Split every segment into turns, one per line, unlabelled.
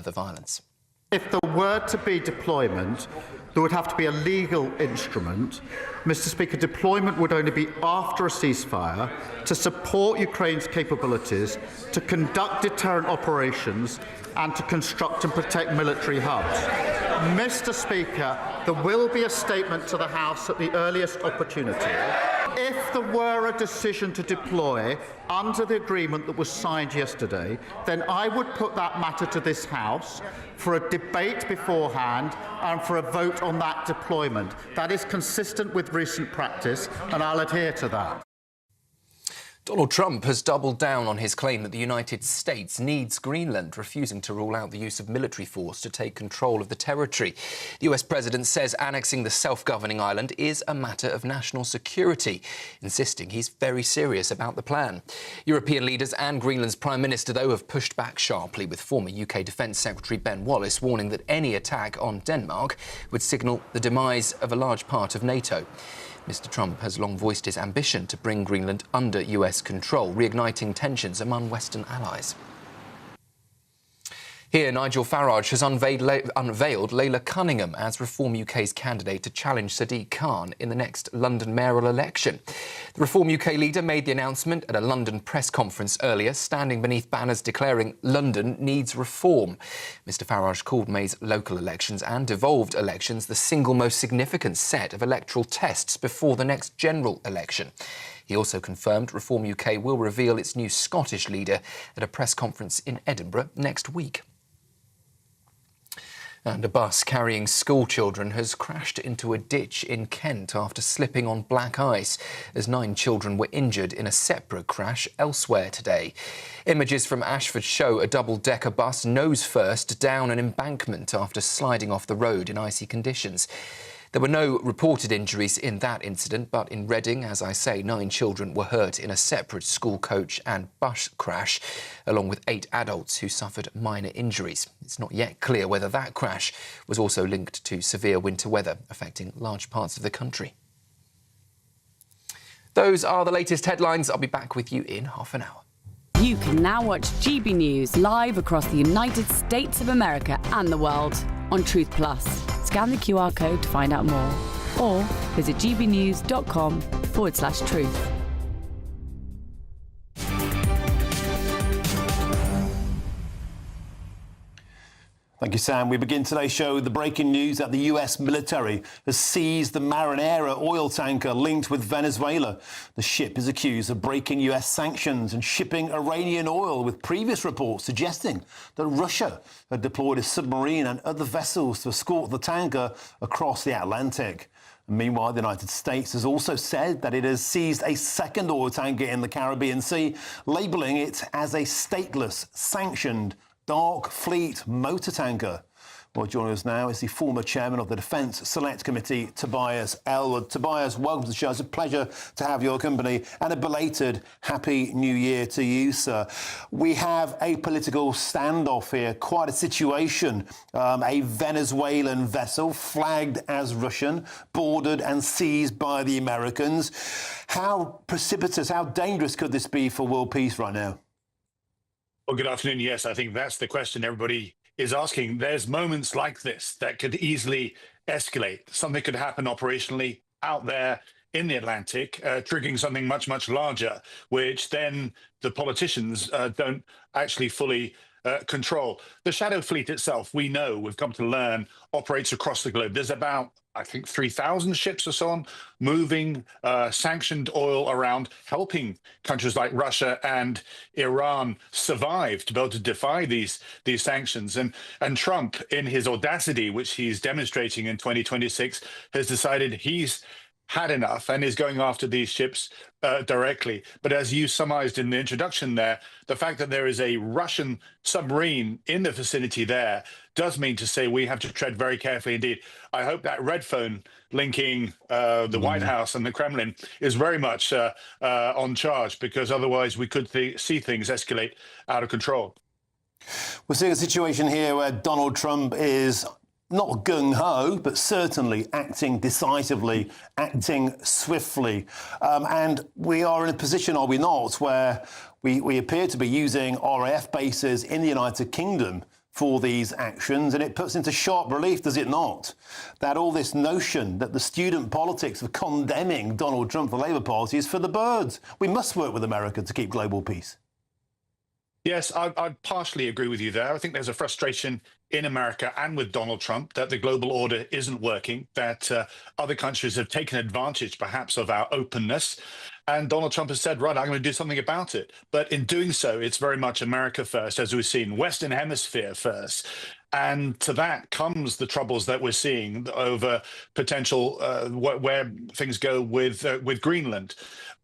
the violence.
If there were to be deployment, there would have to be a legal instrument. Mr. Speaker, deployment would only be after a ceasefire to support Ukraine's capabilities, to conduct deterrent operations and to construct and protect military hubs. Mr. Speaker, there will be a statement to the House at the earliest opportunity. If there were a decision to deploy under the agreement that was signed yesterday, then I would put that matter to this House for a debate beforehand and for a vote on that deployment. That is consistent with recent practice, and I'll adhere to that.
Donald Trump has doubled down on his claim that the United States needs Greenland, refusing to rule out the use of military force to take control of the territory. The US president says annexing the self-governing island is a matter of national security, insisting he's very serious about the plan. European leaders and Greenland's Prime Minister, though, have pushed back sharply, with former UK Defence Secretary Ben Wallace warning that any attack on Denmark would signal the demise of a large part of NATO. Mr. Trump has long voiced his ambition to bring Greenland under US control, reigniting tensions among Western allies. Here, Nigel Farage has unveiled Leila Cunningham as Reform UK's candidate to challenge Sadiq Khan in the next London mayoral election. The Reform UK leader made the announcement at a London press conference earlier, standing beneath banners declaring London needs reform. Mr. Farage called May's local elections and devolved elections the single most significant set of electoral tests before the next general election. He also confirmed Reform UK will reveal its new Scottish leader at a press conference in Edinburgh next week. And a bus carrying school children has crashed into a ditch in Kent after slipping on black ice, as 9 children were injured in a separate crash elsewhere today. Images from Ashford show a double-decker bus nose first down an embankment after sliding off the road in icy conditions. There were no reported injuries in that incident, but in Reading, as I say, 9 children were hurt in a separate school coach and bus crash, along with 8 adults who suffered minor injuries. It's not yet clear whether that crash was also linked to severe winter weather affecting large parts of the country. Those are the latest headlines. I'll be back with you in half an hour.
You can now watch GB News live across the United States of America and the world on Truth Plus. Scan the QR code to find out more, or visit gbnews.com/truth.
Thank you, Sam. We begin today's show with the breaking news that the US military has seized the Marinera oil tanker linked with Venezuela. The ship is accused of breaking US sanctions and shipping Iranian oil, with previous reports suggesting that Russia had deployed a submarine and other vessels to escort the tanker across the Atlantic. Meanwhile, the United States has also said that it has seized a second oil tanker in the Caribbean Sea, labelling it as a stateless, sanctioned dark fleet motor tanker. Well, joining us now is the former chairman of the Defence Select Committee, Tobias Elwood. Tobias, welcome to the show. It's a pleasure to have your company, and a belated Happy New Year to you, sir. We have a political standoff here, quite a situation. A Venezuelan vessel flagged as Russian, boarded and seized by the Americans. How precipitous, how dangerous could this be for world peace right now?
Well, good afternoon. Yes, I think that's the question everybody is asking. There's moments like this that could easily escalate. Something could happen operationally out there in the Atlantic, triggering something much, much larger, which then the politicians don't actually fully control. The Shadow Fleet itself, we know, we've come to learn, operates across the globe. There's about, I think, 3,000 ships or so on moving sanctioned oil around, helping countries like Russia and Iran survive, to be able to defy these sanctions. And Trump, in his audacity, which he's demonstrating in 2026, has decided he's had enough and is going after these ships directly. But as you summarized in the introduction there, the fact that there is a Russian submarine in the vicinity there does mean to say we have to tread very carefully indeed. I hope that red phone linking the White House and the Kremlin is very much on charge, because otherwise we could see things escalate out of control.
We're seeing a situation here where Donald Trump is not gung-ho, but certainly acting decisively, acting swiftly. And we are in a position, are we not, where we appear to be using RAF bases in the United Kingdom for these actions, and it puts into sharp relief, does it not, that all this notion that the student politics of condemning Donald Trump, the Labour Party, is for the birds. We must work with America to keep global peace.
Yes, I partially agree with you there. I think there's a frustration in America and with Donald Trump that the global order isn't working, that other countries have taken advantage perhaps of our openness. And Donald Trump has said, right, I'm going to do something about it. But in doing so, it's very much America first, as we've seen, Western Hemisphere first. And to that comes the troubles that we're seeing over potential where things go with Greenland.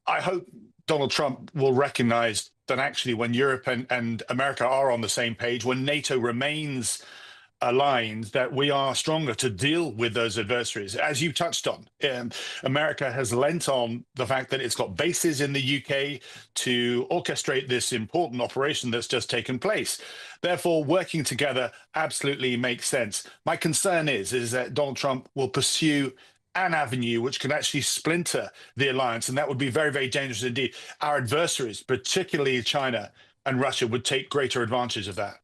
I hope Donald Trump will recognize that actually when Europe and America are on the same page, when NATO remains aligned, that we are stronger to deal with those adversaries. As you touched on, America has lent on the fact that it's got bases in the UK to orchestrate this important operation that's just taken place. Therefore, working together absolutely makes sense. My concern is that Donald Trump will pursue an avenue which can actually splinter the alliance, and that would be very, very dangerous indeed. Our adversaries, particularly China and Russia, would take greater advantage of that.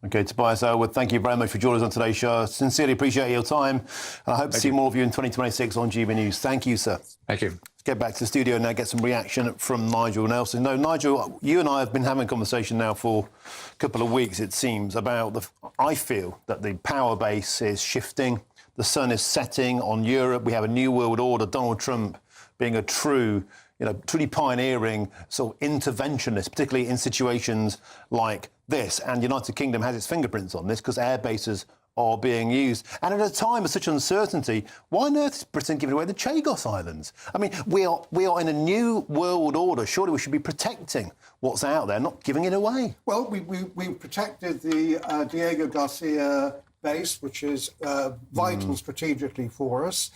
OK, Tobias Elwood, thank you very much for joining us on today's show. Sincerely appreciate your time, and I hope to see more of you in 2026 on GB News. Thank you, sir.
Thank you.
Let's get back to the studio now, get some reaction from Nigel Nelson. No, Nigel, you and I have been having a conversation now for a couple of weeks, it seems, about I feel that the power base is shifting. The sun is setting on Europe. We have a new world order. Donald Trump being a truly pioneering sort of interventionist, particularly in situations like this. And the United Kingdom has its fingerprints on this because air bases are being used. And at a time of such uncertainty, why on earth is Britain giving away the Chagos Islands? I mean, we are in a new world order. Surely we should be protecting what's out there, not giving it away.
Well, we protected the Diego Garcia base, which is vital strategically for us.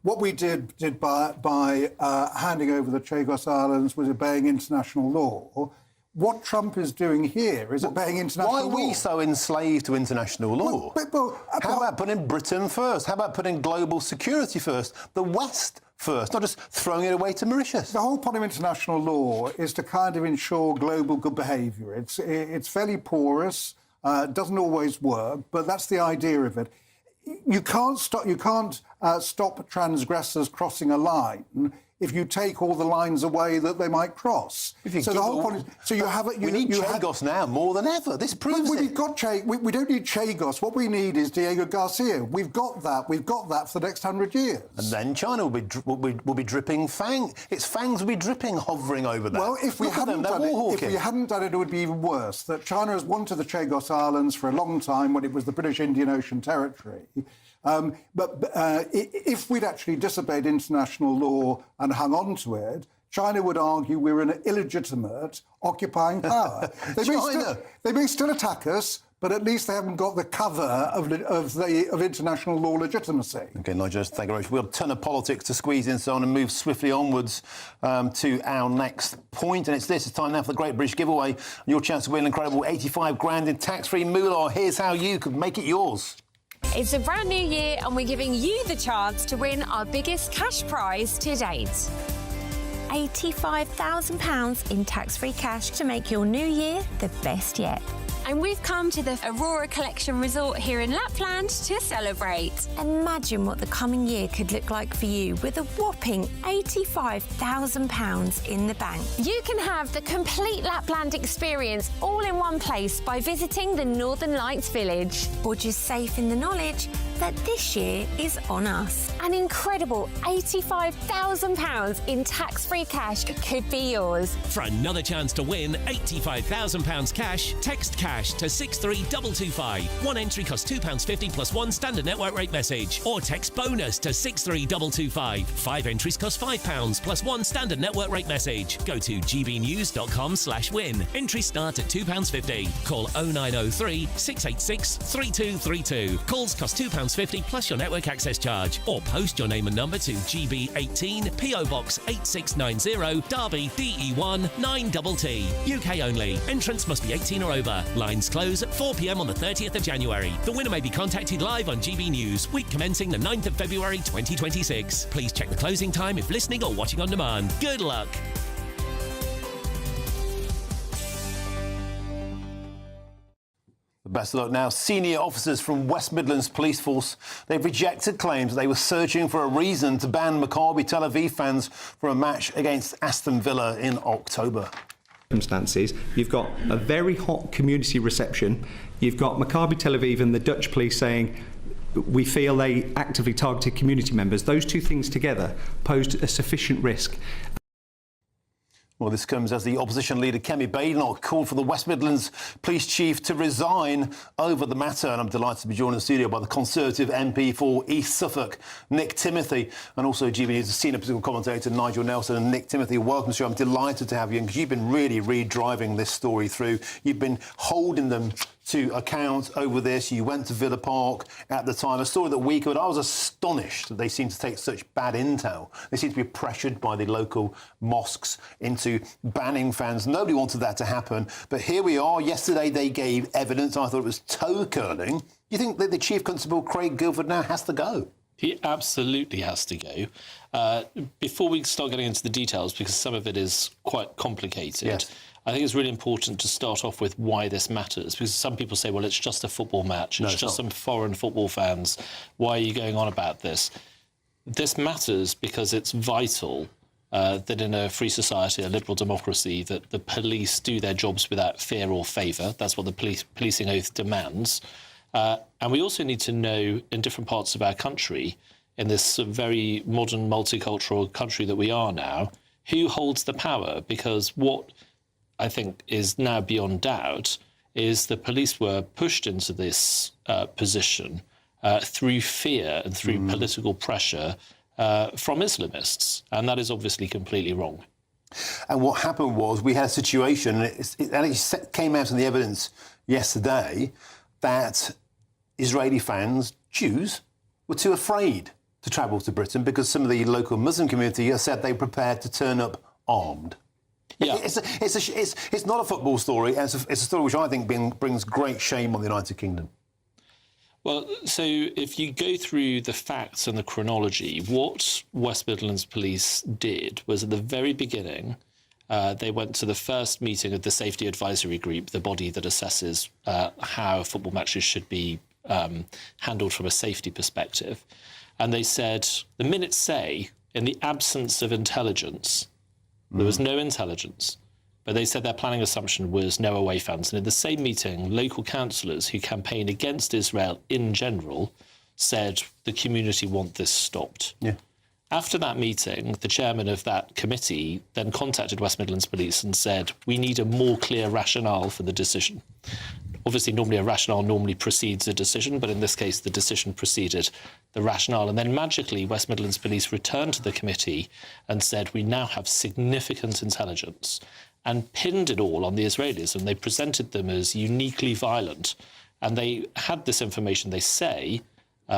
What we did by handing over the Chagos Islands was obeying international law. What Trump is doing here is obeying international law.
Why are we so enslaved to international law? How about putting Britain first? How about putting global security first? The West first, not just throwing it away to Mauritius?
The whole point of international law is to kind of ensure global good behaviour. It's fairly porous. Doesn't always work, but that's the idea of it. You can't stop transgressors crossing a line if you take all the lines away that they might cross. So the whole point is,
we need Chagos now more than ever. This proves it.
We don't need Chagos. What we need is Diego Garcia. We've got that. We've got that for the next 100 years.
And then China will be dripping its fangs will be dripping, hovering over that.
Well, if we hadn't done it, it would be even worse. That China has wanted the Chagos Islands for a long time when it was the British Indian Ocean Territory. But if we'd actually disobeyed international law and hung on to it, China would argue we're an illegitimate occupying power. They may still attack us, but at least they haven't got the cover of international law legitimacy.
OK, Nigel, thank you very much. We'll have a ton of politics to squeeze in and move swiftly onwards to our next point. And it's time now for the Great British Giveaway. Your chance to win an incredible 85 grand in tax-free moolah. Here's how you could make it yours.
It's a brand new year and we're giving you the chance to win our biggest cash prize to date.
£85,000 in tax-free cash to make your new year the best yet.
And we've come to the Aurora Collection Resort here in Lapland to celebrate.
Imagine what the coming year could look like for you with a whopping £85,000 in the bank.
You can have the complete Lapland experience all in one place by visiting the Northern Lights Village.
Or just safe in the knowledge that this year is on us.
An incredible £85,000 in tax-free cash could be yours.
For another chance to win £85,000 cash, text cash to 63225. One entry costs £2.50 plus one standard network rate message. Or text bonus to 63225. 5 entries cost £5 plus one standard network rate message. Go to gbnews.com/win. Entries start at £2.50. Call 0903 686 3232. Calls cost £2.50 plus your network access charge. Or post your name and number to GB18 PO Box 8690 Derby DE1 9TT. UK only. Entrance must be 18 or over. Lines close at 4 p.m. on the 30th of January. The winner may be contacted live on GB News, week commencing the 9th of February 2026. Please check the closing time if listening or watching on demand. Good luck.
The Best of luck. Now, senior officers from West Midlands Police Force, they've rejected claims they were searching for a reason to ban Maccabi Tel Aviv fans from a match against Aston Villa in October.
Circumstances, you've got a very hot community reception. You've got Maccabi Tel Aviv and the Dutch police saying we feel they actively targeted community members. Those two things together posed a sufficient risk.
Well, this comes as the opposition leader, Kemi Badenoch, called for the West Midlands police chief to resign over the matter. And I'm delighted to be joined in the studio by the Conservative MP for East Suffolk, Nick Timothy, and also GBNews' senior political commentator, Nigel Nelson. And Nick Timothy, welcome to you. I'm delighted to have you, because you've been really driving this story through. You've been holding them to account over this. You went to Villa Park at the time, a story that we covered. I was astonished that they seem to take such bad intel. They seem to be pressured by the local mosques into banning fans. Nobody wanted that to happen, but here we are. Yesterday they gave evidence. I thought it was toe curling. You think that the Chief Constable, Craig Guilford, now has to go?
He absolutely has to go. Before we start getting into the details, because some of it is quite complicated,
yes,
I think it's really important to start off with why this matters, because some people say, well, it's just a football match. It's just some foreign football fans. Why are you going on about this? This matters because it's vital that in a free society, a liberal democracy, that the police do their jobs without fear or favour. That's what the policing oath demands. And we also need to know, in different parts of our country, in this very modern, multicultural country that we are now, who holds the power? Because what I think is now beyond doubt is the police were pushed into this position through fear and through political pressure from Islamists. And that is obviously completely wrong.
And what happened was we had a situation, and it came out in the evidence yesterday, that Israeli fans, Jews, were too afraid to travel to Britain because some of the local Muslim community have said they were prepared to turn up armed.
Yeah.
It's not a football story. It's a story which I think brings great shame on the United Kingdom.
Well, so if you go through the facts and the chronology, what West Midlands Police did was at the very beginning, they went to the first meeting of the Safety Advisory Group, the body that assesses how football matches should be handled from a safety perspective. And they said, the minutes say, in the absence of intelligence, there was no intelligence, but they said their planning assumption was no away fans. And in the same meeting, local councillors who campaign against Israel in general said the community want this stopped. Yeah. After that meeting, the chairman of that committee then contacted West Midlands Police and said, we need a more clear rationale for the decision. Obviously, normally a rationale normally precedes a decision, but in this case, the decision preceded the rationale. And then magically, West Midlands Police returned to the committee and said, we now have significant intelligence, and pinned it all on the Israelis. And they presented them as uniquely violent. And they had this information, they say,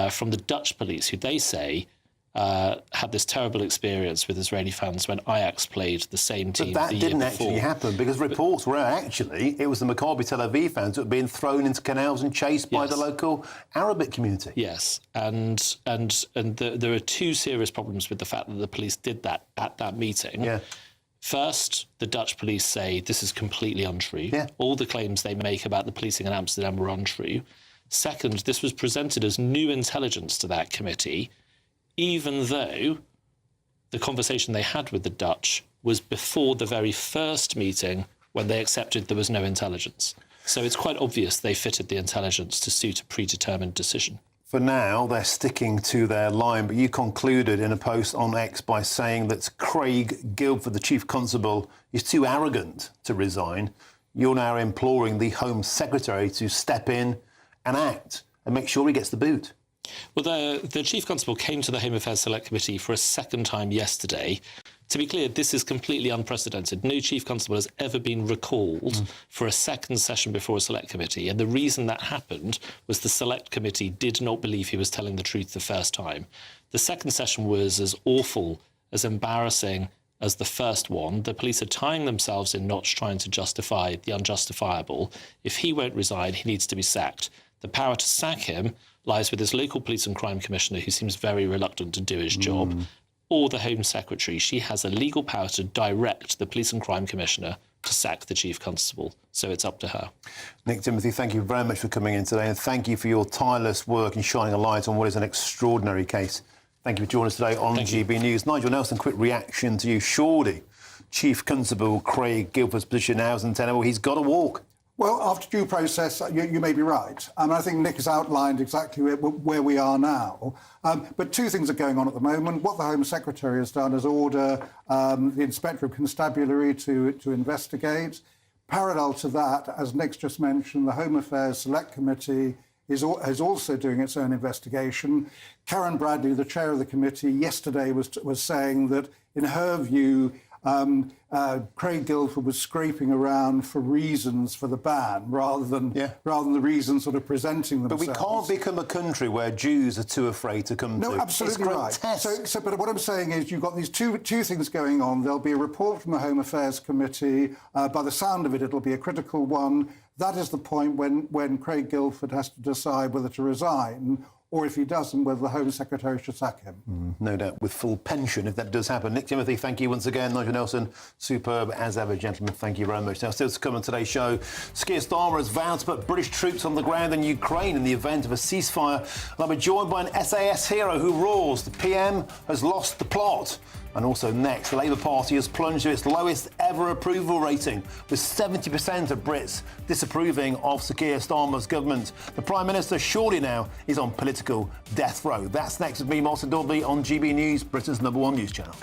from the Dutch police, who they say had this terrible experience with Israeli fans when Ajax played the same team the year before. But that didn't
actually happen, because reports were actually it was the Maccabi Tel Aviv fans that were being thrown into canals and chased by the local Arabic community.
Yes, and there are two serious problems with the fact that the police did that at that meeting. Yeah. First, the Dutch police say this is completely untrue. Yeah. All the claims they make about the policing in Amsterdam were untrue. Second, this was presented as new intelligence to that committee, even though the conversation they had with the Dutch was before the very first meeting when they accepted there was no intelligence. So it's quite obvious they fitted the intelligence to suit a predetermined decision.
For now, they're sticking to their line, but you concluded in a post on X by saying that Craig Guilford, the Chief Constable, is too arrogant to resign. You're now imploring the Home Secretary to step in and act and make sure he gets the boot.
Well, the Chief Constable came to the Home Affairs Select Committee for a second time yesterday. To be clear, this is completely unprecedented. No Chief Constable has ever been recalled for a second session before a Select Committee. And the reason that happened was the Select Committee did not believe he was telling the truth the first time. The second session was as awful, as embarrassing as the first one. The police are tying themselves in knots trying to justify the unjustifiable. If he won't resign, he needs to be sacked. The power to sack him lies with his local police and crime commissioner, who seems very reluctant to do his job, or the Home Secretary. She has a legal power to direct the police and crime commissioner sack the chief constable. So it's up to her.
Nick Timothy, thank you very much for coming in today, and thank you for your tireless work in shining a light on what is an extraordinary case. Thank you for joining us today on GB News. Nigel Nelson, quick reaction to you. Surely Chief Constable Craig Guilford's position now is untenable. He's got to walk.
Well, after due process, you may be right. I think Nick has outlined exactly where we are now. But two things are going on at the moment. What the Home Secretary has done is order the Inspector of Constabulary to investigate. Parallel to that, as Nick's just mentioned, the Home Affairs Select Committee is also doing its own investigation. Karen Bradley, the chair of the committee, yesterday was saying that, in her view, Craig Guilford was scraping around for reasons for the ban rather than the reasons sort of presenting themselves.
But we can't become a country where Jews are too afraid to come to.
No, absolutely right. So, but what I'm saying is you've got these two things going on. There'll be a report from the Home Affairs Committee. By the sound of it, it'll be a critical one. That is the point when Craig Guilford has to decide whether to resign, or if he doesn't, whether the Home Secretary should sack him.
No doubt, with full pension, if that does happen. Nick Timothy, thank you once again. Nigel Nelson, superb as ever, gentlemen. Thank you very much. Now, still to come on today's show, Keir Starmer has vowed to put British troops on the ground in Ukraine in the event of a ceasefire. And I'll be joined by an SAS hero who roars. The PM has lost the plot. And also next, the Labour Party has plunged to its lowest ever approval rating, with 70% of Brits disapproving of Sir Keir Starmer's government. The Prime Minister surely now is on political death row. That's next with me, Martin Daubney, on GB News, Britain's #1 news channel.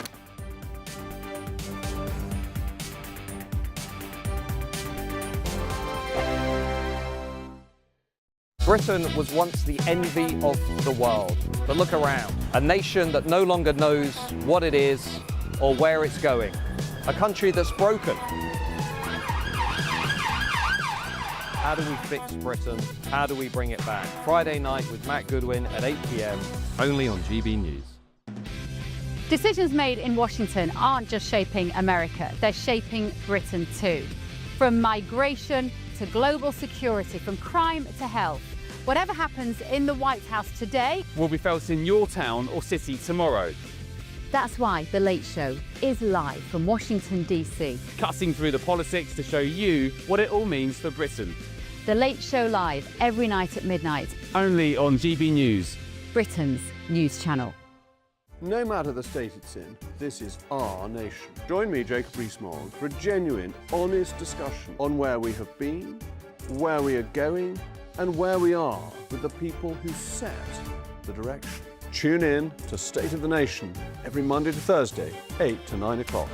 Britain was once the envy of the world, but look around. A nation that no longer knows what it is or where it's going. A country that's broken. How do we fix Britain? How do we bring it back? Friday night with Matt Goodwin at 8 p.m, only on GB News.
Decisions made in Washington aren't just shaping America, they're shaping Britain too. From migration to global security, from crime to health. Whatever happens in the White House today
will be felt in your town or city tomorrow.
That's why The Late Show is live from Washington, DC.
Cutting through the politics to show you what it all means for Britain.
The Late Show live every night at midnight.
Only on GB News,
Britain's news channel.
No matter the state it's in, this is our nation. Join me, Jacob Rees-Mogg, for a genuine, honest discussion on where we have been, where we are going, and where we are with the people who set the direction. Tune in to State of the Nation every Monday to Thursday, 8 to 9 o'clock.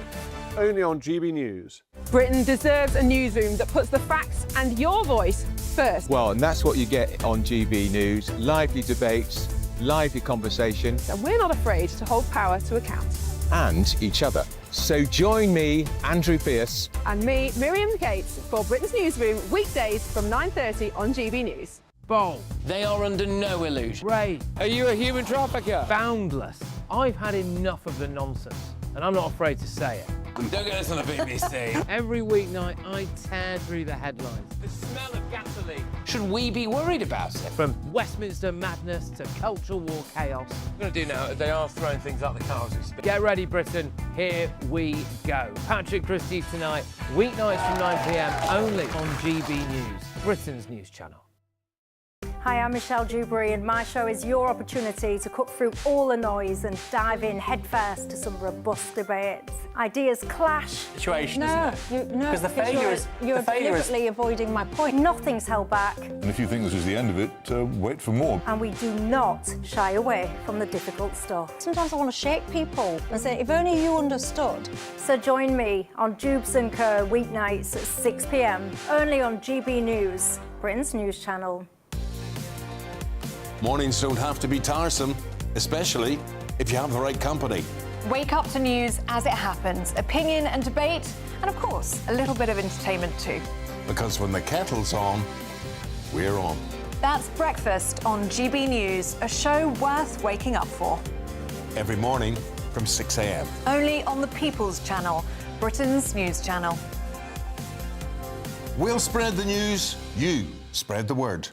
Only on GB News.
Britain deserves a newsroom that puts the facts and your voice first.
Well, and that's what you get on GB News. Lively debates, lively conversations.
And we're not afraid to hold power to account.
And each other. So join me, Andrew Pierce.
And me, Miriam Gates, for Britain's Newsroom, weekdays from 9:30 on GB News.
Bold. They are under no illusion.
Ray,
are you a human trafficker?
Boundless. I've had enough of the nonsense, and I'm not afraid to say it.
Don't get this on the BBC.
Every weeknight, I tear through the headlines.
The smell of gasoline. Should we be worried about it?
From Westminster madness to cultural war chaos.
What I'm going to do now, they are throwing things out the car as we speak.
Get ready, Britain. Here we go. Patrick Christie's tonight, weeknights from 9 p.m, only on GB News, Britain's news channel.
Hi, I'm Michelle Dewberry, and my show is your opportunity to cut through all the noise and dive in headfirst to some robust debates. Ideas clash.
Situation,
no,
because the failure is
you're deliberately avoiding my point. Nothing's held back.
And if you think this is the end of it, wait for more.
And we do not shy away from the difficult stuff. Sometimes I want to shake people and say, if only you understood. So join me on Jubes & Co. weeknights at 6 p.m, only on GB News, Britain's news channel.
Mornings don't have to be tiresome, especially if you have the right company.
Wake up to news as it happens, opinion and debate, and of course, a little bit of entertainment too.
Because when the kettle's on, we're on.
That's Breakfast on GB News, a show worth waking up for.
Every morning from 6 a.m.
Only on the People's Channel, Britain's news channel.
We'll spread the news, you spread the word.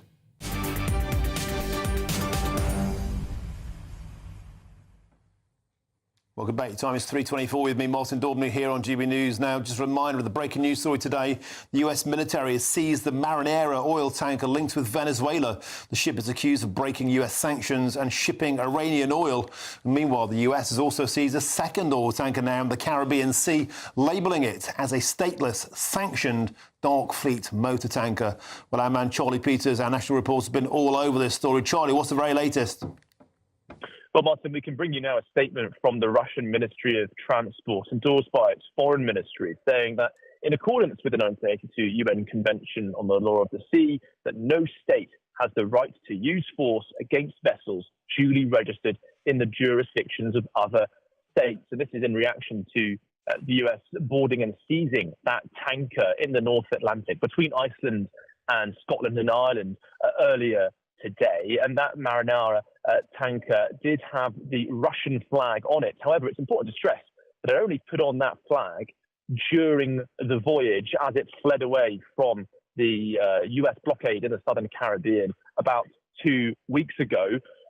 Welcome back. Time is 3:24 with me, Martin Daubney, here on GB News. Now, just a reminder of the breaking news story today. The US military has seized the Marinera oil tanker linked with Venezuela. The ship is accused of breaking US sanctions and shipping Iranian oil. And meanwhile, the US has also seized a second oil tanker now in the Caribbean Sea, labelling it as a stateless, sanctioned dark fleet motor tanker. Well, our man Charlie Peters, our national reporter, has been all over this story. Charlie, what's the very latest?
Well, Martin, we can bring you now a statement from the Russian Ministry of Transport, endorsed by its foreign ministry, saying that in accordance with the 1982 UN Convention on the Law of the Sea, that no state has the right to use force against vessels duly registered in the jurisdictions of other states. And this is in reaction to the US boarding and seizing that tanker in the North Atlantic between Iceland and Scotland and Ireland earlier today. And that Marinara tanker did have the Russian flag on it. However, it's important to stress that it only put on that flag during the voyage as it fled away from the US blockade in the southern Caribbean about 2 weeks ago.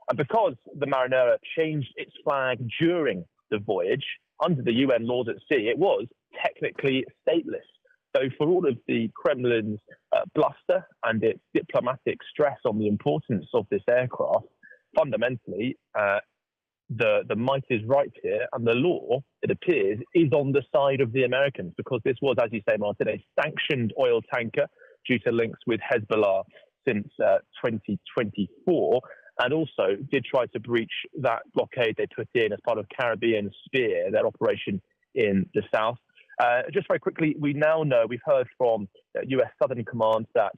And because the Marinara changed its flag during the voyage, under the UN laws at sea, it was technically stateless. So for all of the Kremlin's bluster and its diplomatic stress on the importance of this aircraft, fundamentally, the might is right here, and the law, it appears, is on the side of the Americans, because this was, as you say, Martin, a sanctioned oil tanker due to links with Hezbollah since 2024, and also did try to breach that blockade they put in as part of Caribbean Spear, their operation in the south. Just very quickly, we now know, we've heard from US Southern Command that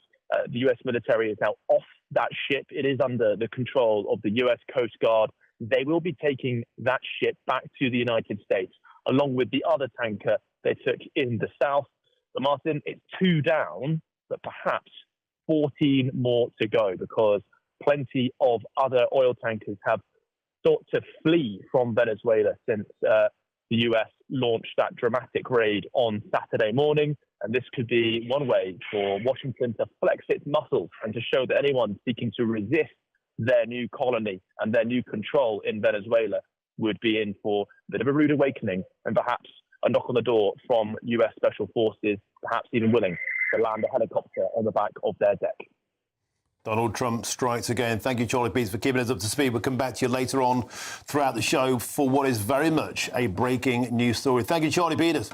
the US military is now off that ship. It is under the control of the US Coast Guard. They will be taking that ship back to the United States, along with the other tanker they took in the south. But Martin, it's 2 down, but perhaps 14 more to go, because plenty of other oil tankers have sought to flee from Venezuela since the US launched that dramatic raid on Saturday morning. And this could be one way for Washington to flex its muscles and to show that anyone seeking to resist their new colony and their new control in Venezuela would be in for a bit of a rude awakening, and perhaps a knock on the door from US Special Forces, perhaps even willing to land a helicopter on the back of their deck.
Donald Trump strikes again. Thank you, Charlie Peters, for keeping us up to speed. We'll come back to you later on throughout the show for what is very much a breaking news story. Thank you, Charlie Peters.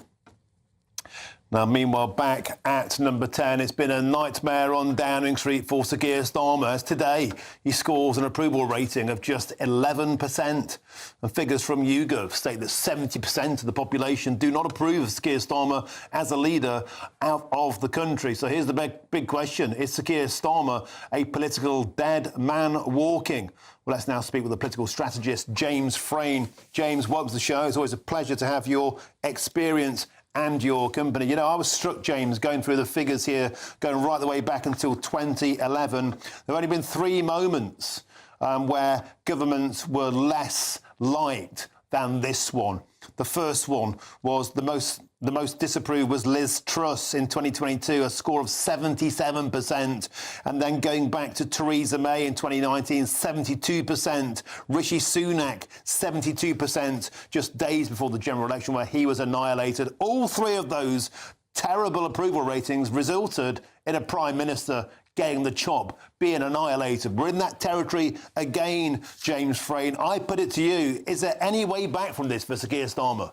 Now, meanwhile, back at number 10, it's been a nightmare on Downing Street for Sir Keir Starmer, as today he scores an approval rating of just 11%. And figures from YouGov state that 70% of the population do not approve of Sir Keir Starmer as a leader out of the country. So here's the big question. Is Sir Keir Starmer a political dead man walking? Well, let's now speak with the political strategist, James Frayne. James, welcome to the show. It's always a pleasure to have your experience and your company. You know, I was struck, James, going through the figures here, going right the way back until 2011. There have only been 3 moments where governments were less liked than this one. The first one was the most disapproved was Liz Truss in 2022, a score of 77%. And then going back to Theresa May in 2019, 72%. Rishi Sunak, 72%, just days before the general election where he was annihilated. All 3 of those terrible approval ratings resulted in a Prime Minister getting the chop, being annihilated. We're in that territory again, James Frayne. I put it to you, is there any way back from this for Sir Keir Starmer?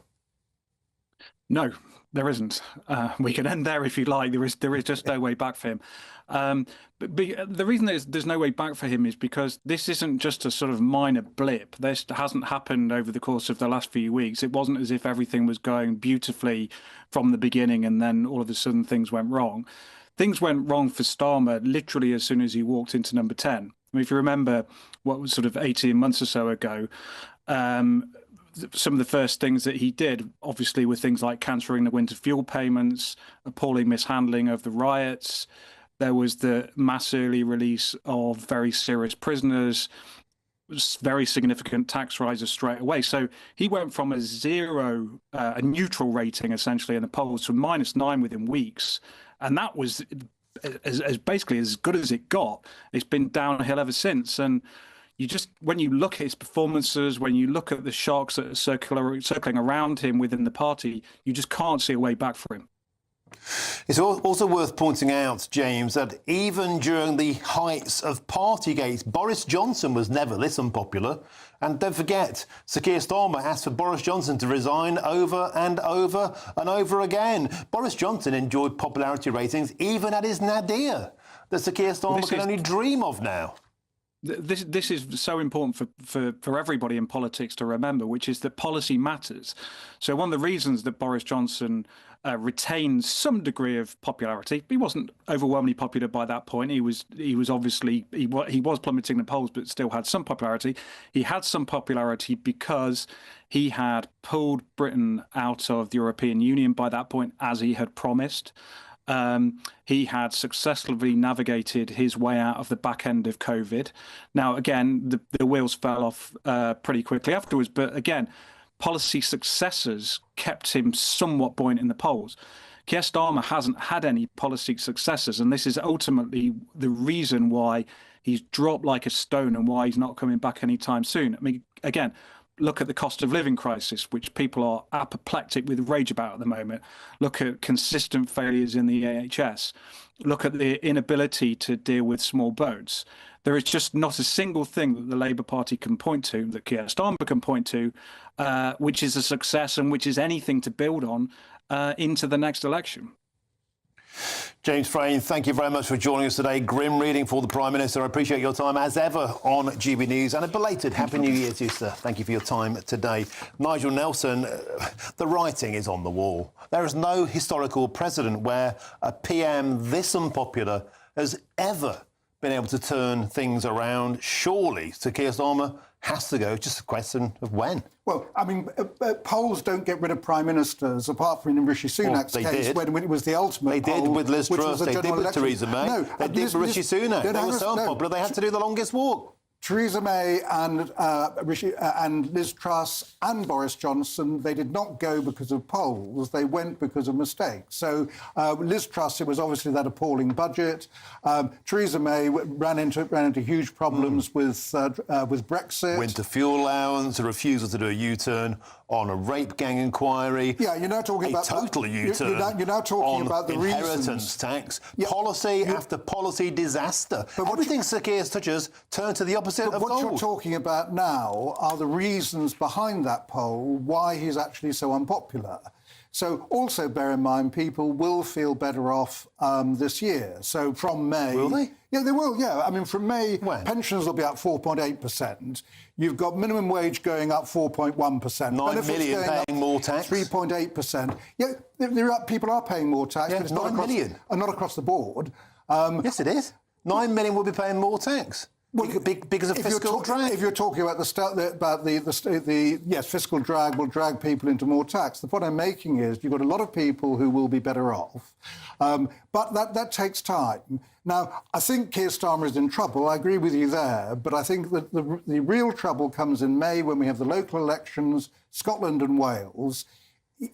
No, there isn't. We can end there if you like. There is just no way back for him. But the reason there's no way back for him is because this isn't just a sort of minor blip. This hasn't happened over the course of the last few weeks. It wasn't as if everything was going beautifully from the beginning and then all of a sudden things went wrong. Things went wrong for Starmer literally as soon as he walked into number 10. I mean, if you remember what was sort of 18 months or so ago, some of the first things that he did, obviously, were things like cancelling the winter fuel payments, appalling mishandling of the riots. There was the mass early release of very serious prisoners, very significant tax rises straight away. So he went from a neutral rating, essentially, in the polls to -9 within weeks. And that was as basically as good as it got. It's been downhill ever since. And when you look at his performances, when you look at the sharks that are circling around him within the party, you just can't see a way back for him.
It's also worth pointing out, James, that even during the heights of Partygate, Boris Johnson was never this unpopular. And don't forget, Sir Keir Starmer asked for Boris Johnson to resign over and over and over again. Boris Johnson enjoyed popularity ratings even at his nadir that Sir Keir Starmer can only dream of now.
This is so important for everybody in politics to remember, which is that policy matters. So one of the reasons that Boris Johnson retained some degree of popularity, he wasn't overwhelmingly popular by that point. He was obviously he was plummeting the polls, but still had some popularity. He had some popularity because he had pulled Britain out of the European Union by that point, as he had promised. He had successfully navigated his way out of the back end of COVID. Now, again, the wheels fell off pretty quickly afterwards. But again, policy successes kept him somewhat buoyant in the polls. Keir Starmer hasn't had any policy successes, and this is ultimately the reason why he's dropped like a stone and why he's not coming back anytime soon. I mean, again, look at the cost of living crisis, which people are apoplectic with rage about at the moment. Look at consistent failures in the NHS. Look at the inability to deal with small boats. There is just not a single thing that the Labour Party can point to, that Keir Starmer can point to, which is a success and which is anything to build on into the next election.
James Frayne, thank you very much for joining us today. Grim reading for the Prime Minister. I appreciate your time, as ever, on GB News. And a belated Happy New Year to you, sir. Thank you for your time today. Nigel Nelson, the writing is on the wall. There is no historical precedent where a PM this unpopular has ever been able to turn things around. Surely Sir Keir Starmer has to go. It's just a question of when.
Well, I mean, polls don't get rid of prime ministers, apart from in Rishi Sunak's case, when it was the ultimate
They
poll,
did with Liz Truss, they did with
election.
Theresa May,
No,
they did with Rishi Sunak. They were so unpopular, they had to do the longest walk.
Theresa May and Liz Truss and Boris Johnson, they did not go because of polls. They went because of mistakes. So Liz Truss, it was obviously that appalling budget. Theresa May ran into huge problems with Brexit.
Winter fuel allowance, a refusal to do a U-turn on a rape gang inquiry.
Yeah, you're now talking about
total U-turn.
You're now talking about the
inheritance
reasons.
tax, policy after policy disaster. Everything Sir Keir touches turned to the opposite of
what
gold.
you're talking about now are the reasons behind that poll, why he's actually so unpopular. So also bear in mind, people will feel better off this year. So from May...
Will they?
Yeah, they will, yeah. I mean, from May, pensions will be up 4.8%. You've got minimum wage going up 4.1%.
9 million paying more tax.
3.8%. Yeah, people are paying more tax, but it's
9 million.
Not across the board.
Yes, it is. 9 million will be paying more tax. Well, because of fiscal drag.
If you're talking about yes, fiscal drag will drag people into more tax. The point I'm making is you've got a lot of people who will be better off, but that takes time. Now, I think Keir Starmer is in trouble. I agree with you there, but I think that the real trouble comes in May when we have the local elections, Scotland and Wales.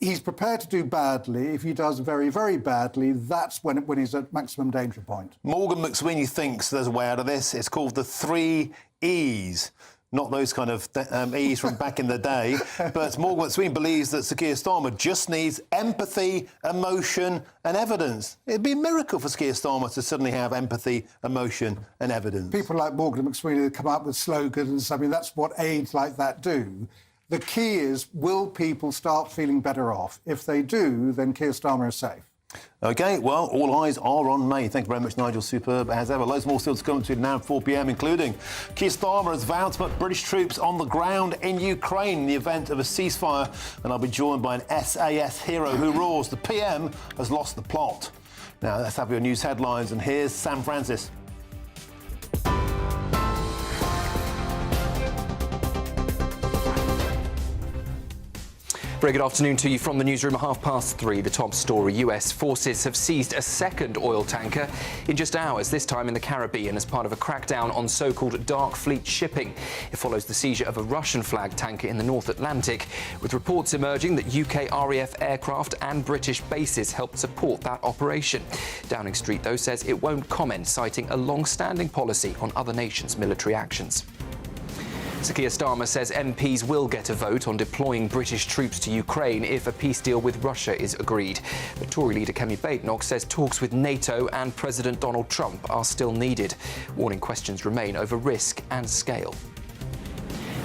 He's prepared to do badly. If he does very, very badly, that's when he's at maximum danger point.
Morgan McSweeney thinks there's a way out of this. It's called the 3 E's. Not those kind of E's from back in the day. But Morgan McSweeney believes that Sir Keir Starmer just needs empathy, emotion and evidence. It'd be a miracle for Sir Keir Starmer to suddenly have empathy, emotion and evidence.
People like Morgan McSweeney come up with slogans. I mean, that's what aides like that do. The key is, will people start feeling better off? If they do, then Keir Starmer is safe.
OK, well, all eyes are on May. Thank you very much, Nigel. Superb as ever. Loads more still to come between now and 4 p.m, including Keir Starmer has vowed to put British troops on the ground in Ukraine in the event of a ceasefire. And I'll be joined by an SAS hero who roars, the PM has lost the plot. Now, let's have your news headlines. And here's Sam Francis.
Very good afternoon to you from the newsroom at 3:30. The top story. US forces have seized a second oil tanker in just hours, this time in the Caribbean, as part of a crackdown on so-called dark fleet shipping. It follows the seizure of a Russian-flagged tanker in the North Atlantic, with reports emerging that UK RAF aircraft and British bases helped support that operation. Downing Street, though, says it won't comment, citing a long-standing policy on other nations' military actions. Sir Keir Starmer says MPs will get a vote on deploying British troops to Ukraine if a peace deal with Russia is agreed. But Tory leader Kemi Badenoch says talks with NATO and President Donald Trump are still needed, warning questions remain over risk and scale.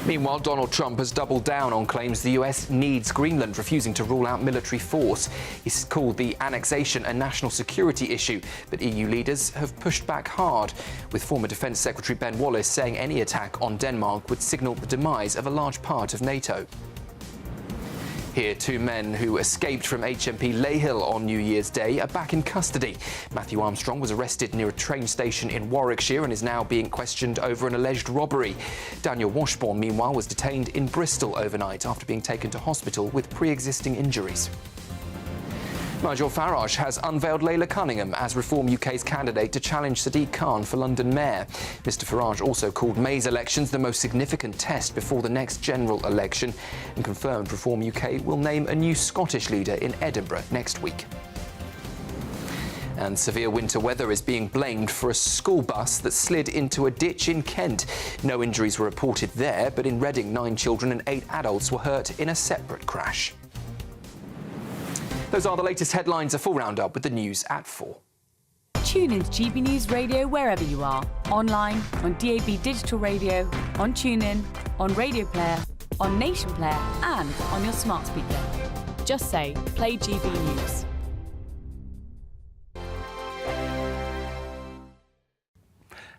Meanwhile, Donald Trump has doubled down on claims the US needs Greenland, refusing to rule out military force. He's called the annexation a national security issue, but EU leaders have pushed back hard, with former Defence Secretary Ben Wallace saying any attack on Denmark would signal the demise of a large part of NATO. Here, two men who escaped from HMP Leyhill on New Year's Day are back in custody. Matthew Armstrong was arrested near a train station in Warwickshire and is now being questioned over an alleged robbery. Daniel Washbourne, meanwhile, was detained in Bristol overnight after being taken to hospital with pre-existing injuries. Nigel Farage has unveiled Laila Cunningham as Reform UK's candidate to challenge Sadiq Khan for London Mayor. Mr Farage also called May's elections the most significant test before the next general election and confirmed Reform UK will name a new Scottish leader in Edinburgh next week. And severe winter weather is being blamed for a school bus that slid into a ditch in Kent. No injuries were reported there, but in Reading, 9 children and 8 adults were hurt in a separate crash. Those are the latest headlines. A full roundup with the news at 4.
Tune into GB News Radio wherever you are. Online, on DAB digital radio, on TuneIn, on Radio Player, on Nation Player and on your smart speaker. Just say, play GB News.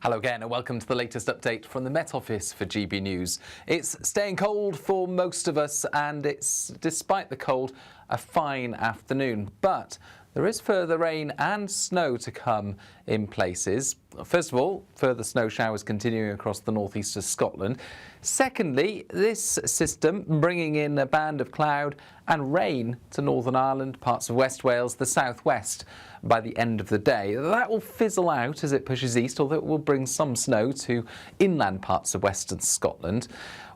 Hello again and welcome to the latest update from the Met Office for GB News. It's staying cold for most of us and it's, despite the cold, a fine afternoon. But there is further rain and snow to come in places. First of all, further snow showers continuing across the northeast of Scotland. Secondly, this system bringing in a band of cloud and rain to Northern Ireland, parts of West Wales, the southwest by the end of the day. That will fizzle out as it pushes east, although it will bring some snow to inland parts of western Scotland.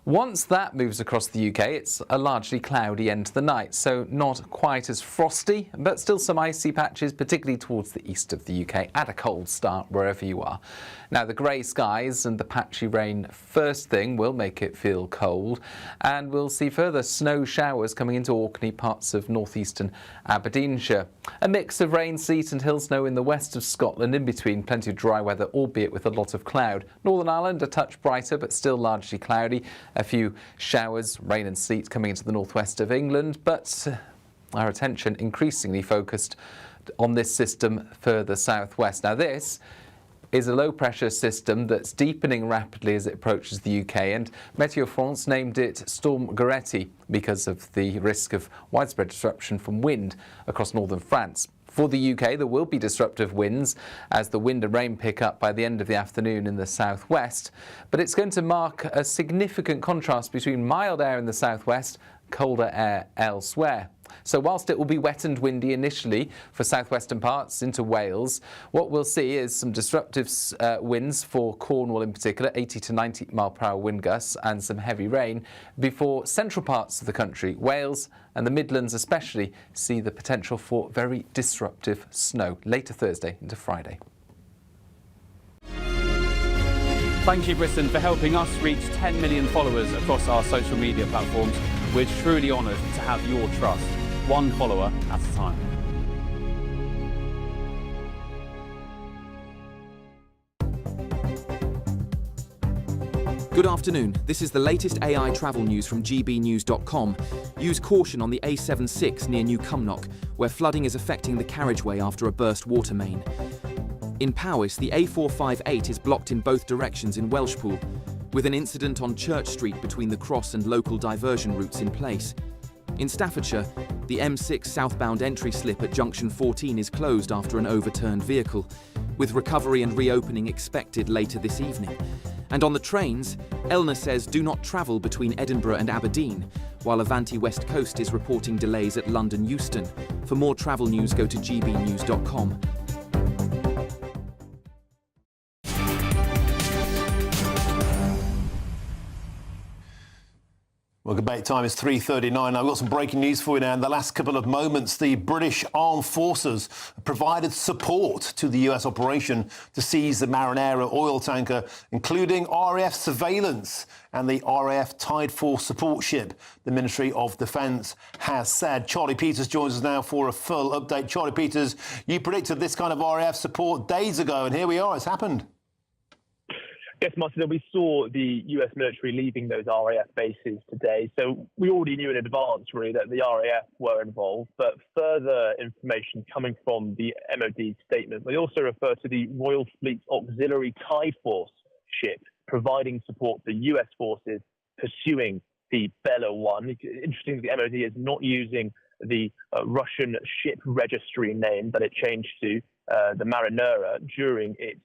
Once that moves across the UK, it's a largely cloudy end to the night, so not quite as frosty, but still some icy patches, particularly towards the east of the UK, and a cold start wherever you are. Now, the grey skies and the patchy rain first thing will make it feel cold, and we'll see further snow showers coming into Orkney, parts of northeastern Aberdeenshire. A mix of rain, sleet and hill snow in the west of Scotland, in between plenty of dry weather, albeit with a lot of cloud. Northern Ireland a touch brighter, but still largely cloudy. A few showers, rain and sleet coming into the northwest of England, but our attention increasingly focused on this system further southwest. Now, this is a low-pressure system that's deepening rapidly as it approaches the UK, and Météo France named it Storm Goretti because of the risk of widespread disruption from wind across northern France. For the UK, there will be disruptive winds as the wind and rain pick up by the end of the afternoon in the southwest, but it's going to mark a significant contrast between mild air in the southwest, colder air elsewhere. So whilst it will be wet and windy initially for southwestern parts into Wales, what we'll see is some disruptive winds for Cornwall in particular, 80 to 90 mile per hour wind gusts and some heavy rain, before central parts of the country, Wales and the Midlands especially, see the potential for very disruptive snow later Thursday into Friday.
Thank you, Britain, for helping us reach 10 million followers across our social media platforms. We're truly honoured to have your trust, one follower at a time.
Good afternoon. This is the latest AI travel news from GBnews.com. Use caution on the A76 near New Cumnock, where flooding is affecting the carriageway after a burst water main. In Powys, the A458 is blocked in both directions in Welshpool, with an incident on Church Street between the cross and local diversion routes in place. In Staffordshire, the M6 southbound entry slip at junction 14 is closed after an overturned vehicle, with recovery and reopening expected later this evening. And on the trains, Elna says do not travel between Edinburgh and Aberdeen, while Avanti West Coast is reporting delays at London Euston. For more travel news, go to gbnews.com.
Well, debate time is 3:39. I've got some breaking news for you now. In the last couple of moments, the British Armed Forces provided support to the US operation to seize the Marinera oil tanker, including RAF surveillance and the RAF Tide Force support ship, the Ministry of Defence has said. Charlie Peters joins us now for a full update. Charlie Peters, you predicted this kind of RAF support days ago, and here we are, it's happened.
Yes, Martin, we saw the US military leaving those RAF bases today. So we already knew in advance, really, that the RAF were involved. But further information coming from the MOD statement, they also refer to the Royal Fleet Auxiliary Tide Force ship providing support for US forces pursuing the Bella 1. Interesting, the MOD is not using the Russian ship registry name that it changed to, the Marinera, during its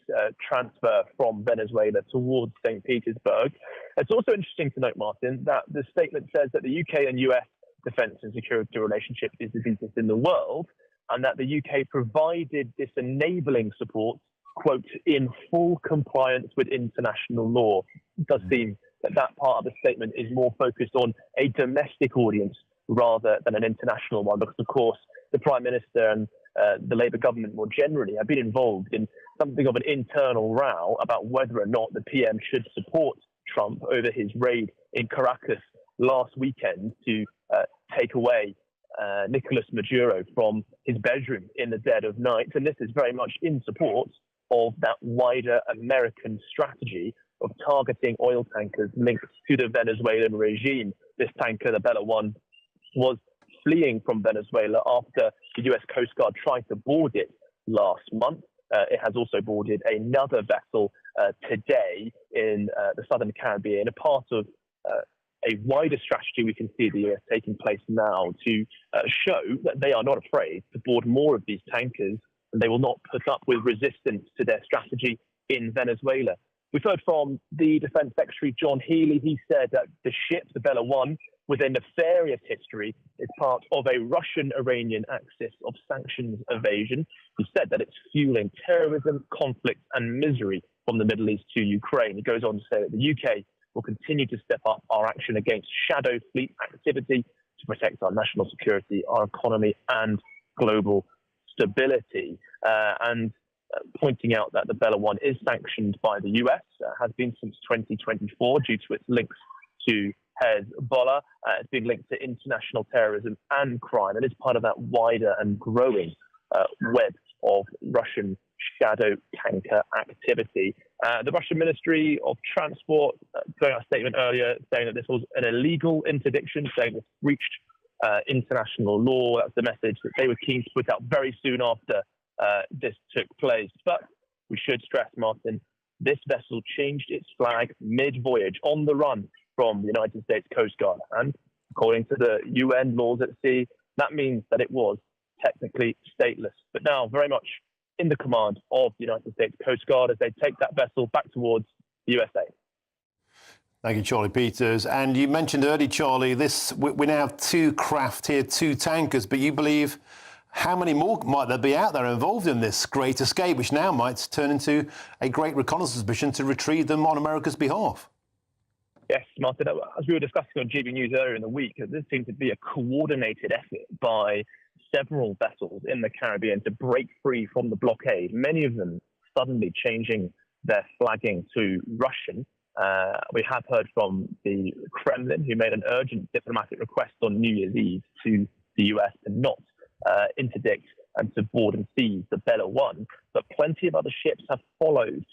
transfer from Venezuela towards St. Petersburg. It's also interesting to note, Martin, that the statement says that the UK and US defence and security relationship is the deepest in the world, and that the UK provided this enabling support, quote, in full compliance with international law. It does seem that that part of the statement is more focused on a domestic audience rather than an international one, because, of course, the Prime Minister and the Labour government more generally have been involved in something of an internal row about whether or not the PM should support Trump over his raid in Caracas last weekend to take away Nicolas Maduro from his bedroom in the dead of night. And this is very much in support of that wider American strategy of targeting oil tankers linked to the Venezuelan regime. This tanker, the Bella 1, was fleeing from Venezuela after the US Coast Guard tried to board it last month. It has also boarded another vessel today in the southern Caribbean, a part of a wider strategy we can see the US taking place now to show that they are not afraid to board more of these tankers, and they will not put up with resistance to their strategy in Venezuela. We've heard from the Defence Secretary, John Healey. He said that the ship, the Bella 1, with a nefarious history, is part of a Russian-Iranian axis of sanctions evasion. He said that it's fueling terrorism, conflict and misery from the Middle East to Ukraine. He goes on to say that the UK will continue to step up our action against shadow fleet activity to protect our national security, our economy and global stability. Pointing out that the Bella 1 is sanctioned by the US, has been since 2024 due to its links to Hezbollah. It's been linked to international terrorism and crime, and is part of that wider and growing web of Russian shadow tanker activity. The Russian Ministry of Transport put out a statement earlier saying that this was an illegal interdiction, saying this breached international law. That's the message that they were keen to put out very soon after this took place. But we should stress, Martin, this vessel changed its flag mid-voyage on the run from the United States Coast Guard. And according to the UN laws at sea, that means that it was technically stateless, but now very much in the command of the United States Coast Guard as they take that vessel back towards the USA.
Thank you, Charlie Peters. And you mentioned earlier, Charlie, we now have two craft here, two tankers, but you believe how many more might there be out there involved in this great escape, which now might turn into a great reconnaissance mission to retrieve them on America's behalf?
Yes, Martin, as we were discussing on GB News earlier in the week, this seems to be a coordinated effort by several vessels in the Caribbean to break free from the blockade, many of them suddenly changing their flagging to Russian. We have heard from the Kremlin, who made an urgent diplomatic request on New Year's Eve to the US to not interdict and to board and seize the Bella 1. But plenty of other ships have followed,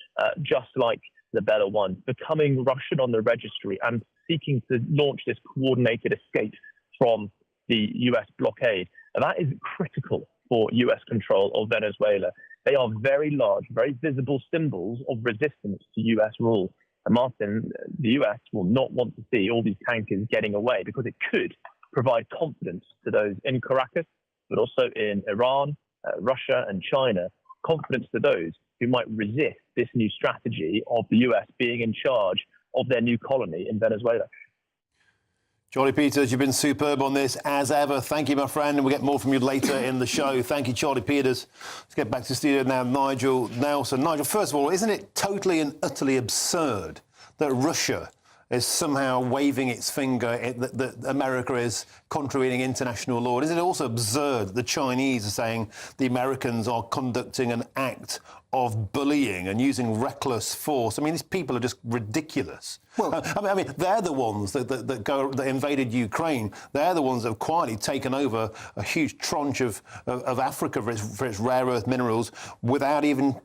just like the Bella 1, becoming Russian on the registry and seeking to launch this coordinated escape from the US blockade. And that is critical for US control of Venezuela. They are very large, very visible symbols of resistance to US rule. And Martin, the US will not want to see all these tankers getting away, because it could provide confidence to those in Caracas, but also in Iran, Russia and China, confidence to those who might resist this new strategy of the US being in charge of their new colony in Venezuela.
Charlie Peters, you've been superb on this, as ever. Thank you, my friend, and we'll get more from you later in the show. Thank you, Charlie Peters. Let's get back to the studio now, Nigel Nelson. Nigel, first of all, isn't it totally and utterly absurd that Russia is somehow waving its finger that America is contravening international law? Is it also absurd that the Chinese are saying the Americans are conducting an act of bullying and using reckless force? I mean, these people are just ridiculous. Well, I mean, they're the ones that invaded Ukraine. They're the ones that have quietly taken over a huge tranche of Africa for its rare earth minerals without even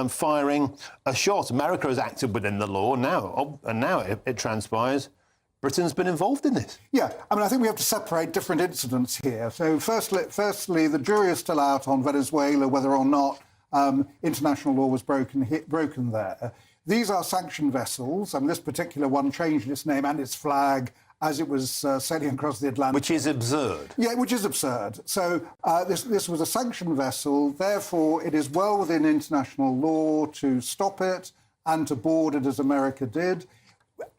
firing a shot. America has acted within the law, and now it transpires Britain's been involved in this.
Yeah, I mean, I think we have to separate different incidents here. So firstly, the jury is still out on Venezuela, whether or not international law was broken there. These are sanctioned vessels, and this particular one changed its name and its flag as it was sailing across the Atlantic.
Which is absurd.
Yeah, which is absurd. So this was a sanctioned vessel, therefore it is well within international law to stop it and to board it as America did.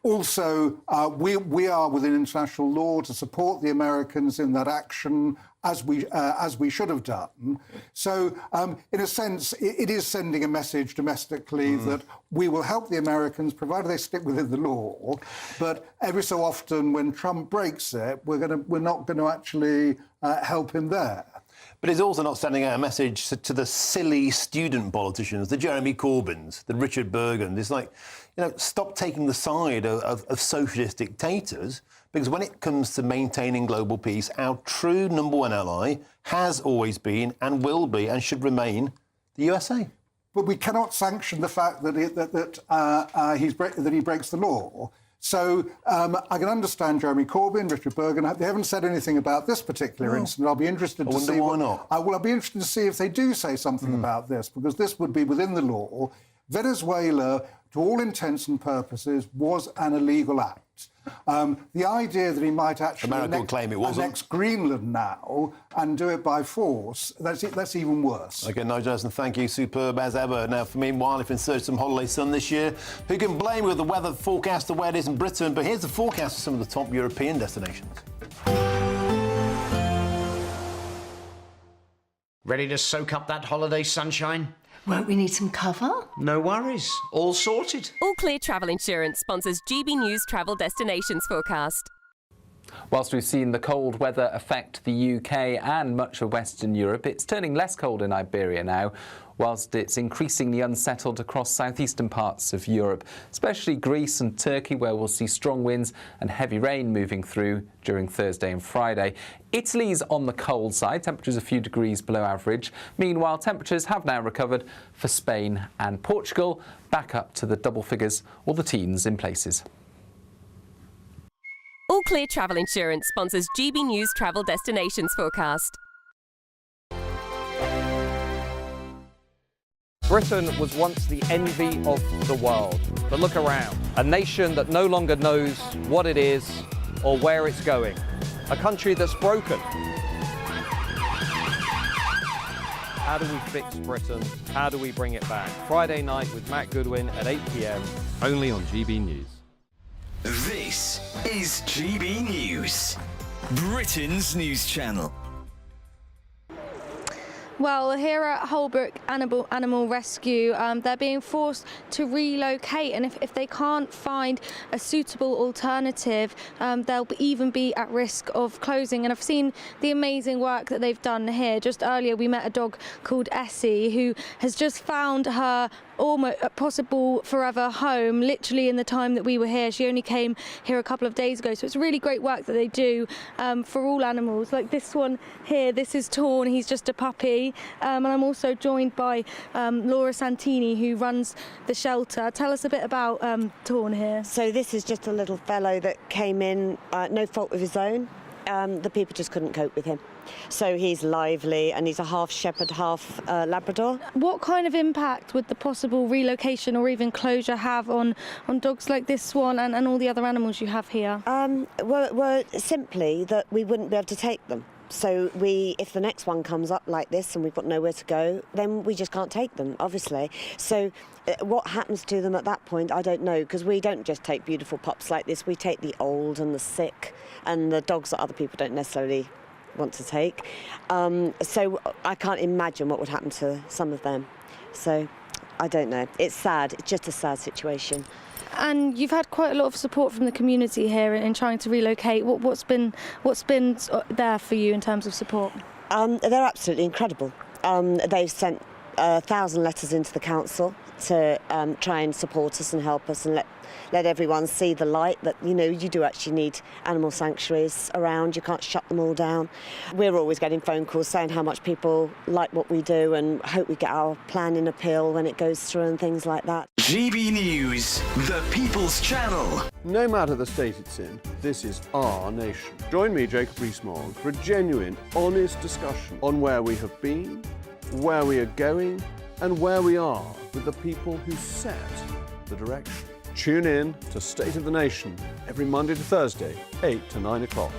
Also, we are within international law to support the Americans in that action, as we should have done. So, in a sense, it is sending a message domestically that we will help the Americans, provided they stick within the law. But every so often, when Trump breaks it, we're not going to actually help him there.
But it's also not sending out a message to the silly student politicians, the Jeremy Corbyns, the Richard Burgons. It's like, stop taking the side of socialist dictators, because when it comes to maintaining global peace, our true number one ally has always been and will be and should remain the USA.
But we cannot sanction the fact that he breaks the law. So I can understand Jeremy Corbyn, Richard Burgon. They haven't said anything about this particular incident. I'll be interested to see
why not.
I'll be interested to see if they do say something about this, because this would be within the law. Venezuela, to all intents and purposes, was an illegal act. The idea that he might actually annex Greenland now and do it by force, that's even worse.
OK, Nigel Nelson, thank you. Superb as ever. Now, meanwhile, if in search of some holiday sun this year, who can blame with the weather forecast the way it is in Britain? But here's the forecast for some of the top European destinations.
Ready to soak up that holiday sunshine?
Won't we need some cover?
No worries. All sorted.
All Clear Travel Insurance sponsors GB News Travel Destinations Forecast.
Whilst we've seen the cold weather affect the UK and much of Western Europe, it's turning less cold in Iberia now, whilst it's increasingly unsettled across southeastern parts of Europe, especially Greece and Turkey, where we'll see strong winds and heavy rain moving through during Thursday and Friday. Italy's on the cold side, temperatures a few degrees below average. Meanwhile, temperatures have now recovered for Spain and Portugal, back up to the double figures or the teens in places.
All Clear Travel Insurance sponsors GB News Travel Destinations Forecast.
Britain was once the envy of the world. But look around. A nation that no longer knows what it is or where it's going. A country that's broken. How do we fix Britain? How do we bring it back? Friday night with Matt Goodwin at 8 p.m. only on GB News.
This is GB News, Britain's news channel.
Well, here at Holbrook Animal Rescue, they're being forced to relocate, and if they can't find a suitable alternative, they'll even be at risk of closing. And I've seen the amazing work that they've done here. Just earlier we met a dog called Essie, who has just found her almost possible forever home literally in the time that we were here. She only came here a couple of days ago, so it's really great work that they do for all animals. Like this one here, this is Torn, he's just a puppy, and I'm also joined by Laura Santini, who runs the shelter. Tell us a bit about Torn here.
So this is just a little fellow that came in, no fault of his own. The people just couldn't cope with him. So he's lively, and he's a half shepherd, half Labrador.
What kind of impact would the possible relocation or even closure have on dogs like this one and all the other animals you have here?
Well, simply that we wouldn't be able to take them. So if the next one comes up like this and we've got nowhere to go, then we just can't take them, obviously. So what happens to them at that point, I don't know, because we don't just take beautiful pups like this. We take the old and the sick and the dogs that other people don't necessarily want to take. So I can't imagine what would happen to some of them. So I don't know. It's sad. It's just a sad situation.
And you've had quite a lot of support from the community here in trying to relocate. What's been there for you in terms of support?
They're absolutely incredible. They've sent 1,000 letters into the council to try and support us and help us and let everyone see the light that, you know, you do actually need animal sanctuaries around. You can't shut them all down. We're always getting phone calls saying how much people like what we do and hope we get our plan in appeal when it goes through and things like that.
GB News, the People's Channel.
No matter the state it's in, this is our nation. Join me, Jacob Rees-Mogg, for a genuine, honest discussion on where we have been, where we are going, and where we are with the people who set the direction. Tune in to State of the Nation every Monday to Thursday, 8 to 9 o'clock.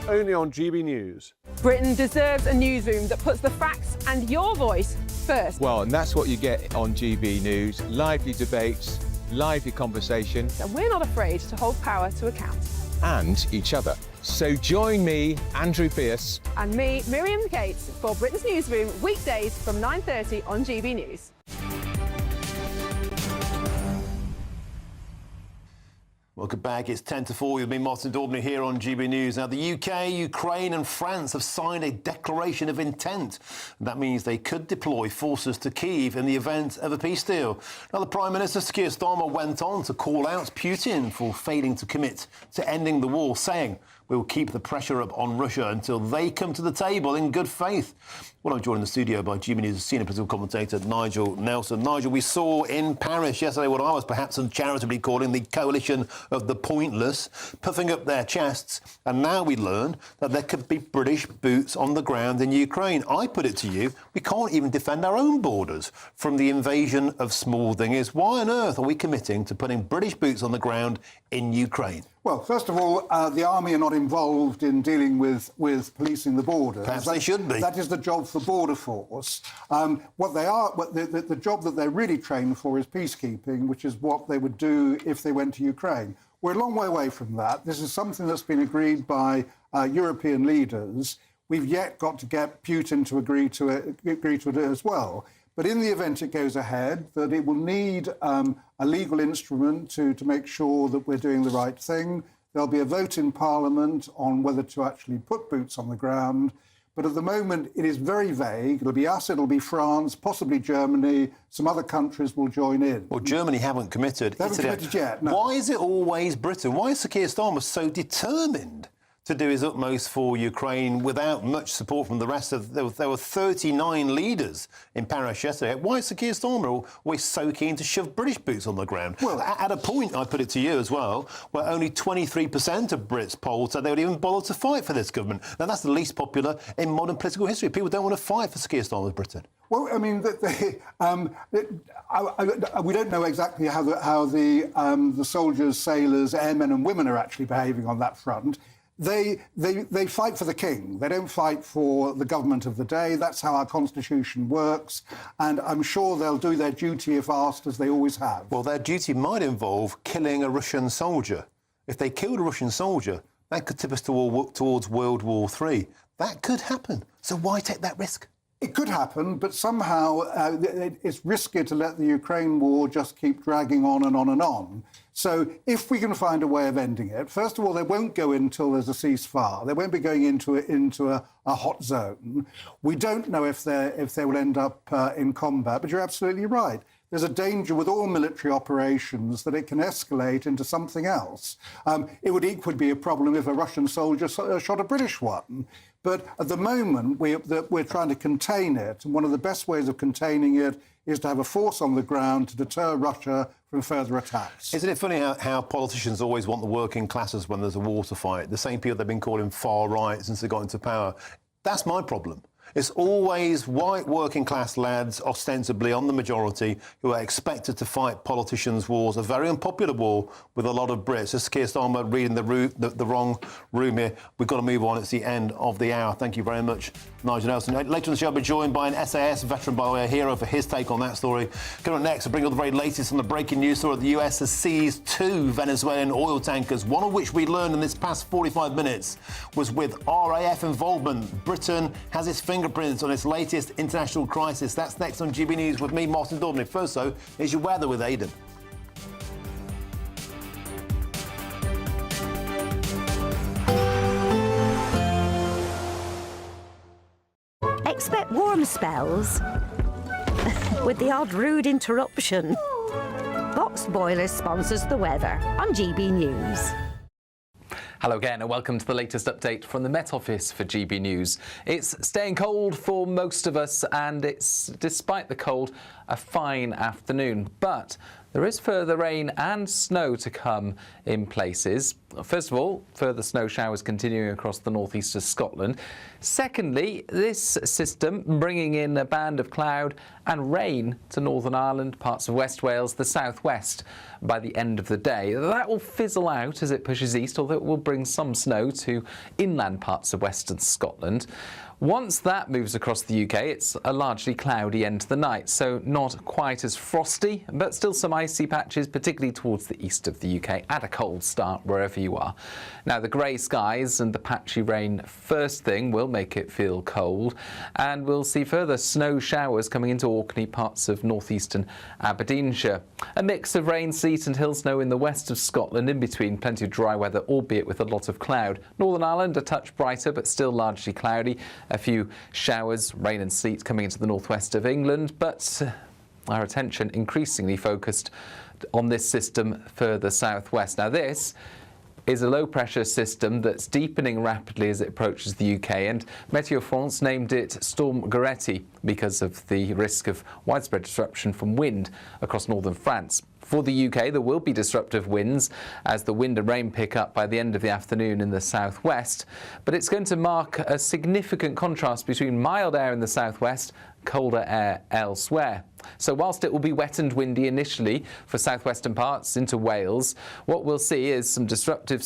Only on GB News.
Britain deserves a newsroom that puts the facts and your voice first.
Well, and that's what you get on GB News. Lively debates, lively conversation.
And we're not afraid to hold power to account.
And each other. So join me, Andrew Pearce.
And me, Miriam Gates, for Britain's Newsroom, weekdays from 9:30 on GB News.
Welcome back. It's 10 to 4 with me, Martin Daubney, here on GB News. Now, the UK, Ukraine and France have signed a declaration of intent. That means they could deploy forces to Kyiv in the event of a peace deal. Now, the Prime Minister, Keir Starmer, went on to call out Putin for failing to commit to ending the war, saying, "We'll keep the pressure up on Russia until they come to the table in good faith." Well, I'm joined in the studio by GB News senior political commentator Nigel Nelson. Nigel, we saw in Paris yesterday what I was perhaps uncharitably calling the coalition of the pointless, puffing up their chests, and now we learn that there could be British boots on the ground in Ukraine. I put it to you, we can't even defend our own borders from the invasion of small thingies. Why on earth are we committing to putting British boots on the ground in Ukraine?
Well, first of all, the army are not involved in dealing with policing the borders.
Perhaps they should be.
That is the job for Border Force. The job that they're really trained for is peacekeeping, which is what they would do if they went to Ukraine. We're a long way away from that. This is something that's been agreed by European leaders. We've yet got to get Putin to agree to it as well. But in the event it goes ahead, that it will need a legal instrument to make sure that we're doing the right thing. There'll be a vote in Parliament on whether to actually put boots on the ground. But at the moment, it is very vague. It'll be us, it'll be France, possibly Germany. Some other countries will join in.
Well, Germany haven't committed.
They haven't committed yet, no.
Why is it always Britain? Why is Sir Keir Starmer so determined to do his utmost for Ukraine without much support from the rest of... There were 39 leaders in Paris yesterday. Why is Sir Keir Starmer always so keen to shove British boots on the ground? Well, at a point, I put it to you as well, where only 23% of Brits polled said they would even bother to fight for this government. Now, that's the least popular in modern political history. People don't want to fight for Sir Keir Starmer's Britain.
Well, I mean, we don't know exactly how the soldiers, sailors, airmen and women are actually behaving on that front. They fight for the king. They don't fight for the government of the day. That's how our constitution works. And I'm sure they'll do their duty if asked, as they always have.
Well, their duty might involve killing a Russian soldier. If they killed a Russian soldier, that could tip us towards World War III. That could happen. So why take that risk?
It could happen, but somehow it's risky to let the Ukraine war just keep dragging on and on and on. So if we can find a way of ending it, first of all, they won't go until there's a ceasefire. They won't be going into a hot zone. We don't know if they will end up in combat, but you're absolutely right. There's a danger with all military operations that it can escalate into something else. It would equally be a problem if a Russian soldier shot a British one. But at the moment, we're trying to contain it. And one of the best ways of containing it is to have a force on the ground to deter Russia from further attacks.
Isn't it funny how politicians always want the working classes when there's a war to fight? The same people they've been calling far right since they got into power. That's my problem. It's always white working class lads, ostensibly on the majority, who are expected to fight politicians' wars, a very unpopular war with a lot of Brits. This is Keir Starmer reading the wrong room here. We've got to move on. It's the end of the hour. Thank you very much, Nigel Nelson. Later on the show, I'll be joined by an SAS veteran, by the way, a hero, for his take on that story. Coming up next, I'll bring you all the very latest on the breaking news story. The US has seized 2 Venezuelan oil tankers, one of which we learned in this past 45 minutes was with RAF involvement. Britain has its fingerprints on its latest international crisis. That's next on GB News with me, Martin Daubney. First, though, is your weather with Aidan.
Expect warm spells with the odd rude interruption. Box Boiler sponsors the weather on GB News.
Hello again and welcome to the latest update from the Met Office for GB News. It's staying cold for most of us and it's, despite the cold, a fine afternoon. But there is further rain and snow to come in places. First of all, further snow showers continuing across the northeast of Scotland. Secondly, this system bringing in a band of cloud and rain to Northern Ireland, parts of West Wales, the southwest by the end of the day. That will fizzle out as it pushes east, although it will bring some snow to inland parts of western Scotland. Once that moves across the UK, it's a largely cloudy end to the night, so not quite as frosty, but still some icy patches, particularly towards the east of the UK, and a cold start wherever you are. Now, the grey skies and the patchy rain first thing will make it feel cold, and we'll see further snow showers coming into Orkney, parts of northeastern Aberdeenshire. A mix of rain, sleet and hill snow in the west of Scotland, in between plenty of dry weather, albeit with a lot of cloud. Northern Ireland a touch brighter, but still largely cloudy. A few showers, rain and sleet coming into the northwest of England, but our attention increasingly focused on this system further southwest. Now, this is a low-pressure system that's deepening rapidly as it approaches the UK, and Météo France named it Storm Goretti because of the risk of widespread disruption from wind across northern France. For the UK, there will be disruptive winds as the wind and rain pick up by the end of the afternoon in the southwest, but it's going to mark a significant contrast between mild air in the southwest, colder air elsewhere. So whilst it will be wet and windy initially for southwestern parts into Wales, what we'll see is some disruptive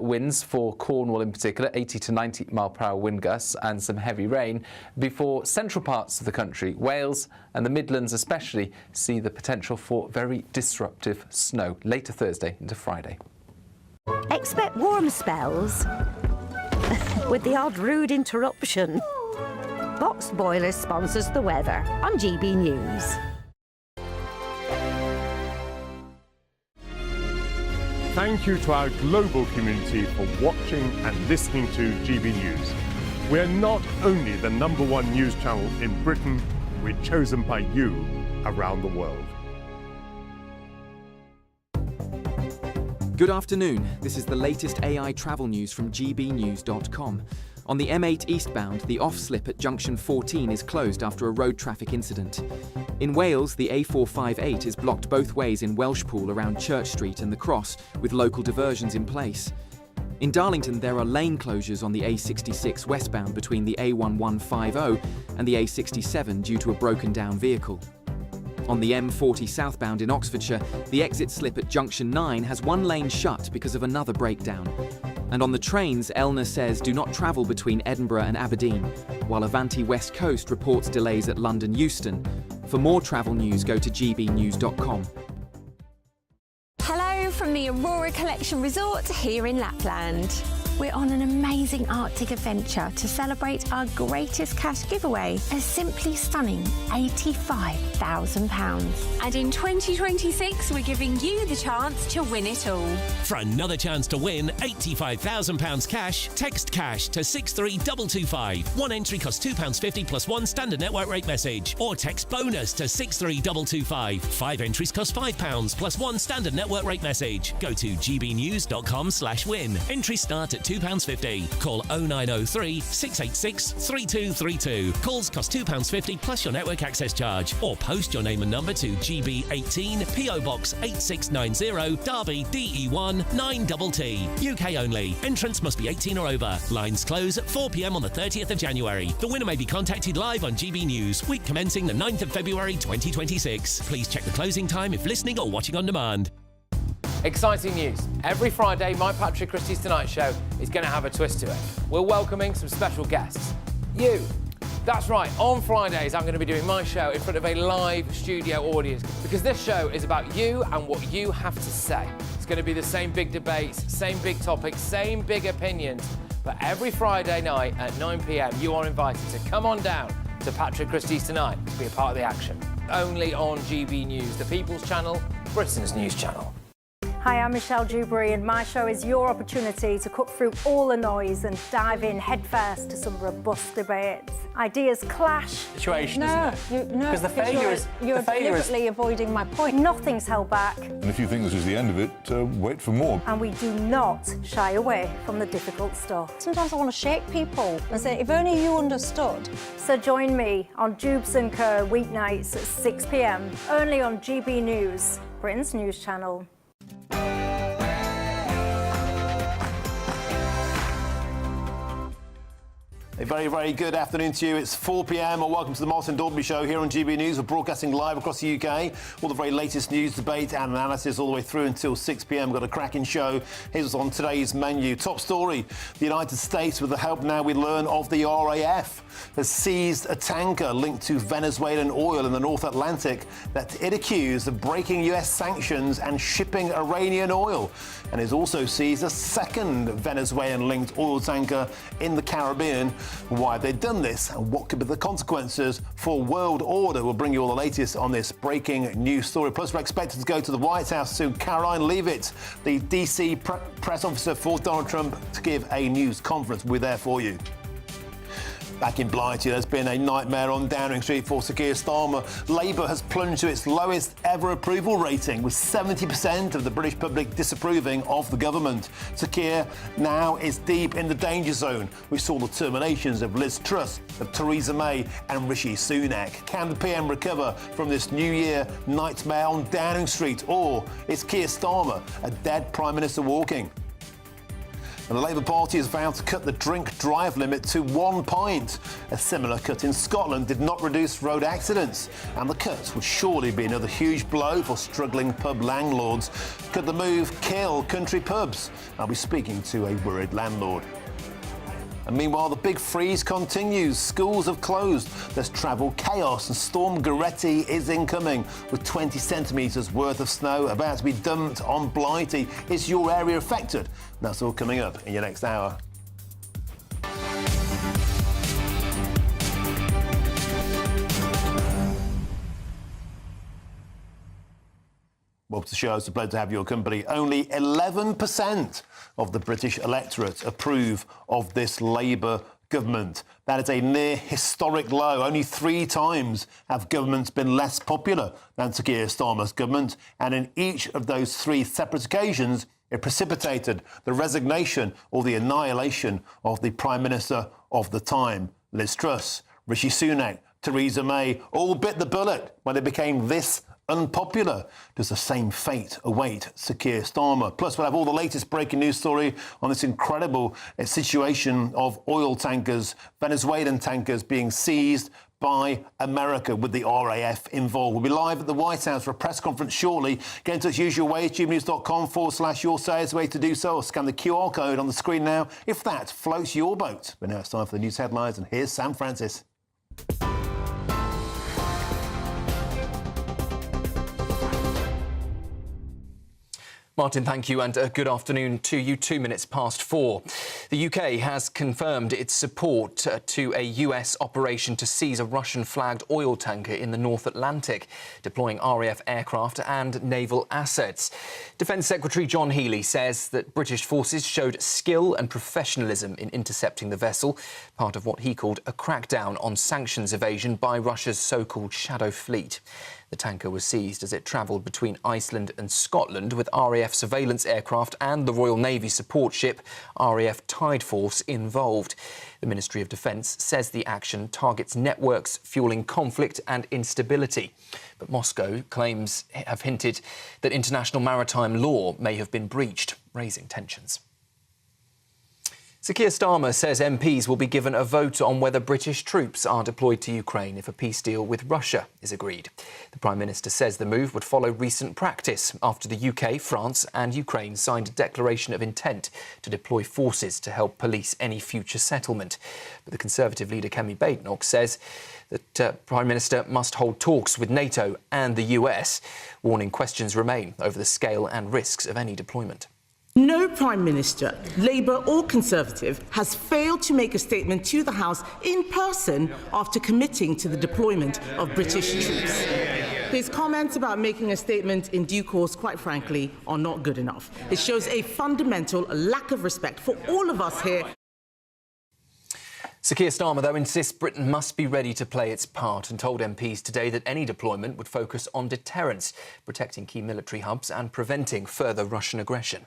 winds for Cornwall in particular, 80 to 90 mile per hour wind gusts, and some heavy rain before central parts of the country, Wales and the Midlands especially, see the potential for very disruptive snow later Thursday into Friday.
Expect warm spells with the odd rude interruption. Box Boiler sponsors the weather on GB News.
Thank you to our global community for watching and listening to GB News. We're not only the #1 news channel in Britain, we're chosen by you around the world.
Good afternoon. This is the latest AI travel news from GBNews.com. On the M8 eastbound, the off-slip at junction 14 is closed after a road traffic incident. In Wales, the A458 is blocked both ways in Welshpool around Church Street and the Cross, with local diversions in place. In Darlington, there are lane closures on the A66 westbound between the A1150 and the A67 due to a broken-down vehicle. On the M40 southbound in Oxfordshire, the exit slip at junction 9 has one lane shut because of another breakdown. And on the trains, Elna says do not travel between Edinburgh and Aberdeen, while Avanti West Coast reports delays at London Euston. For more travel news, go to gbnews.com.
Hello from the Aurora Collection Resort here in Lapland. We're on an amazing Arctic adventure to celebrate our greatest cash giveaway, a simply stunning £85,000.
And in 2026, we're giving you the chance to win it all.
For another chance to win £85,000 cash, text cash to 63225. One entry costs £2.50 plus one standard network rate message. Or text bonus to 63225. 5 entries cost £5 plus one standard network rate message. Go to gbnews.com/win. Entries start at £2.50. Call 0903 686 3232. Calls cost £2.50 plus your network access charge. Or post your name and number to GB18 PO Box 8690 Derby DE1 9TT. UK only. Entrance must be 18 or over. Lines close at 4 p.m. on the 30th of January. The winner may be contacted live on GB News, week commencing the 9th of February 2026. Please check the closing time if listening or watching on demand.
Exciting news. Every Friday, my Patrick Christie's Tonight Show is going to have a twist to it. We're welcoming some special guests. You. That's right, on Fridays I'm going to be doing my show in front of a live studio audience because this show is about you and what you have to say. It's going to be the same big debates, same big topics, same big opinions. But every Friday night at 9 p.m, you are invited to come on down to Patrick Christie's Tonight to be a part of the action. Only on GB News, the People's Channel, Britain's news channel.
Hi, I'm Michelle Dewberry, and my show is your opportunity to cut through all the noise and dive in headfirst to some robust debates. Ideas clash.
Situation, isn't it? Because the failure is...
You're deliberately avoiding my point. Nothing's held back.
And if you think this is the end of it, wait for more.
And we do not shy away from the difficult stuff.
Sometimes I want to shake people and say, if only you understood.
So join me on Jubes and Kerr weeknights at 6 p.m, only on GB News, Britain's news channel.
A very, very good afternoon to you. It's 4 p.m. and welcome to the Martin Daubney Show here on GB News. We're broadcasting live across the UK. All the very latest news, debate and analysis all the way through until 6 p.m. We've got a cracking show. Here's what's on today's menu. Top story, the United States, with the help now we learn of the RAF, has seized a tanker linked to Venezuelan oil in the North Atlantic that it accused of breaking US sanctions and shipping Iranian oil, and has also seized a second Venezuelan-linked oil tanker in the Caribbean. Why have they done this and what could be the consequences for world order? We'll bring you all the latest on this breaking news story. Plus, we're expected to go to the White House soon. Caroline Leavitt, the DC press officer for Donald Trump, to give a news conference. We're there for you. Back in Blighty, there's been a nightmare on Downing Street for Sir Keir Starmer. Labour has plunged to its lowest ever approval rating, with 70% of the British public disapproving of the government. Sir Keir now is deep in the danger zone. We saw the terminations of Liz Truss, of Theresa May and Rishi Sunak. Can the PM recover from this New Year nightmare on Downing Street, or is Keir Starmer a dead Prime Minister walking? And the Labour Party has vowed to cut the drink-drive limit to 1 pint. A similar cut in Scotland did not reduce road accidents, and the cut would surely be another huge blow for struggling pub landlords. Could the move kill country pubs? I'll be speaking to a worried landlord. And meanwhile, the big freeze continues. Schools have closed. There's travel chaos, and Storm Goretti is incoming with 20 centimetres worth of snow about to be dumped on Blighty. Is your area affected? That's all coming up in your next hour. Well, to the show, it's a pleasure to have your company. Only 11% of the British electorate approve of this Labour government. That is a near historic low. Only 3 times have governments been less popular than Sir Keir Starmer's government, and in each of those 3 separate occasions, it precipitated the resignation or the annihilation of the Prime Minister of the time. Liz Truss, Rishi Sunak, Theresa May all bit the bullet when they became this unpopular. Does the same fate await Sir Keir Starmer? Plus, we'll have all the latest breaking news story on this incredible situation of oil tankers, Venezuelan tankers being seized by America with the RAF involved. We'll be live at the White House for a press conference shortly. Get in touch usual way, gbnews.com/your say is the way to do so, or scan the QR code on the screen now if that floats your boat. But now it's time for the news headlines, and here's Sam Francis.
Martin, thank you, and good afternoon to you. 2 minutes past 4. The UK has confirmed its support to a US operation to seize a Russian-flagged oil tanker in the North Atlantic, deploying RAF aircraft and naval assets. Defence Secretary John Healey says that British forces showed skill and professionalism in intercepting the vessel, part of what he called a crackdown on sanctions evasion by Russia's so-called shadow fleet. The tanker was seized as it travelled between Iceland and Scotland with RAF surveillance aircraft and the Royal Navy support ship RAF Tide Force involved. The Ministry of Defence says the action targets networks fuelling conflict and instability. But Moscow claims have hinted that international maritime law may have been breached, raising tensions. Sir Keir Starmer says MPs will be given a vote on whether British troops are deployed to Ukraine if a peace deal with Russia is agreed. The Prime Minister says the move would follow recent practice after the UK, France and Ukraine signed a declaration of intent to deploy forces to help police any future settlement. But the Conservative leader Kemi Badenoch says that Prime Minister must hold talks with NATO and the US, warning questions remain over the scale and risks of any deployment.
No Prime Minister, Labour or Conservative, has failed to make a statement to the House in person after committing to the deployment of British troops. His comments about making a statement in due course, quite frankly, are not good enough. It shows a fundamental lack of respect for all of us here.
Sir Keir Starmer, though, insists Britain must be ready to play its part and told MPs today that any deployment would focus on deterrence, protecting key military hubs and preventing further Russian aggression.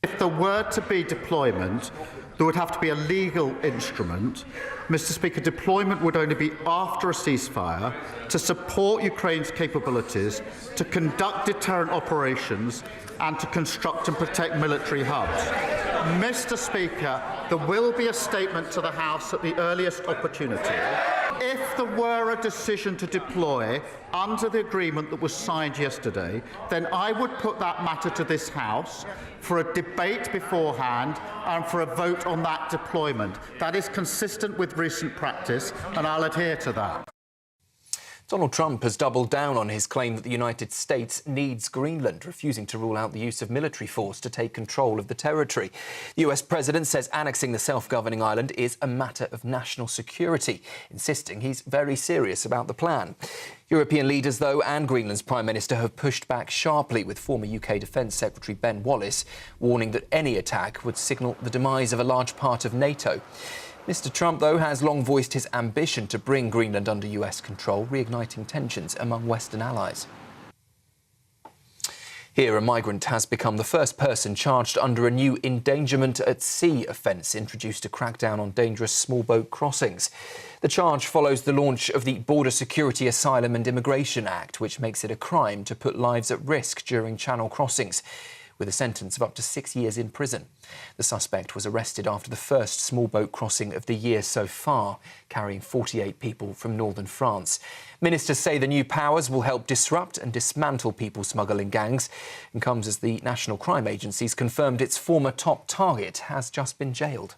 If there were to be deployment, there would have to be a legal instrument. Mr. Speaker, deployment would only be after a ceasefire to support Ukraine's capabilities, to conduct deterrent operations and to construct and protect military hubs. Mr. Speaker, there will be a statement to the House at the earliest opportunity. If there were a decision to deploy under the agreement that was signed yesterday, then I would put that matter to this House for a debate beforehand and for a vote on that deployment. That is consistent with recent practice, and I'll adhere to that.
Donald Trump has doubled down on his claim that the United States needs Greenland, refusing to rule out the use of military force to take control of the territory. The US president says annexing the self-governing island is a matter of national security, insisting he's very serious about the plan. European leaders, though, and Greenland's Prime Minister have pushed back sharply, with former UK Defence Secretary Ben Wallace warning that any attack would signal the demise of a large part of NATO. Mr. Trump, though, has long voiced his ambition to bring Greenland under US control, reigniting tensions among Western allies. Here, a migrant has become the first person charged under a new endangerment at sea offence introduced to crack down on dangerous small boat crossings. The charge follows the launch of the Border Security, Asylum and Immigration Act, which makes it a crime to put lives at risk during channel crossings, with a sentence of up to 6 years in prison. The suspect was arrested after the first small boat crossing of the year so far, carrying 48 people from northern France. Ministers say the new powers will help disrupt and dismantle people smuggling gangs, and comes as the National Crime Agency's confirmed its former top target has just been jailed.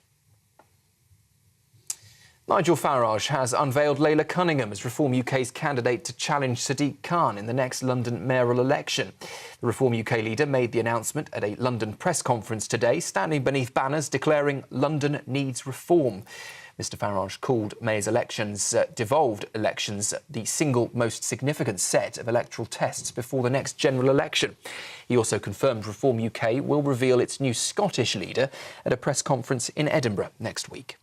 Nigel Farage has unveiled Layla Cunningham as Reform UK's candidate to challenge Sadiq Khan in the next London mayoral election. The Reform UK leader made the announcement at a London press conference today, standing beneath banners declaring London needs reform. Mr Farage called May's devolved elections, the single most significant set of electoral tests before the next general election. He also confirmed Reform UK will reveal its new Scottish leader at a press conference in Edinburgh next week.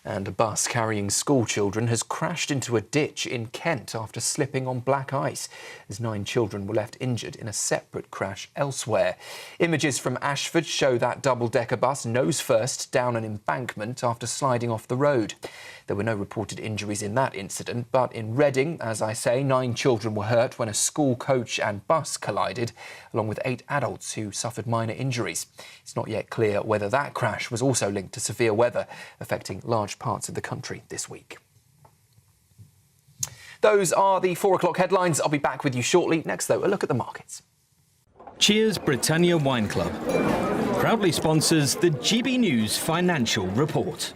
And a bus carrying school children has crashed into a ditch in Kent after slipping on black ice, as 9 children were left injured in a separate crash elsewhere. Images from Ashford show that double-decker bus nose first down an embankment after sliding off the road. There were no reported injuries in that incident, but in Reading, as I say, 9 children were hurt when a school coach and bus collided, along with 8 adults who suffered minor injuries. It's not yet clear whether that crash was also linked to severe weather affecting large parts of the country this week. Those are the 4 o'clock headlines. I'll be back with you shortly. Next, though, a look at the markets.
Cheers Britannia Wine Club proudly sponsors the GBNews Financial Report.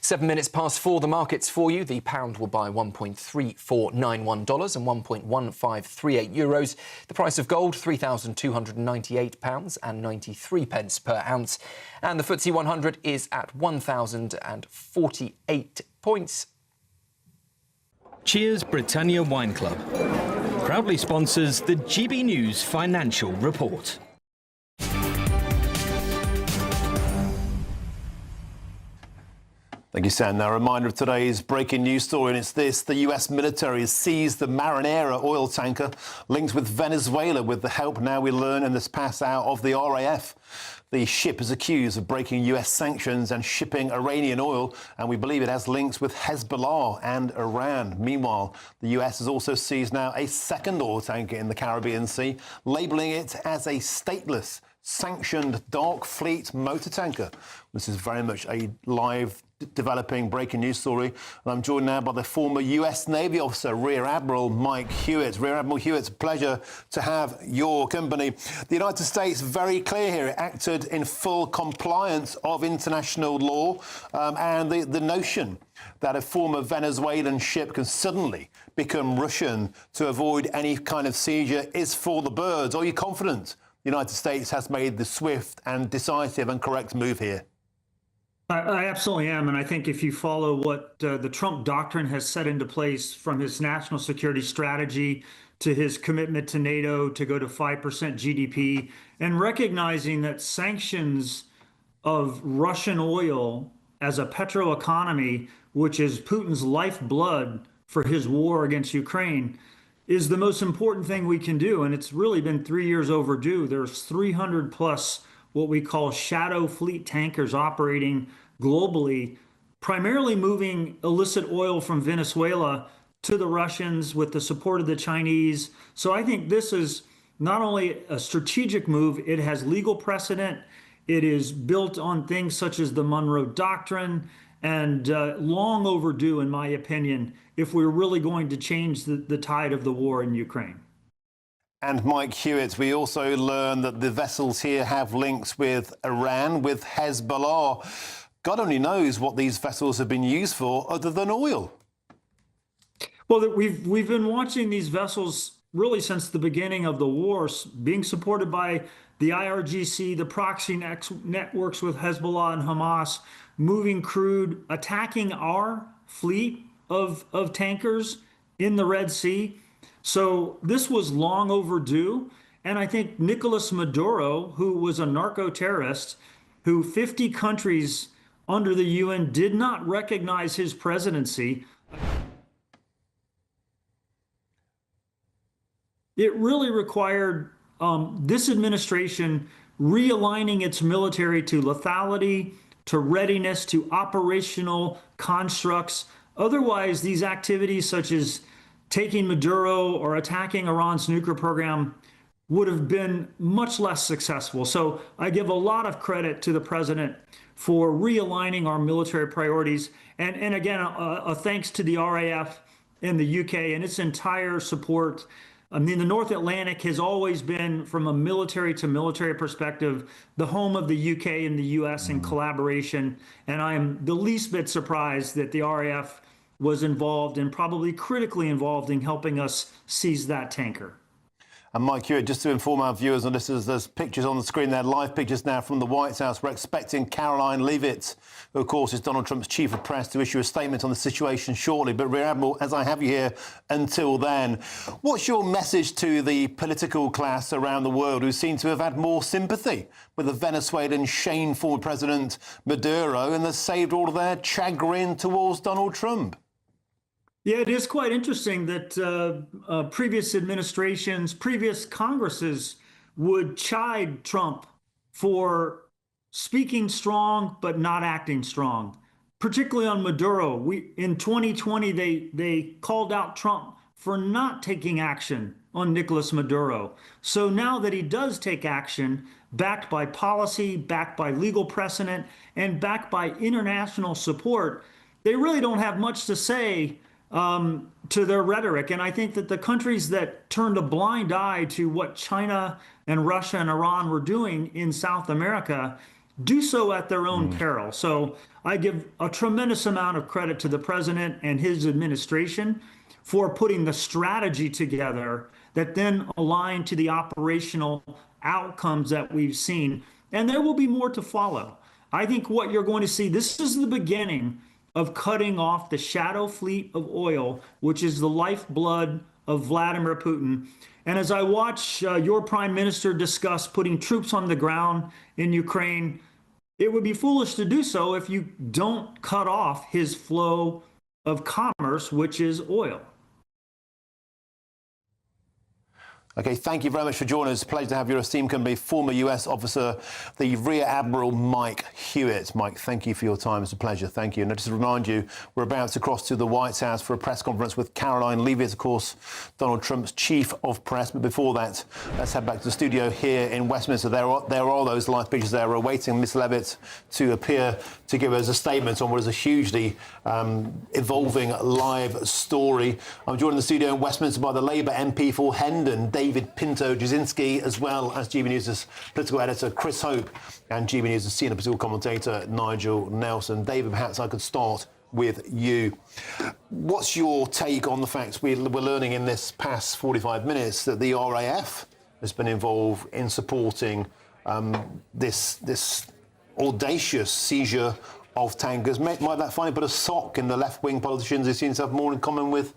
7 minutes past 4, the markets for you. The pound will buy $1.3491 and €1.1538 euros. The price of gold, £3,298 and 93 pence per ounce. And the FTSE 100 is at 1,048 points.
Cheers Britannia Wine Club proudly sponsors the GBNews Financial Report.
Thank you, Sam. Now, a reminder of today's breaking news story, and it's this. The US military has seized the Marinera oil tanker linked with Venezuela with the help, now we learn, in this past hour of the RAF. The ship is accused of breaking US sanctions and shipping Iranian oil, and we believe it has links with Hezbollah and Iran. Meanwhile, the US has also seized now a second oil tanker in the Caribbean Sea, labelling it as a stateless, sanctioned dark fleet motor tanker. This is very much a live developing breaking news story, and I'm joined now by the former US Navy officer, Rear Admiral Mike Hewitt. Rear Admiral Hewitt, it's a pleasure to have your company. The United States, very clear here, it acted in full compliance of international law, and the notion that a former Venezuelan ship can suddenly become Russian to avoid any kind of seizure is for the birds. Are you confident the United States has made the swift and decisive and correct move here?
I absolutely am. And I think if you follow what the Trump doctrine has set into place, from his national security strategy to his commitment to NATO to go to 5% GDP, and recognizing that sanctions of Russian oil as a petroeconomy, which is Putin's lifeblood for his war against Ukraine, is the most important thing we can do. And it's really been 3 years overdue. There's 300 plus what we call shadow fleet tankers operating globally, primarily moving illicit oil from Venezuela to the Russians with the support of the Chinese. So I think this is not only a strategic move, it has legal precedent. It is built on things such as the Monroe Doctrine, and long overdue, in my opinion, if we're really going to change the tide of the war in Ukraine.
And Mike Hewitt, we also learn that the vessels here have links with Iran, with Hezbollah. God only knows what these vessels have been used for other than oil.
Well, we've been watching these vessels really since the beginning of the war, being supported by the IRGC, the proxy networks with Hezbollah and Hamas, moving crude, attacking our fleet of tankers in the Red Sea. So this was long overdue. And I think Nicolas Maduro, who was a narco-terrorist, who 50 countries under the UN did not recognize his presidency, it really required this administration realigning its military to lethality, to readiness, to operational constructs. Otherwise, these activities such as taking Maduro or attacking Iran's nuclear program would have been much less successful. So I give a lot of credit to the president for realigning our military priorities. And again, a thanks to the RAF in the UK and its entire support. I mean, the North Atlantic has always been, from a military to military perspective, the home of the UK and the US in collaboration. And I am the least bit surprised that the RAF was involved, and probably critically involved, in helping us seize that tanker.
And Mike Hewitt, just to inform our viewers and listeners, there's pictures on the screen there, live pictures now from the White House. We're expecting Caroline Leavitt, who of course is Donald Trump's chief of press, to issue a statement on the situation shortly. But Rear Admiral, as I have you here until then, what's your message to the political class around the world who seem to have had more sympathy with the Venezuelan shameful President Maduro and has saved all of their chagrin towards Donald Trump?
Yeah, it is quite interesting that previous administrations, previous Congresses would chide Trump for speaking strong but not acting strong, particularly on Maduro. In 2020, they called out Trump for not taking action on Nicolas Maduro. So now that he does take action, backed by policy, backed by legal precedent, and backed by international support, they really don't have much to say to their rhetoric. And I think that the countries that turned a blind eye to what China and Russia and Iran were doing in South America do so at their own peril. So I give a tremendous amount of credit to the president and his administration for putting the strategy together that then aligned to the operational outcomes that we've seen. And there will be more to follow. I think what you're going to see, this is the beginning of cutting off the shadow fleet of oil, which is the lifeblood of Vladimir Putin. And as I watch your prime minister discuss putting troops on the ground in Ukraine, it would be foolish to do so if you don't cut off his flow of commerce, which is oil.
OK, thank you very much for joining us. Pleasure to have your esteemed company, former US officer, the Rear Admiral Mike Hewitt. Mike, thank you for your time. It's a pleasure. Thank you. And just to remind you, we're about to cross to the White House for a press conference with Caroline Leavitt, of course, Donald Trump's chief of press. But before that, let's head back to the studio here in Westminster. There are those live pictures there. We're awaiting Miss Leavitt to appear to give us a statement on what is a hugely evolving live story. I'm joined in the studio in Westminster by the Labour MP for Hendon, David Pinto-Jasinski, as well as GB News' political editor Chris Hope and GB News' senior political commentator Nigel Nelson. David, perhaps I could start with you. What's your take on the fact we're learning in this past 45 minutes that the RAF has been involved in supporting this audacious seizure of tankers. Might that finally put a sock in the left-wing politicians who seem to have more in common with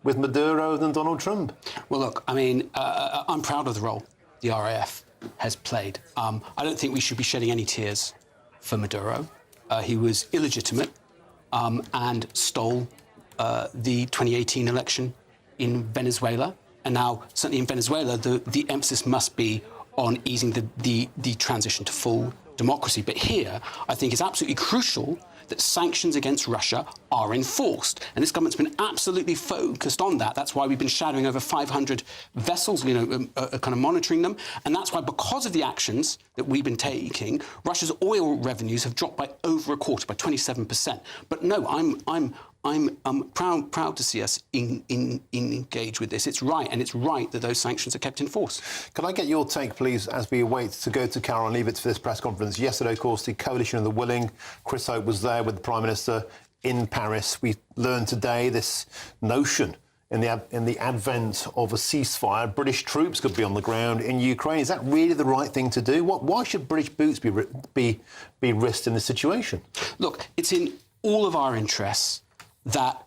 Maduro than Donald Trump?
Well, look, I mean, I'm proud of the role the RAF has played. I don't think we should be shedding any tears for Maduro. He was illegitimate and stole the 2018 election in Venezuela. And now, certainly in Venezuela, the emphasis must be on easing the transition to full democracy. But here, I think it's absolutely crucial that sanctions against Russia are enforced. And this government's been absolutely focused on that. That's why we've been shadowing over 500 vessels, kind of monitoring them. And that's why, because of the actions that we've been taking, Russia's oil revenues have dropped by over a quarter, by 27%. But no, I'm proud to see us engage with this. It's right, and it's right that those sanctions are kept in force.
Can I get your take, please, as we wait to go to Carol and leave it for this press conference? Yesterday, of course, the coalition of the willing, Chris Hope was there with the Prime Minister in Paris. We learned today this notion in the advent of a ceasefire, British troops could be on the ground in Ukraine. Is that really the right thing to do? Why should British boots be risked in this situation?
Look, it's in all of our interests that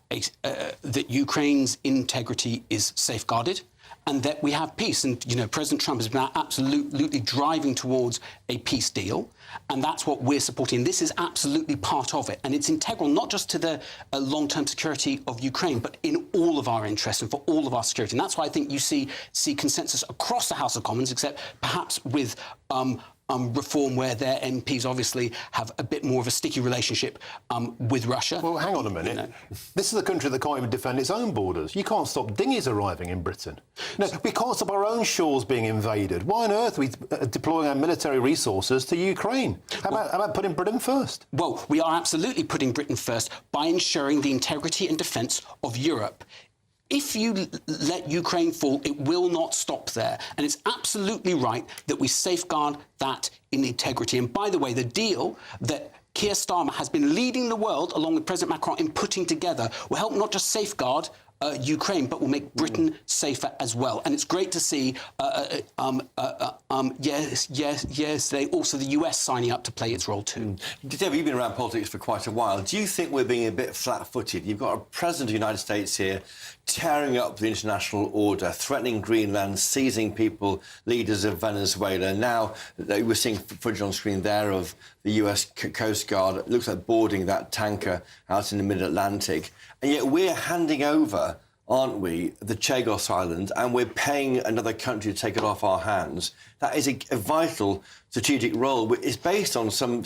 Ukraine's integrity is safeguarded and that we have peace. And, President Trump has been absolutely driving towards a peace deal, and that's what we're supporting. This is absolutely part of it, and it's integral not just to the long-term security of Ukraine, but in all of our interests and for all of our security. And that's why I think you see consensus across the House of Commons, except perhaps with reform where their MPs obviously have a bit more of a sticky relationship with Russia.
Well, hang on a minute. This is a country that can't even defend its own borders. You can't stop dinghies arriving in Britain. No, we can't stop our own shores being invaded. Why on earth are we deploying our military resources to Ukraine? How about putting Britain first?
Well, we are absolutely putting Britain first by ensuring the integrity and defence of Europe. If you let Ukraine fall, it will not stop there. And it's absolutely right that we safeguard that in integrity. And by the way, the deal that Keir Starmer has been leading the world, along with President Macron, in putting together will help not just safeguard Ukraine, but will make Britain safer as well. And it's great to see, yesterday, also the US signing up to play its role too.
David, you've been around politics for quite a while. Do you think we're being a bit flat-footed? You've got a president of the United States here tearing up the international order, threatening Greenland, seizing people, leaders of Venezuela. Now, we're seeing footage on screen there of the US Coast Guard. It looks like boarding that tanker out in the mid-Atlantic. And yet we're handing over, aren't we, the Chagos Islands, and we're paying another country to take it off our hands. That is a vital strategic role, which is based on some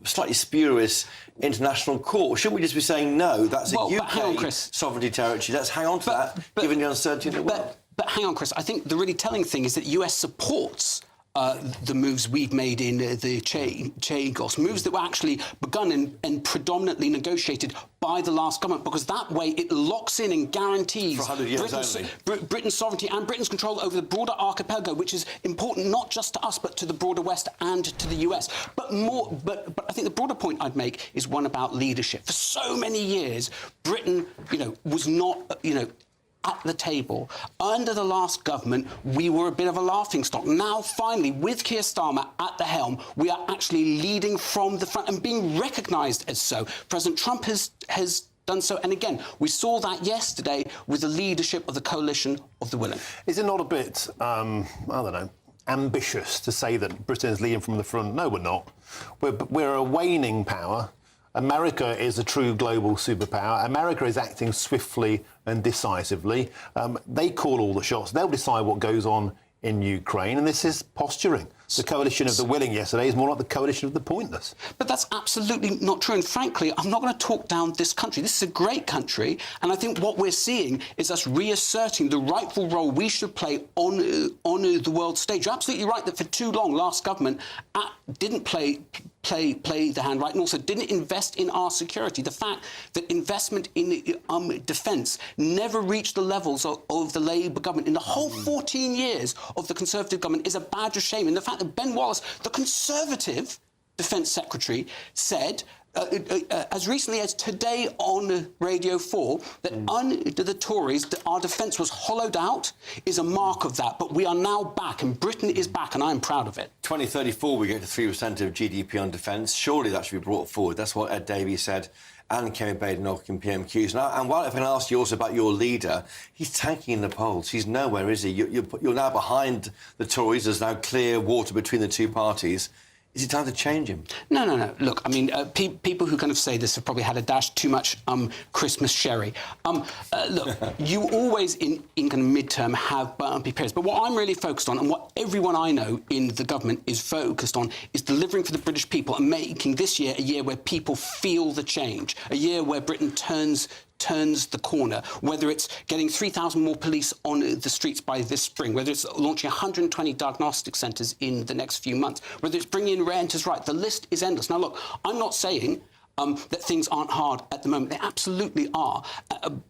slightly spurious international court. Shouldn't we just be saying, no, that's a UK sovereignty territory, let's hang on to that, given the uncertainty in the world?
But hang on, Chris, I think the really telling thing is that the US supports the moves we've made in the Chagos, moves that were actually begun and predominantly negotiated by the last government, because that way it locks in and guarantees
for 100 years
Britain's sovereignty and Britain's control over the broader archipelago, which is important not just to us but to the broader West and to the US. But I think the broader point I'd make is one about leadership. For so many years, Britain, was not, at the table. Under the last government, we were a bit of a laughingstock. Now, finally, with Keir Starmer at the helm, we are actually leading from the front and being recognised as so. President Trump has done so. And again, we saw that yesterday with the leadership of the coalition of the willing.
Is it not a bit, ambitious to say that Britain is leading from the front? No, we're not. We're a waning power. America is a true global superpower. America is acting swiftly and decisively. They call all the shots. They'll decide what goes on in Ukraine, and this is posturing. The coalition of the willing yesterday is more like the coalition of the pointless.
But that's absolutely not true. And frankly, I'm not going to talk down this country. This is a great country. And I think what we're seeing is us reasserting the rightful role we should play on the world stage. You're absolutely right that for too long, last government didn't play the hand right and also didn't invest in our security. The fact that investment in defence never reached the levels of the Labour government in the whole 14 years of the Conservative government is a badge of shame. And the fact that Ben Wallace, the Conservative Defence Secretary, said as recently as today on Radio 4, that under the Tories, our defence was hollowed out, is a mark of that. But we are now back, and Britain is back, and I'm proud of it.
2034, we get to 3% of GDP on defence. Surely that should be brought forward. That's what Ed Davies said, and Kevin Badenoch in PMQs. And while I can ask you also about your leader, he's tanking in the polls. He's nowhere, is he? You're now behind the Tories. There's now clear water between the two parties. Is it time to change him?
No. Look, I mean, people who kind of say this have probably had a dash too much Christmas sherry. Look, you always in kind of midterm have bumpy periods. But what I'm really focused on, and what everyone I know in the government is focused on, is delivering for the British people and making this year a year where people feel the change, a year where Britain turns the corner, whether it's getting 3,000 more police on the streets by this spring, whether it's launching 120 diagnostic centres in the next few months, whether it's bringing in renters' right. The list is endless. Now, look, I'm not saying that things aren't hard at the moment. They absolutely are.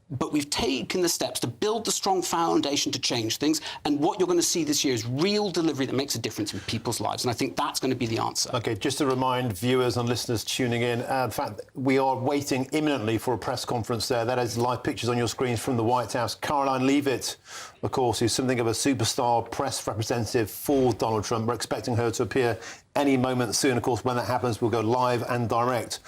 But we've taken the steps to build the strong foundation to change things. And what you're going to see this year is real delivery that makes a difference in people's lives. And I think that's going to be the answer.
OK, just to remind viewers and listeners tuning in, in fact, we are waiting imminently for a press conference there. That is live pictures on your screens from the White House. Caroline Leavitt, of course, who's something of a superstar press representative for Donald Trump. We're expecting her to appear any moment soon. Of course, when that happens, we'll go live and direct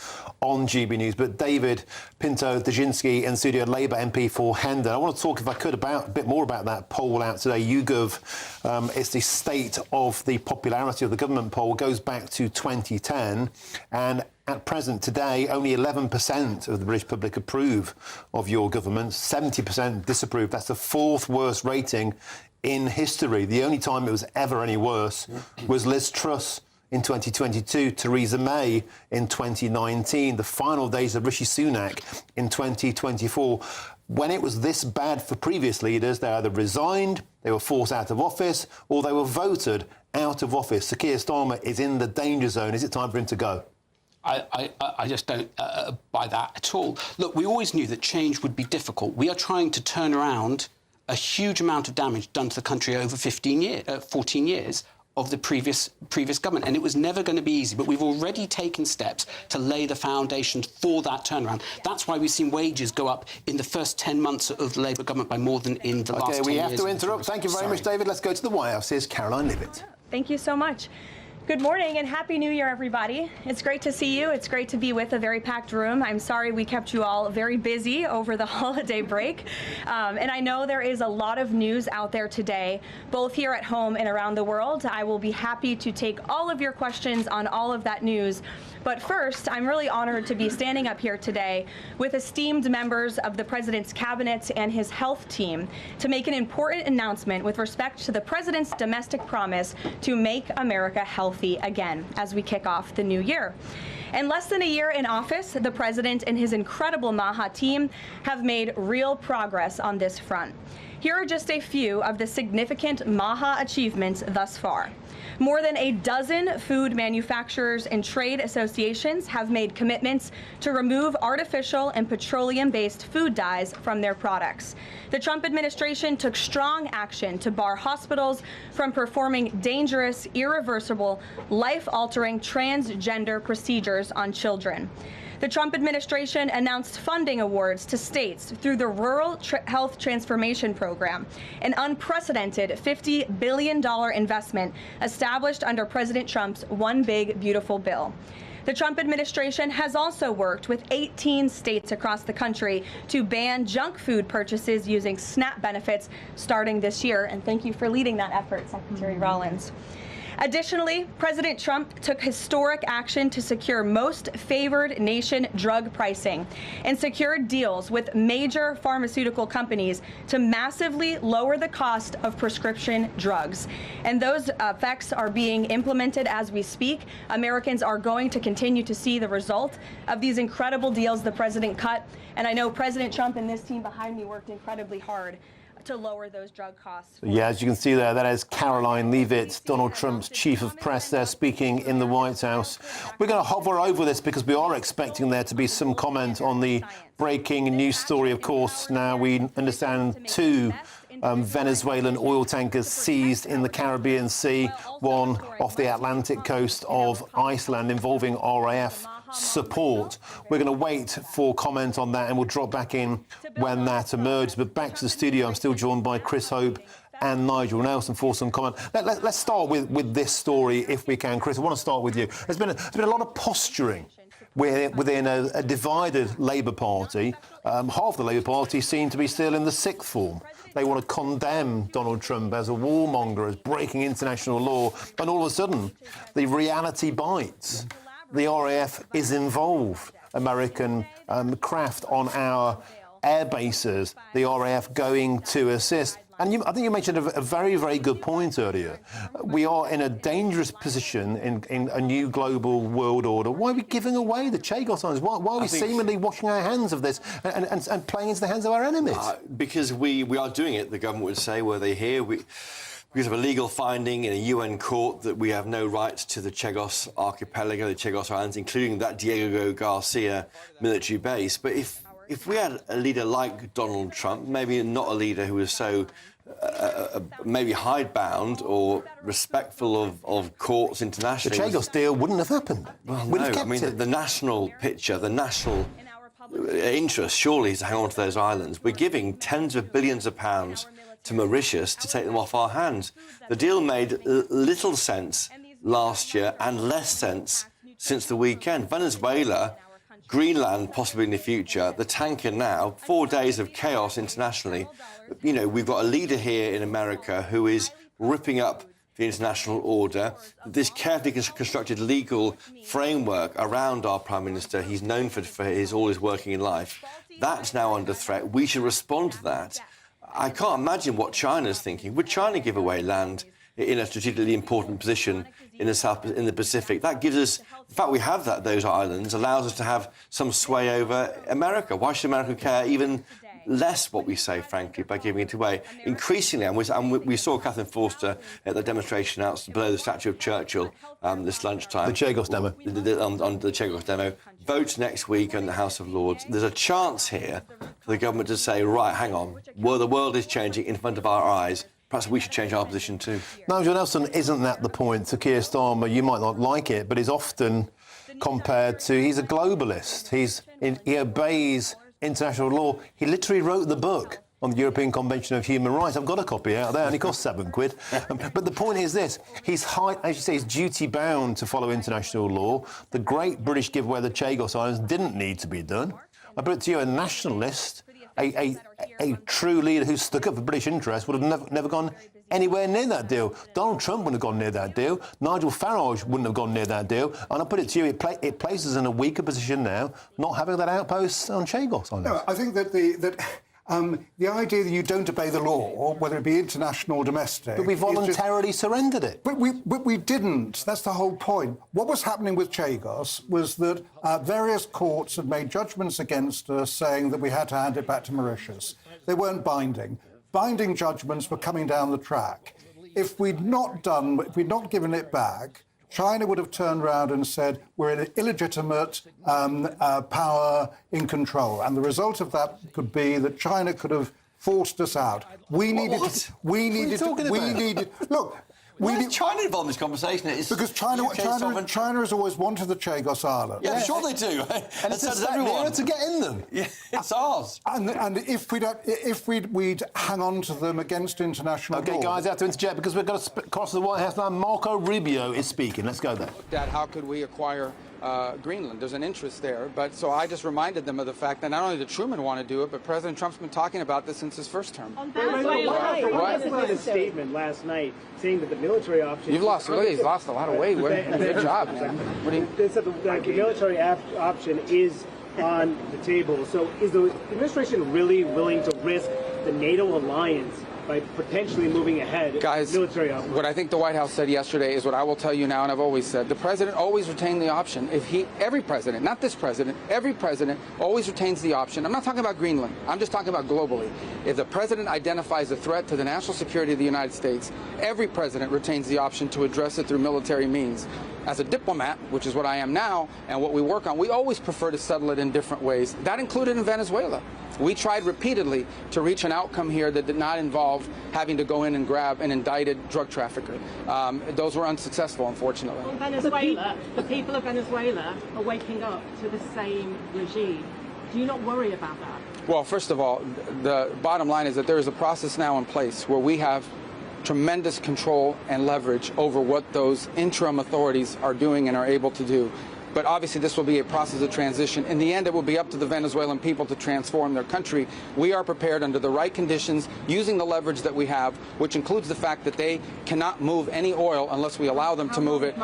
on GB News. But David Pinto-Dzyinski in studio, Labour MP for Hendon. I want to talk, if I could, a bit more about that poll out today. YouGov, it's the state of the popularity of the government poll, goes back to 2010. And at present, today, only 11% of the British public approve of your government, 70% disapprove. That's the fourth worst rating in history. The only time it was ever any worse was Liz Truss in 2022, Theresa May in 2019, the final days of Rishi Sunak in 2024. When it was this bad for previous leaders, they either resigned, they were forced out of office, or they were voted out of office. Sir Keir Starmer is in the danger zone. Is it time for him to go?
I just don't buy that at all. Look, we always knew that change would be difficult. We are trying to turn around a huge amount of damage done to the country over 14 years of the previous government, and it was never going to be easy, but we've already taken steps to lay the foundations for that turnaround. That's why we've seen wages go up in the first 10 months of the Labour government by more than in the last 10 years.
OK, we have to interrupt. Thank you very much, David. Let's go to the White House. Here's Caroline Leavitt.
Thank you so much. Good morning and Happy New Year, everybody. It's great to see you. It's great to be with a very packed room. I'm sorry we kept you all very busy over the holiday break. And I know there is a lot of news out there today, both here at home and around the world. I will be happy to take all of your questions on all of that news. But first, I'm really honored to be standing up here today with esteemed members of the President's Cabinet and his health team to make an important announcement with respect to the President's domestic promise to make America healthy again as we kick off the new year. In less than a year in office, the President and his incredible MAHA team have made real progress on this front. Here are just a few of the significant MAHA achievements thus far. More than a dozen food manufacturers and trade associations have made commitments to remove artificial and petroleum-based food dyes from their products. The Trump administration took strong action to bar hospitals from performing dangerous, irreversible, life-altering transgender procedures on children. The Trump administration announced funding awards to states through the Rural Health Transformation Program, an unprecedented $50 billion investment established under President Trump's One Big Beautiful Bill. The Trump administration has also worked with 18 states across the country to ban junk food purchases using SNAP benefits starting this year. And thank you for leading that effort, Secretary Rollins. Additionally, President Trump took historic action to secure most favored nation drug pricing and secured deals with major pharmaceutical companies to massively lower the cost of prescription drugs. And those effects are being implemented as we speak. Americans are going to continue to see the result of these incredible deals the president cut. And I know President Trump and this team behind me worked incredibly hard to lower those drug costs.
Yeah, as you can see there, that is Caroline Leavitt, Donald Trump's chief of press there, speaking in the White House. We're going to hover over this because we are expecting there to be some comment on the breaking news story, of course. Now, we understand two Venezuelan oil tankers seized in the Caribbean Sea, one off the Atlantic coast of Iceland involving RAF support. We're going to wait for comment on that and we'll drop back in when that emerges. But back to the studio, I'm still joined by Chris Hope and Nigel Nelson for some comment. Let's start with this story, if we can. Chris, I want to start with you. There's been a lot of posturing within a divided Labour Party. Half the Labour Party seem to be still in the sixth form. They want to condemn Donald Trump as a warmonger, as breaking international law, and all of a sudden, the reality bites. The RAF is involved. American craft on our air bases, the RAF going to assist. And I think you mentioned a very, very good point earlier. We are in a dangerous position in a new global world order. Why are we giving away the Chagos Islands? Why are we seemingly washing our hands of this and playing into the hands of our enemies?
Because we are doing it, the government would say, were they here. Because of a legal finding in a UN court that we have no rights to the Chagos archipelago, the Chagos Islands, including that Diego Garcia military base. But if we had a leader like Donald Trump, maybe not a leader who was so maybe hidebound or respectful of courts internationally.
The Chagos deal wouldn't have happened.
Well, no, I mean, the national picture, the national interest surely is to hang on to those islands. We're giving tens of billions of pounds to Mauritius to take them off our hands. The deal made little sense last year and less sense since the weekend. Venezuela, Greenland possibly in the future, the tanker now, 4 days of chaos internationally. You know, we've got a leader here in America who is ripping up the international order, this carefully constructed legal framework around our Prime Minister. He's known for all his working in life. That's now under threat. We should respond to that. I can't imagine what China's thinking. Would China give away land in a strategically important position in the Pacific? That gives us, the fact we have those islands allows us to have some sway over America. Why should America care even less what we say, frankly, by giving it away? Increasingly, and we saw Catherine Forster at the demonstration out below the statue of Churchill this lunchtime.
The Chagos demo.
On the Chagos demo. Vote next week in the House of Lords. There's a chance here for the government to say, right, hang on, the world is changing in front of our eyes. Perhaps we should change our position too.
Nigel Nelson, isn't that the point? To Keir Starmer, you might not like it, but he's often compared to, he's a globalist. He obeys international law. He literally wrote the book on the European Convention of Human Rights. I've got a copy out there, and it costs £7. But the point is this, as you say, he's duty-bound to follow international law. The great British giveaway of the Chagos Islands didn't need to be done. I put it to you, a nationalist, a true leader who stuck up for British interests would have never gone anywhere near that deal. Donald Trump wouldn't have gone near that deal. Nigel Farage wouldn't have gone near that deal. And I put it to you, it places us in a weaker position now, not having that outpost on Chagos Islands.
No, I think that the idea that you don't obey the law, whether it be international or domestic...
But we voluntarily surrendered it.
But we didn't. That's the whole point. What was happening with Chagos was that various courts had made judgments against us saying that we had to hand it back to Mauritius. They weren't binding. Binding judgments were coming down the track. If we'd not given it back, China would have turned around and said, we're an illegitimate power in control. And the result of that could be that China could have forced us out.
Why is China involved in this conversation?
Because China has always wanted the Chagos Islands.
Yeah, sure they do.
And it's a step nearer to get in them.
Yeah, it's ours.
And if we'd hang on to them against international law...
OK, guys, I have to interject because we've got to cross the White House now. Marco Rubio is speaking. Let's go there.
Dad, how could we acquire Greenland? There's an interest there. But so I just reminded them of the fact that not only did Truman want to do it, but President Trump's been talking about this since his first term.
What? He made a statement last night saying that the military option...
He's lost a lot of weight. Good job, man.
They said the military option is on the table. So is the administration really willing to risk the NATO alliance by potentially moving ahead?
Guys,
military option?
What I think the White House said yesterday is what I will tell you now, and I've always said. The president always retained the option. Every president, not this president, every president always retains the option. I'm not talking about Greenland. I'm just talking about globally. If the president identifies a threat to the national security of the United States, every president retains the option to address it through military means. as a diplomat, which is what I am now, and what we work on, we always prefer to settle it in different ways. That included in Venezuela. We tried repeatedly to reach an outcome here that did not involve having to go in and grab an indicted drug trafficker. Those were unsuccessful, unfortunately.
Well, Venezuela, the people of Venezuela are waking up to the same regime. Do you not worry about that?
Well, first of all, the bottom line is that there is a process now in place where we have tremendous control and leverage over what those interim authorities are doing and are able to do. But obviously this will be a process of transition. In the end, it will be up to the Venezuelan people to transform their country. We are prepared under the right conditions, using the leverage that we have, which includes the fact that they cannot move any oil unless we allow them to move it.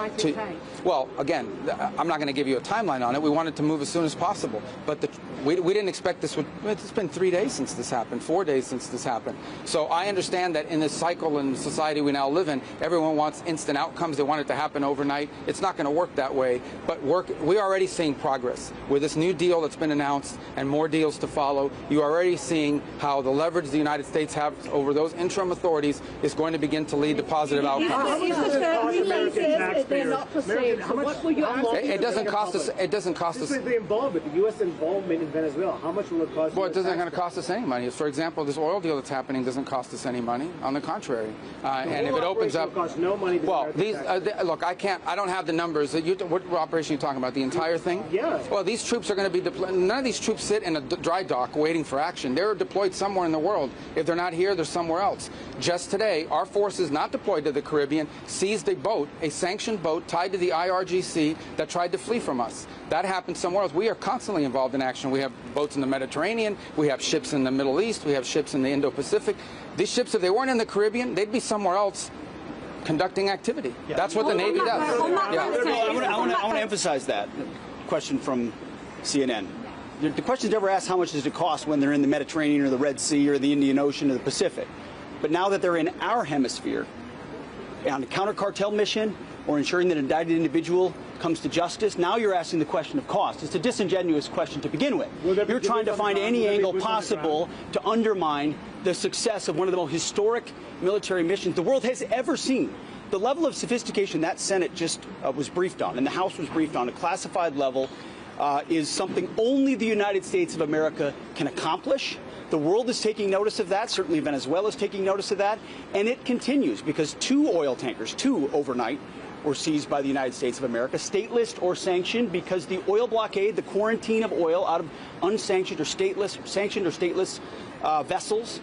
Well, again, I'm not going to give you a timeline on it. We want it to move as soon as possible. But we didn't expect this would. It's been 3 days since this happened, 4 days since this happened. So I understand that in this cycle and society we now live in, everyone wants instant outcomes. They want it to happen overnight. It's not going to work that way. But we're already seeing progress with this new deal that's been announced and more deals to follow. You are already seeing how the leverage the United States has over those interim authorities is going to begin to lead to positive outcomes. It doesn't cost us. It doesn't cost us.
The involvement, the U.S. involvement in Venezuela, how much will it cost?
Well, it isn't going to cost us any money. For example, this oil deal that's happening doesn't cost us any money. On the contrary, and if it opens up,
costs no money.
Well, look, I don't have the numbers. What operation are you talking about? The entire thing?
Yeah.
Well, these troops are going to be deployed. None of these troops sit in a dry dock waiting for action. They're deployed somewhere in the world. If they're not here, they're somewhere else. Just today, our forces not deployed to the Caribbean seized a boat, a sanctioned boat tied to the IRGC that tried to flee from us. That happened somewhere else. We are constantly involved in action. We have boats in the Mediterranean. We have ships in the Middle East. We have ships in the Indo-Pacific. These ships, if they weren't in the Caribbean, they'd be somewhere else conducting activity. Yeah. That's what the Navy does.
I want to emphasize that. Question from CNN. The question's never asked how much does it cost when they're in the Mediterranean or the Red Sea or the Indian Ocean or the Pacific. But now that they're in our hemisphere, on a counter-cartel mission or ensuring that an indicted individual comes to justice, now you're asking the question of cost. It's a disingenuous question to begin with. You're trying to find any angle possible to undermine the success of one of the most historic military missions the world has ever seen. The level of sophistication that Senate just was briefed on and the House was briefed on, a classified level, is something only the United States of America can accomplish. The world is taking notice of that. Certainly Venezuela is taking notice of that. And it continues because 2 oil tankers, 2 overnight, were seized by the United States of America, stateless or sanctioned, because the oil blockade, the quarantine of oil out of unsanctioned or stateless, sanctioned or stateless vessels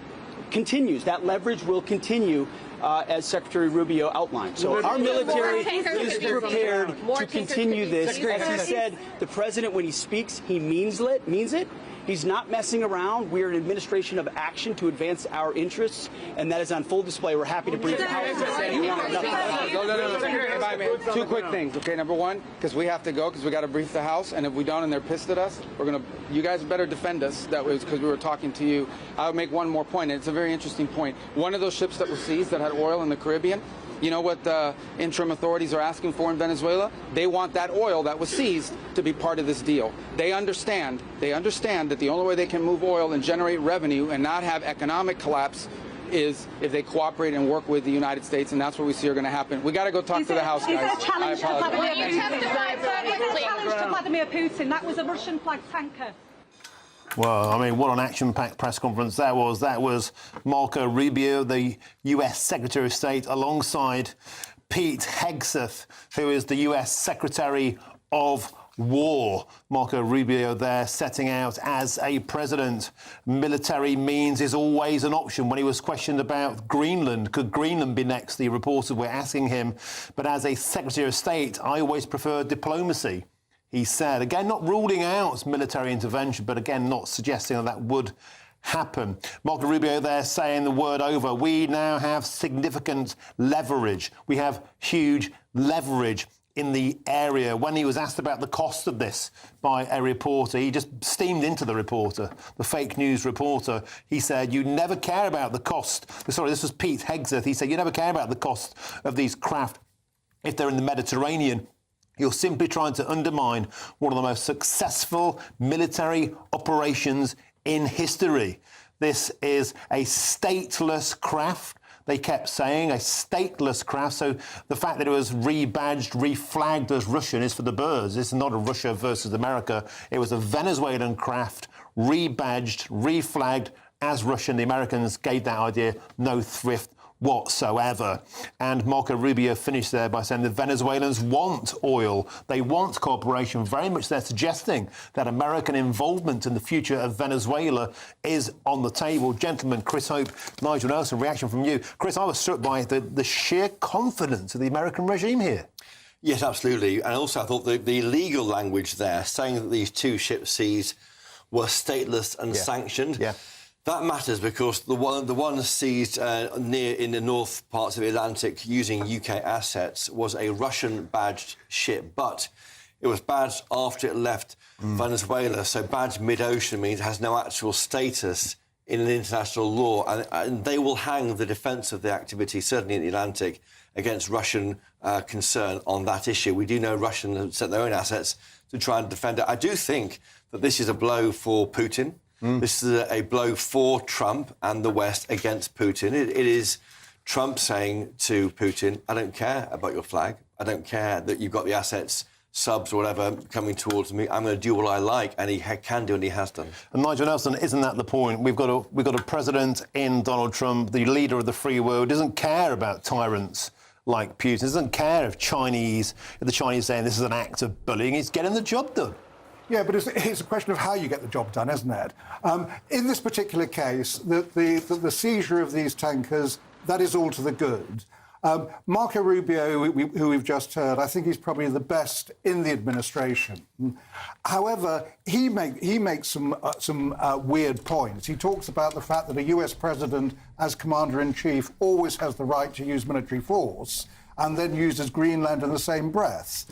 continues. That leverage will continue as Secretary Rubio outlined. So our military is prepared to continue this. As he said, the president, when he speaks, he means it. He's not messing around. We are an administration of action to advance our interests, and that is on full display. We're happy to brief the House.
No. 2 quick things. Okay, number one, because we have to go, because we got to brief the House, and if we don't and they're pissed at us, you guys better defend us. That was because we were talking to you. I would make one more point, and it's a very interesting point. One of those ships that was seized that had oil in the Caribbean, you know what the interim authorities are asking for in Venezuela? They want that oil that was seized to be part of this deal. They understand that the only way they can move oil and generate revenue and not have economic collapse is if they cooperate and work with the United States, and that's what we see are going to happen. We got to go talk to the House, guys. I apologize.
Challenge to Vladimir Putin. That was a Russian-flagged tanker.
Well, I mean, what an action-packed press conference that was. That was Marco Rubio, the US Secretary of State, alongside Pete Hegseth, who is the US Secretary of War. Marco Rubio there setting out as a president. Military means is always an option. When he was questioned about Greenland, could Greenland be next, the reporters were asking him. But as a Secretary of State, I always prefer diplomacy, he said. Again, not ruling out military intervention, but again, not suggesting that would happen. Marco Rubio there saying the word over. We now have significant leverage. We have huge leverage in the area. When he was asked about the cost of this by a reporter, he just steamed into the reporter, the fake news reporter. He said, you never care about the cost. Sorry, this was Pete Hegseth. He said, you never care about the cost of these craft if they're in the Mediterranean. You're simply trying to undermine one of the most successful military operations in history. This is a stateless craft they kept saying, a stateless craft. So the fact that it was rebadged, reflagged as Russian is for the birds. It's not a Russia versus America. It was a Venezuelan craft, rebadged, reflagged as Russian. The Americans gave that idea no thrift whatsoever. And Marco Rubio finished there by saying the Venezuelans want oil. They want cooperation. Very much they're suggesting that American involvement in the future of Venezuela is on the table. Gentlemen, Chris Hope, Nigel Nelson, reaction from you. Chris, I was struck by the sheer confidence of the American regime here.
Yes, absolutely. And also I thought the legal language there, saying that these two ships seized were stateless and sanctioned. Yeah. That matters because the one seized near in the north parts of the Atlantic using UK assets was a Russian-badged ship, but it was badged after it left Venezuela. So badged mid-ocean means it has no actual status in an international law, and they will hang the defence of the activity, certainly in the Atlantic, against Russian concern on that issue. We do know Russians have sent their own assets to try and defend it. I do think that this is a blow for Putin. This is a blow for Trump and the West against Putin. It is Trump saying to Putin, I don't care about your flag. I don't care that you've got the assets, subs or whatever, coming towards me. I'm going to do what I like, and he can do, and he has done.
And Nigel Nelson, isn't that the point? We've got a president in Donald Trump, the leader of the free world, doesn't care about tyrants like Putin, doesn't care if the Chinese saying this is an act of bullying. He's getting the job done.
Yeah, but it's a question of how you get the job done, isn't it? In this particular case, the seizure of these tankers, that is all to the good. Marco Rubio, who we've just heard, I think he's probably the best in the administration. However, he makes some weird points. He talks about the fact that a US president, as commander-in-chief, always has the right to use military force, and then uses Greenland in the same breath.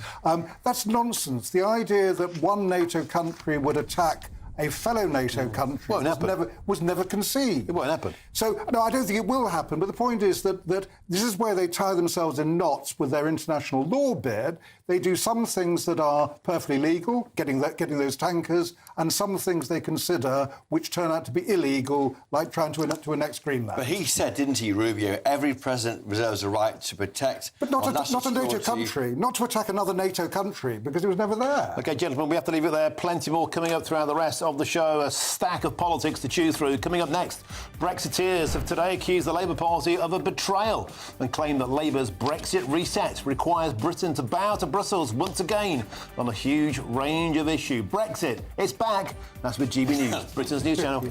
That's nonsense. The idea that one NATO country would attack a fellow NATO country was never conceived.
It won't happen.
So, no, I don't think it will happen. But the point is that this is where they tie themselves in knots with their international law bid. They do some things that are perfectly legal, getting those tankers, and some things they consider which turn out to be illegal, like trying to annex Greenland.
But he said, didn't he, Rubio, every president reserves a right to protect...
But not a NATO country, not to attack another NATO country, because it was never there.
OK, gentlemen, we have to leave it there. Plenty more coming up throughout the rest of the show. A stack of politics to chew through. Coming up next, Brexiteers have today accused the Labour Party of a betrayal and claim that Labour's Brexit reset requires Britain to bow to Brussels once again on a huge range of issues. Brexit, it's back. That's with GB News, Britain's news channel.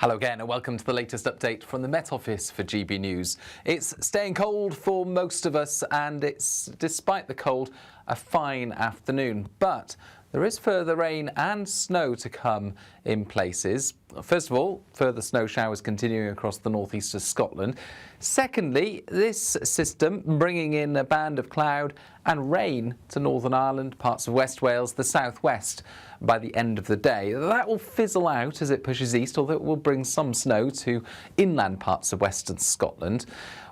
Hello again and welcome to the latest update from the Met Office for GB News. It's staying cold for most of us and it's, despite the cold, a fine afternoon. But there is further rain and snow to come in places. First of all, further snow showers continuing across the northeast of Scotland. Secondly, this system bringing in a band of cloud and rain to Northern Ireland, parts of West Wales, the southwest by the end of the day. That will fizzle out as it pushes east, although it will bring some snow to inland parts of western Scotland.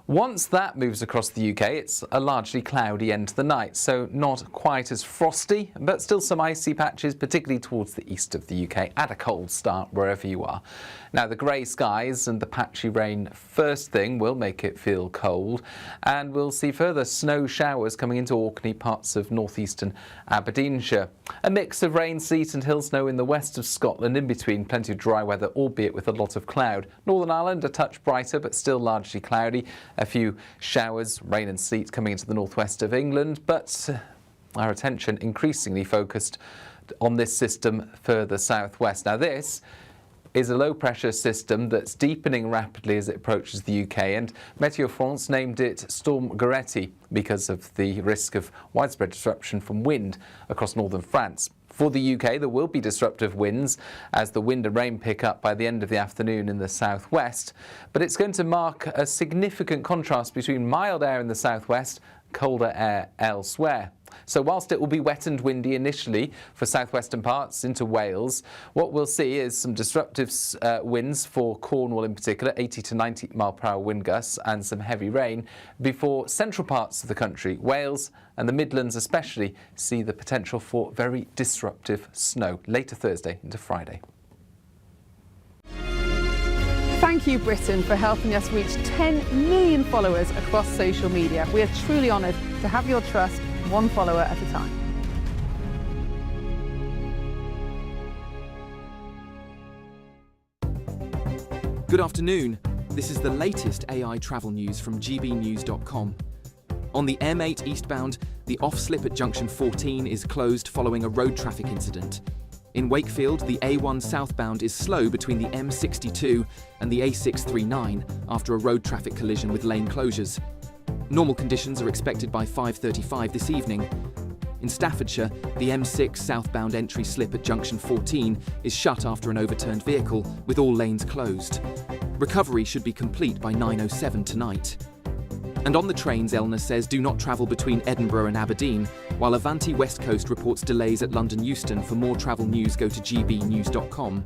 Once that moves across the UK, it's a largely cloudy end to the night, so not quite as frosty, but still some icy patches, particularly towards the east of the UK, at a cold start wherever you are. Now, the grey skies and the patchy rain first thing will make it feel cold, and we'll see further snow showers coming into Orkney, parts of northeastern Aberdeenshire. A mix of rain, sleet and hill snow in the west of Scotland, in between plenty of dry weather, albeit with a lot of cloud. Northern Ireland a touch brighter, but still largely cloudy. A few showers, rain and sleet coming into the northwest of England, but our attention increasingly focused on this system further southwest. Now, this is a low-pressure system that's deepening rapidly as it approaches the UK, and Météo France named it Storm Goretti because of the risk of widespread disruption from wind across northern France. For the UK, there will be disruptive winds as the wind and rain pick up by the end of the afternoon in the southwest, but it's going to mark a significant contrast between mild air in the southwest colder air elsewhere. So whilst it will be wet and windy initially for southwestern parts into Wales, what we'll see is some disruptive winds for Cornwall in particular, 80 to 90 mile per hour wind gusts, and some heavy rain before central parts of the country, Wales and the Midlands especially, see the potential for very disruptive snow later Thursday into Friday.
Thank you, Britain, for helping us reach 10 million followers across social media. We are truly honoured to have your trust, one follower at a time.
Good afternoon. This is the latest AI travel news from GBNews.com. On the M8 eastbound, the off-slip at junction 14 is closed following a road traffic incident. In Wakefield, the A1 southbound is slow between the M62 and the A639 after a road traffic collision with lane closures. Normal conditions are expected by 5:35 this evening. In Staffordshire, the M6 southbound entry slip at junction 14 is shut after an overturned vehicle, with all lanes closed. Recovery should be complete by 9:07 tonight. And on the trains, Elna says do not travel between Edinburgh and Aberdeen, while Avanti West Coast reports delays at London Euston. For more travel news, go to gbnews.com.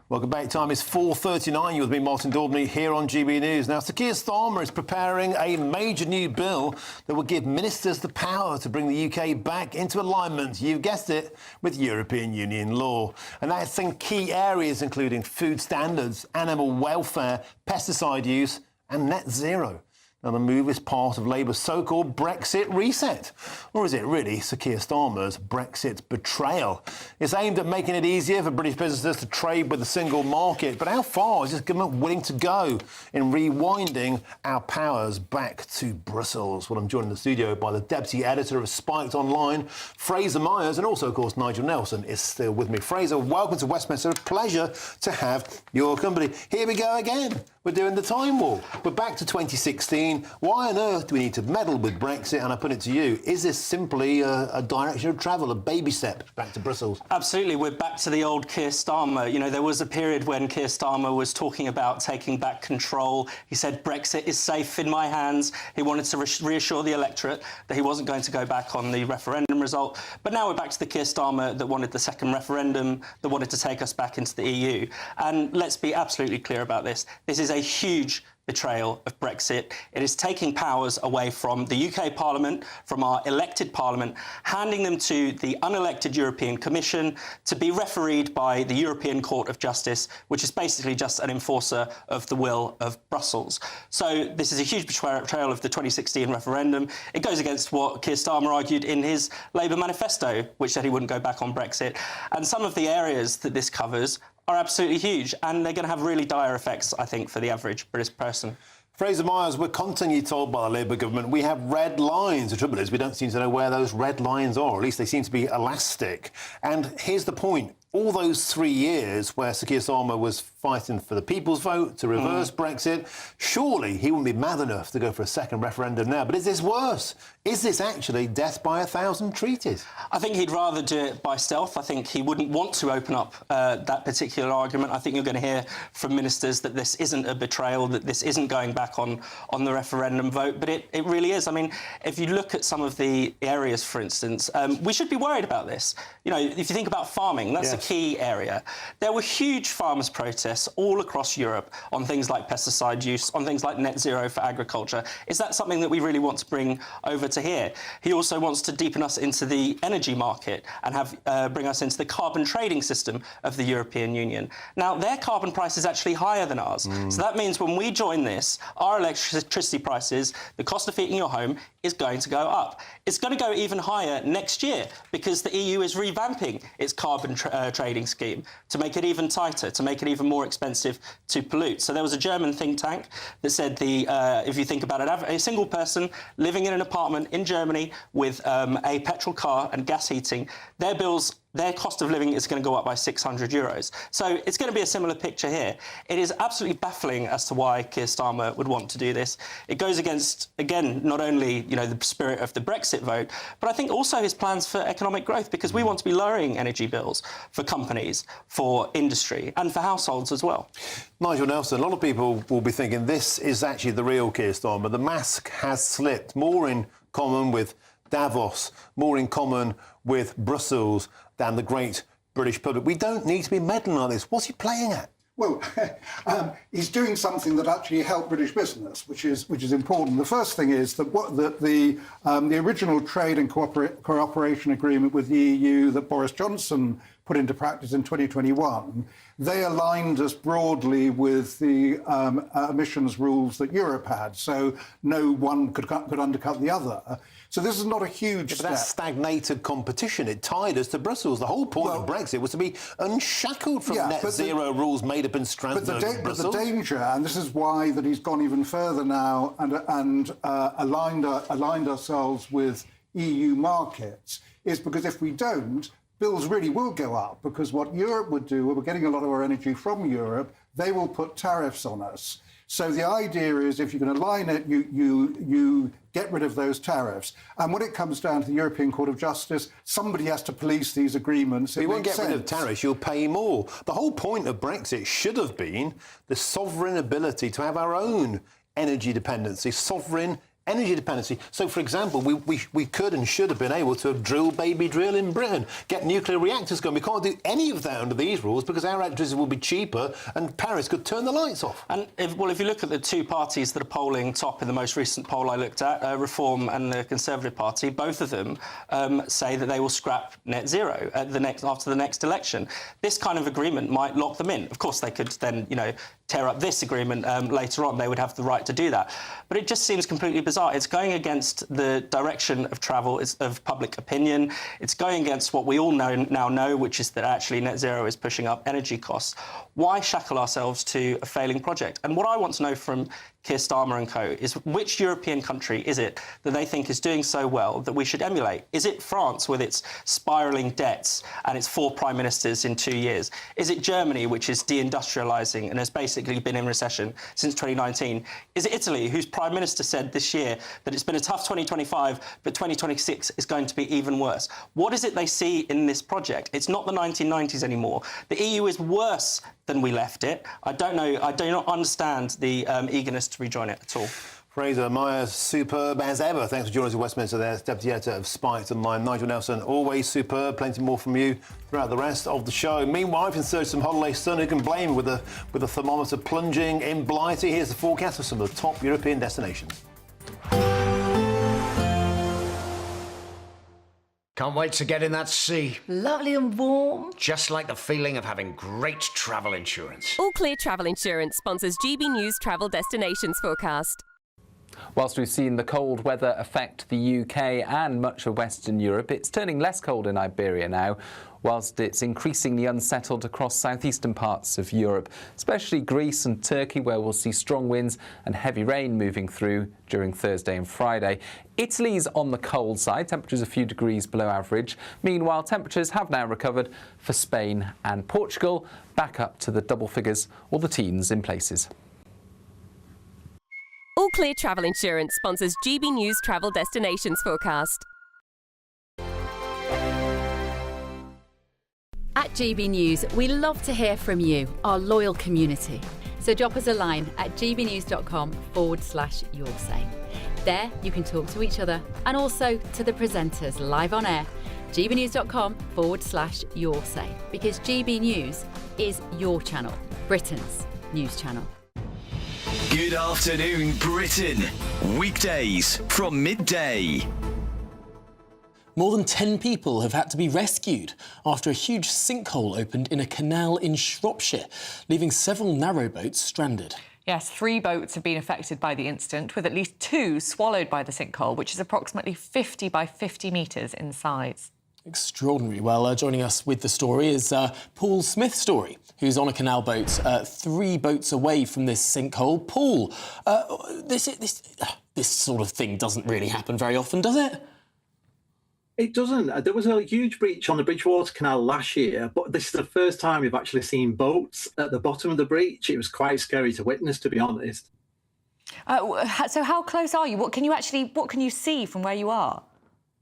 Welcome back. Time is 4:39. You're with me, Martin Daubney, here on GB News. Now, Sir Keir Starmer is preparing a major new bill that will give ministers the power to bring the UK back into alignment, you've guessed it, with European Union law. And that's in key areas including food standards, animal welfare, pesticide use and net zero. Now, the move is part of Labour's so-called Brexit reset. Or is it really Sir Keir Starmer's Brexit betrayal? It's aimed at making it easier for British businesses to trade with the single market. But how far is this government willing to go in rewinding our powers back to Brussels? Well, I'm joined in the studio by the deputy editor of Spiked Online, Fraser Myers, and also, of course, Nigel Nelson is still with me. Fraser, welcome to Westminster. A pleasure to have your company. Here we go again. We're doing the time warp. We're back to 2016. Why on earth do we need to meddle with Brexit? And I put it to you, is this simply a direction of travel, a baby step back to Brussels?
Absolutely. We're back to the old Keir Starmer. You know, there was a period when Keir Starmer was talking about taking back control. He said Brexit is safe in my hands. He wanted to reassure the electorate that he wasn't going to go back on the referendum result. But now we're back to the Keir Starmer that wanted the second referendum, that wanted to take us back into the EU. And let's be absolutely clear about this. This is a huge betrayal of Brexit. It is taking powers away from the UK Parliament, from our elected Parliament, handing them to the unelected European Commission to be refereed by the European Court of Justice, which is basically just an enforcer of the will of Brussels. So this is a huge betrayal of the 2016 referendum. It goes against what Keir Starmer argued in his Labour manifesto, which said he wouldn't go back on Brexit. And some of the areas that this covers are absolutely huge, and they're going to have really dire effects, I think, for the average British person.
Fraser Myers, we're constantly told by the Labour government we have red lines. The trouble is we don't seem to know where those red lines are, or at least they seem to be elastic. And here's the point. All those 3 years where Sir Keir Starmer was fighting for the people's vote to reverse Brexit, surely he wouldn't be mad enough to go for a second referendum now. But is this worse? Is this actually death by 1,000 treaties?
I think he'd rather do it by stealth. I think he wouldn't want to open up that particular argument. I think you're going to hear from ministers that this isn't a betrayal, that this isn't going back on the referendum vote. But it really is. I mean, if you look at some of the areas, for instance, we should be worried about this. You know, if you think about farming, that's a key area. There were huge farmers' protests all across Europe on things like pesticide use, on things like net zero for agriculture. Is that something that we really want to bring over to here? He also wants to deepen us into the energy market and bring us into the carbon trading system of the European Union. Now, their carbon price is actually higher than ours. So that means when we join this, our electricity prices, the cost of heating your home, is going to go up. It's going to go even higher next year because the EU is revamping its carbon trading scheme to make it even tighter, to make it even more expensive to pollute. So there was a German think tank that said if you think about it, a single person living in an apartment in Germany with a petrol car and gas heating, their bills their cost of living is going to go up by 600 euros. So it's going to be a similar picture here. It is absolutely baffling as to why Keir Starmer would want to do this. It goes against, again, not only the spirit of the Brexit vote, but I think also his plans for economic growth, because we want to be lowering energy bills for companies, for industry, and for households as well.
Nigel Nelson, a lot of people will be thinking this is actually the real Keir Starmer. The mask has slipped. More in common with Davos, more in common with Brussels than the great British public. We don't need to be meddling like this. What's he playing at?
Well, he's doing something that actually helped British business, which is important. The first thing is that the original trade and cooperation agreement with the EU that Boris Johnson put into practice in 2021, they aligned us broadly with the emissions rules that Europe had, so no one could undercut the other. So this is not a huge step.
But that stagnated competition. It tied us to Brussels. The whole point of Brexit was to be unshackled from net zero rules made up in Strasbourg and Brussels.
But the danger, and this is why that he's gone even further now and aligned ourselves with EU markets, is because if we don't, bills really will go up, because what Europe would do, we're getting a lot of our energy from Europe, they will put tariffs on us. So the idea is if you can align it, you get rid of those tariffs. And when it comes down to the European Court of Justice, somebody has to police these agreements.
You won't get rid of tariffs, you'll pay more. The whole point of Brexit should have been the sovereign ability to have our own energy dependency, sovereign energy dependency. So, for example, we could and should have been able to have drill, baby, drill in Britain, get nuclear reactors going. We can't do any of that under these rules because our electricity will be cheaper and Paris could turn the lights off.
And if you look at the two parties that are polling top in the most recent poll I looked at, Reform and the Conservative Party, both of them say that they will scrap net zero after the next election. This kind of agreement might lock them in. Of course, they could then, tear up this agreement later on. They would have the right to do that. But it just seems completely bizarre. It's going against the direction of travel of public opinion. It's going against what we all now know, which is that actually net zero is pushing up energy costs. Why shackle ourselves to a failing project? And what I want to know from Keir Starmer and co is which European country is it that they think is doing so well that we should emulate? Is it France with its spiralling debts and its 4 prime ministers in 2 years? Is it Germany, which is deindustrialising and has basically been in recession since 2019? Is it Italy, whose prime minister said this year that it's been a tough 2025, but 2026 is going to be even worse? What is it they see in this project? It's not the 1990s anymore. The EU is worse than we left it. I don't know. I do not understand the eagerness to rejoin it at all.
Fraser Myers, superb as ever. Thanks for joining us in Westminster there. Deputy Editor of Spiked Online. Nigel Nelson, always superb. Plenty more from you throughout the rest of the show. Meanwhile, in search of some holiday sun, who can blame with a thermometer plunging in Blighty? Here's the forecast for some of the top European destinations.
Can't wait to get in that sea.
Lovely and warm.
Just like the feeling of having great travel insurance.
All Clear Travel Insurance sponsors GB News Travel Destinations Forecast.
Whilst we've seen the cold weather affect the UK and much of Western Europe, it's turning less cold in Iberia now, whilst it's increasingly unsettled across southeastern parts of Europe, especially Greece and Turkey, where we'll see strong winds and heavy rain moving through during Thursday and Friday. Italy's on the cold side, temperatures a few degrees below average. Meanwhile, temperatures have now recovered for Spain and Portugal, back up to the double figures or the teens in places.
All Clear Travel Insurance sponsors GB News Travel Destinations Forecast.
At GB News, we love to hear from you, our loyal community. So drop us a line at gbnews.com/yoursay. There you can talk to each other and also to the presenters live on air. gbnews.com/yoursay, because GB News is your channel, Britain's news channel.
Good afternoon, Britain. Weekdays from midday.
More than 10 people have had to be rescued after a huge sinkhole opened in a canal in Shropshire, leaving several narrowboats stranded.
Yes, 3 boats have been affected by the incident, with at least 2 swallowed by the sinkhole, which is approximately 50 by 50 metres in size.
Extraordinary. Well, joining us with the story is Paul Smith-Story, who's on a canal boat 3 boats away from this sinkhole. Paul, this sort of thing doesn't really happen very often, does it?
It doesn't. There was a huge breach on the Bridgewater Canal last year, but this is the first time we've actually seen boats at the bottom of the breach. It was quite scary to witness, to be honest.
So how close are you? What can you see from where you are?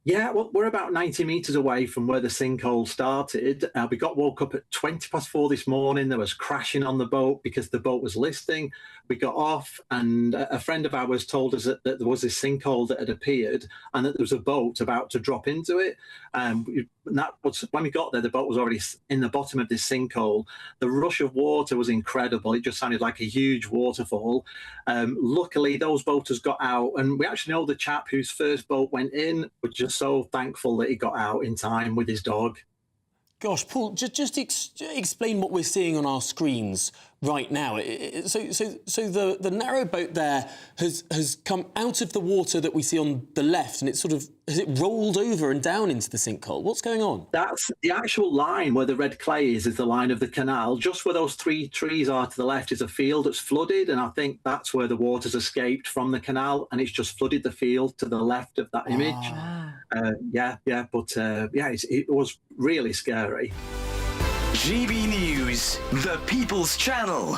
Yeah, well, we're about 90 metres away from where the sinkhole started. We got woke up at 4:20 this morning. There was crashing on the boat because the boat was listing. We got off, and a friend of ours told us that there was this sinkhole that had appeared and that there was a boat about to drop into it. And that was, when we got there, the boat was already in the bottom of this sinkhole. The rush of water was incredible. It just sounded like a huge waterfall. Luckily, those boaters got out, and we actually know the chap whose first boat went in. We're just so thankful that he got out in time with his dog.
Gosh, Paul, just explain what we're seeing on our screens right now. So the narrow boat there has come out of the water that we see on the left, and has it rolled over and down into the sinkhole? What's going on?
That's the actual line where the red clay is the line of the canal. Just where those 3 trees are to the left is a field that's flooded, and I think that's where the water's escaped from the canal, and it's just flooded the field to the left of that image. It was really scary.
GB News, the People's Channel.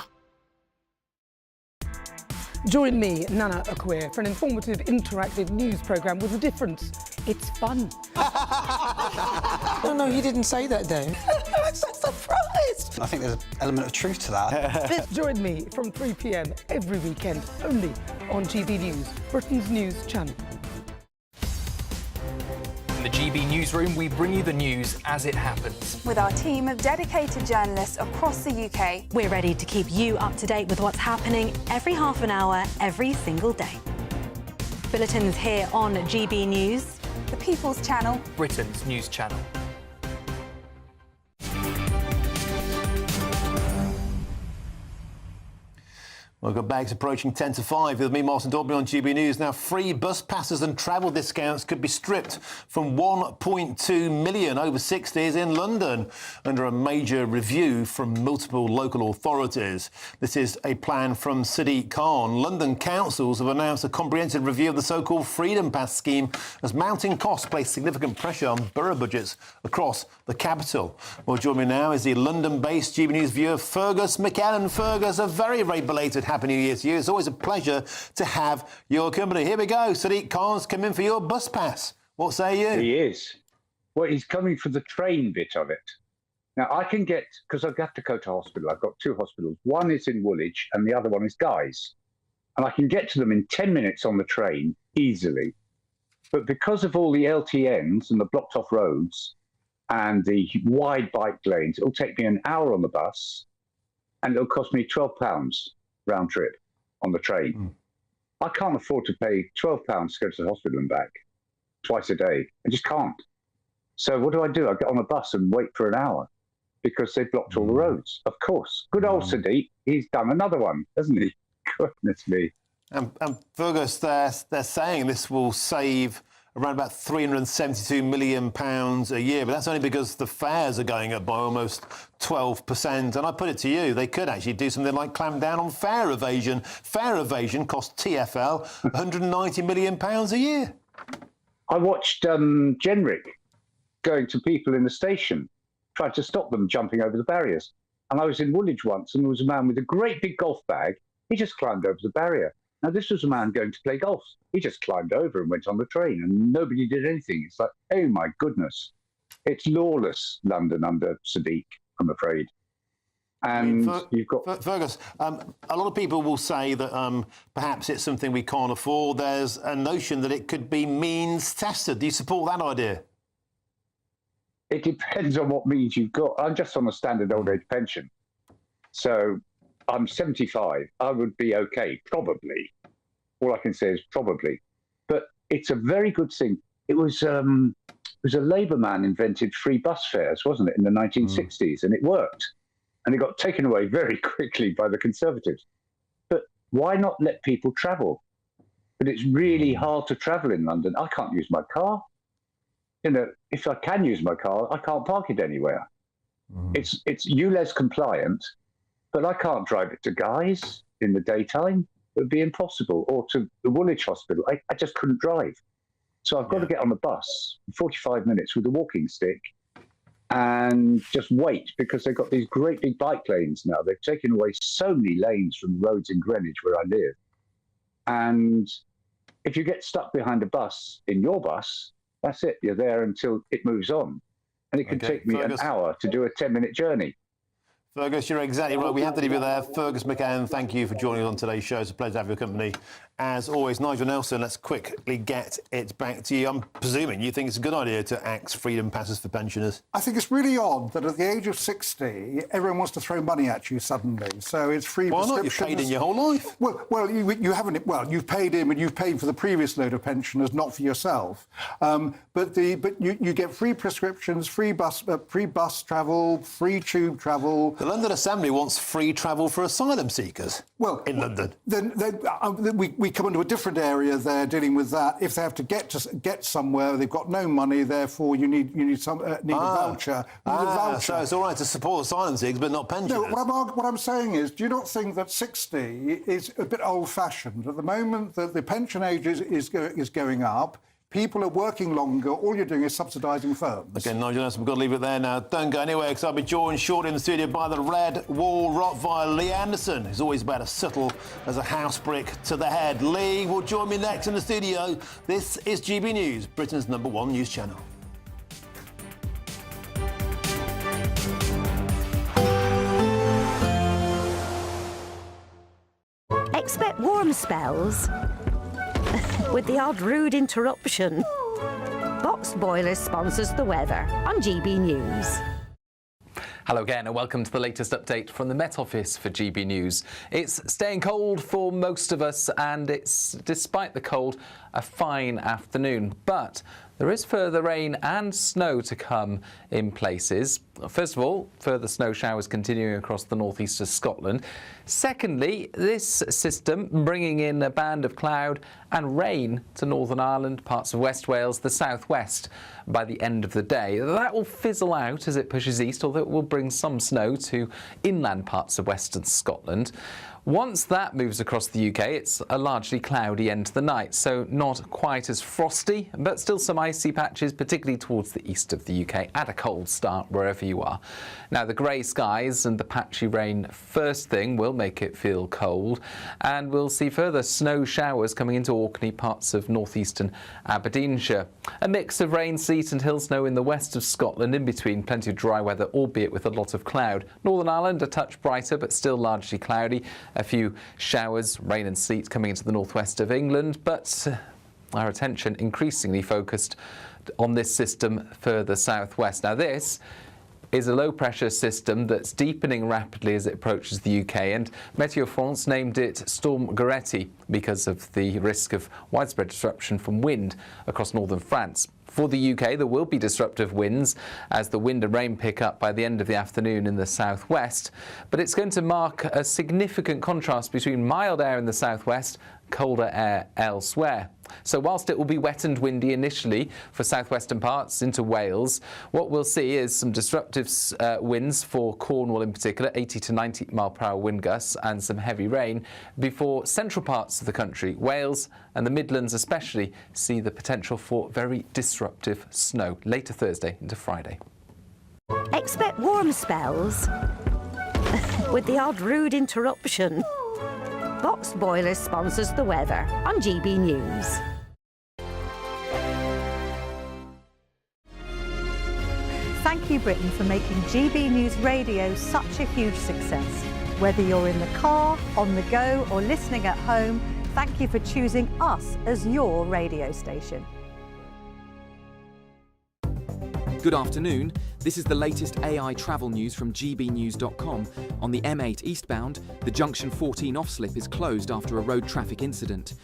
Join me, Nana Akwe, for an informative, interactive news programme with a difference. It's fun.
No, he didn't say that, Dave.
I'm so surprised.
I think there's an element of truth to that.
Join me from 3 p.m. every weekend, only on GB News, Britain's news channel.
In the GB newsroom, we bring you the news as it happens.
With our team of dedicated journalists across the UK,
we're ready to keep you up to date with what's happening every half an hour, every single day. Bulletins here on GB News,
the People's Channel,
Britain's news channel.
Welcome back. It's approaching 10 to 5 with me, Martin Daubney, on GB News. Now, free bus passes and travel discounts could be stripped from 1.2 million over 60s in London under a major review from multiple local authorities. This is a plan from Sadiq Khan. London councils have announced a comprehensive review of the so-called Freedom Pass scheme as mounting costs place significant pressure on borough budgets across the capital. Well, joining me now is the London-based GB News viewer, Fergus McKellen. Fergus, a very, very belated Happy New Year to you. It's always a pleasure to have your company. Here we go. Sadiq Khan's come in for your bus pass. What say you?
He is. Well, he's coming for the train bit of it. Now, I can get, because I've got to go to hospital. I've got 2 hospitals. One is in Woolwich and the other one is Guy's. And I can get to them in 10 minutes on the train easily. But because of all the LTNs and the blocked off roads and the wide bike lanes, it'll take me an hour on the bus and it'll cost me £12 round trip on the train. I can't afford to pay £12 to go to the hospital and back twice a day. I just can't. So what do? I get on a bus and wait for an hour because they blocked all the roads. Of course. Good old Sadiq, he's done another one, hasn't he? Goodness me.
And Fergus, they're saying this will save around about £372 million a year, but that's only because the fares are going up by almost 12%. And I put it to you, they could actually do something like clamp down on fare evasion. Fare evasion costs TfL £190 million a year.
I watched Genric going to people in the station, tried to stop them jumping over the barriers. And I was in Woolwich once, and there was a man with a great big golf bag. He just climbed over the barrier. Now, this was a man going to play golf. He just climbed over and went on the train, and nobody did anything. It's like, oh, my goodness. It's lawless, London, under Sadiq, I'm afraid. And you've got...
Fergus, a lot of people will say that perhaps it's something we can't afford. There's a notion that it could be means-tested. Do you support that idea?
It depends on what means you've got. I'm just on a standard old age pension. So I'm 75. I would be okay, probably. All I can say is probably. But it's a very good thing. It was a Labour man invented free bus fares, wasn't it, in the 1960s? And it worked. And it got taken away very quickly by the Conservatives. But why not let people travel? But it's really hard to travel in London. I can't use my car. You know, if I can use my car, I can't park it anywhere. It's ULEZ compliant, but I can't drive it to Guy's in the daytime. It would be impossible. Or to the Woolwich Hospital. I just couldn't drive. So I've got to get on the bus 45 minutes with a walking stick and just wait, because they've got these great big bike lanes now. They've taken away so many lanes from roads in Greenwich where I live. And if you get stuck behind a bus in your bus, that's it. You're there until it moves on. And it can take me an hour to do a 10-minute journey.
Fergus, you're exactly right. We have to leave you there. Fergus McCann, thank you for joining us on today's show. It's a pleasure to have your company. As always, Nigel Nelson, let's quickly get it back to you. I'm presuming you think it's a good idea to axe freedom passes for pensioners?
I think it's really odd that at the age of 60, everyone wants to throw money at you suddenly. So it's free prescriptions.
Why not? You've paid in your whole life.
Well, you haven't. Well, you've paid in, but you've paid for the previous load of pensioners, not for yourself. But you get free prescriptions, free bus travel, free tube travel.
The London Assembly wants free travel for asylum seekers.
Well,
in London.
Then we come into a different area there dealing with that. If they have to get somewhere, they've got no money. Therefore, you need a voucher.
So it's all right to support asylum seekers, but not pensioners.
No, what I'm saying is, do you not think that 60 is a bit old-fashioned? At the moment, the pension age is going up. People are working longer. All you're doing is subsidising firms.
OK, Nigel Nelson, we've got to leave it there now. Don't go anywhere, because I'll be joined shortly in the studio by the Red Wall Rottweiler, Lee Anderson, who's always about as subtle as a house brick to the head. Lee will join me next in the studio. This is GB News, Britain's #1 news channel.
Expect warm spells with the odd rude interruption. Box Boilers sponsors the weather on GB News.
Hello again and welcome to the latest update from the Met Office for GB News. It's staying cold for most of us, and it's, despite the cold, a fine afternoon. But there is further rain and snow to come in places. First of all, further snow showers continuing across the northeast of Scotland. Secondly, this system bringing in a band of cloud and rain to Northern Ireland, parts of West Wales, the southwest by the end of the day. That will fizzle out as it pushes east, although it will bring some snow to inland parts of western Scotland. Once that moves across the UK, it's a largely cloudy end to the night, so not quite as frosty, but still some icy patches, particularly towards the east of the UK, and a cold start wherever you are. Now, the grey skies and the patchy rain first thing will make it feel cold, and we'll see further snow showers coming into Orkney, parts of northeastern Aberdeenshire. A mix of rain, sleet and hill snow in the west of Scotland, in between plenty of dry weather, albeit with a lot of cloud. Northern Ireland a touch brighter, but still largely cloudy. A few showers, rain and sleet coming into the northwest of England, but our attention increasingly focused on this system further southwest. Now, this is a low-pressure system that's deepening rapidly as it approaches the UK, and Météo France named it Storm Goretti because of the risk of widespread disruption from wind across northern France. For the UK, there will be disruptive winds as the wind and rain pick up by the end of the afternoon in the southwest, but it's going to mark a significant contrast between mild air in the southwest, colder air elsewhere. So whilst it will be wet and windy initially for southwestern parts into Wales, what we'll see is some disruptive winds for Cornwall in particular, 80 to 90 mile per hour wind gusts, and some heavy rain before central parts of the country, Wales and the Midlands especially, see the potential for very disruptive snow later Thursday into Friday.
Expect warm spells with the odd rude interruption. Box Boilers sponsors the weather on GB News.
Thank you, Britain, for making GB News Radio such a huge success. Whether you're in the car, on the go, or listening at home, thank you for choosing us as your radio station.
Good afternoon. This is the latest AI travel news from GBNews.com. On the M8 eastbound, the Junction 14 off-slip is closed after a road traffic incident.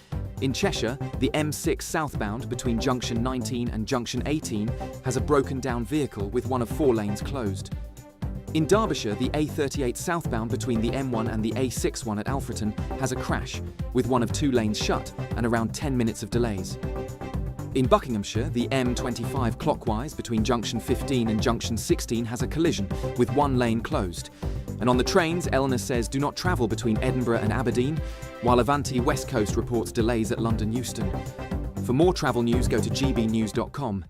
In Cheshire, the M6 southbound between Junction 19 and Junction 18 has a broken-down vehicle with one of 4 lanes closed. In Derbyshire, the A38 southbound between the M1 and the A61 at Alfreton has a crash, with one of 2 lanes shut and around 10 minutes of delays. In Buckinghamshire, the M25 clockwise between Junction 15 and Junction 16 has a collision, with 1 lane closed. And on the trains, Eleanor says do not travel between Edinburgh and Aberdeen, while Avanti West Coast reports delays at London Euston. For more travel news, go to gbnews.com.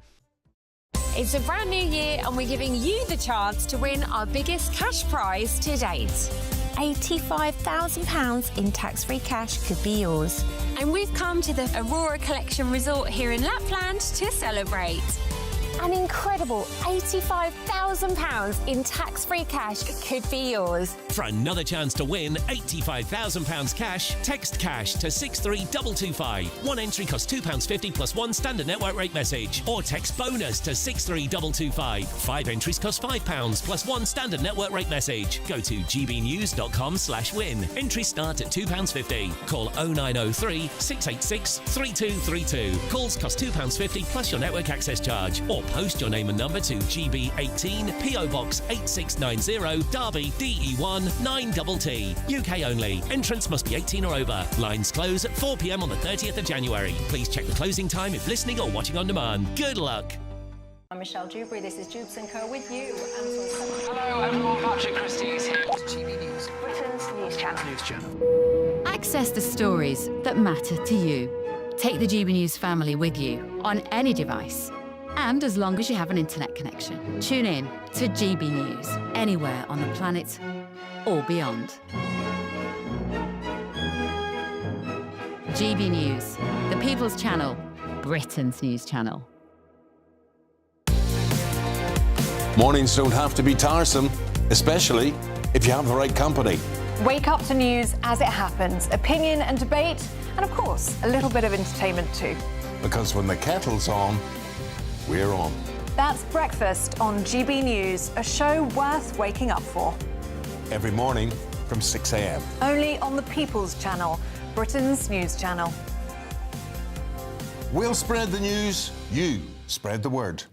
It's a brand new year and we're giving you the chance to win our biggest cash prize to date. £85,000 in tax-free cash could be yours. And we've come to the Aurora Collection Resort here in Lapland to celebrate. An incredible £85,000 in tax-free cash could be yours.
For another chance to win £85,000 cash, text cash to 63225. One entry costs £2.50 plus one standard network rate message. Or text bonus to 63225. 5 entries cost £5 plus one standard network rate message. Go to gbnews.com/win. Entries start at £2.50. Call 0903 686 3232. Calls cost £2.50 plus your network access charge. Or post your name and number to GB18 PO Box 8690 Derby DE1 9TT. UK only. Entrance must be 18 or over. Lines close at 4 p.m. on the 30th of January. Please check the closing time if listening or watching on demand. Good luck.
I'm Michelle Dewberry. This is Jubes & Co with you.
Hello everyone, Patrick Christie is here. GB News,
Britain's news channel.
Access the stories that matter to you. Take the GB News family with you on any device. And as long as you have an internet connection, tune in to GB News, anywhere on the planet or beyond. GB News, the People's Channel, Britain's news channel.
Mornings don't have to be tiresome, especially if you have the right company.
Wake up to news as it happens, opinion and debate, and of course, a little bit of entertainment too.
Because when the kettle's on, we're on.
That's Breakfast on GB News, a show worth waking up for.
Every morning from 6 a.m.
Only on the People's Channel, Britain's news channel.
We'll spread the news, you spread the word.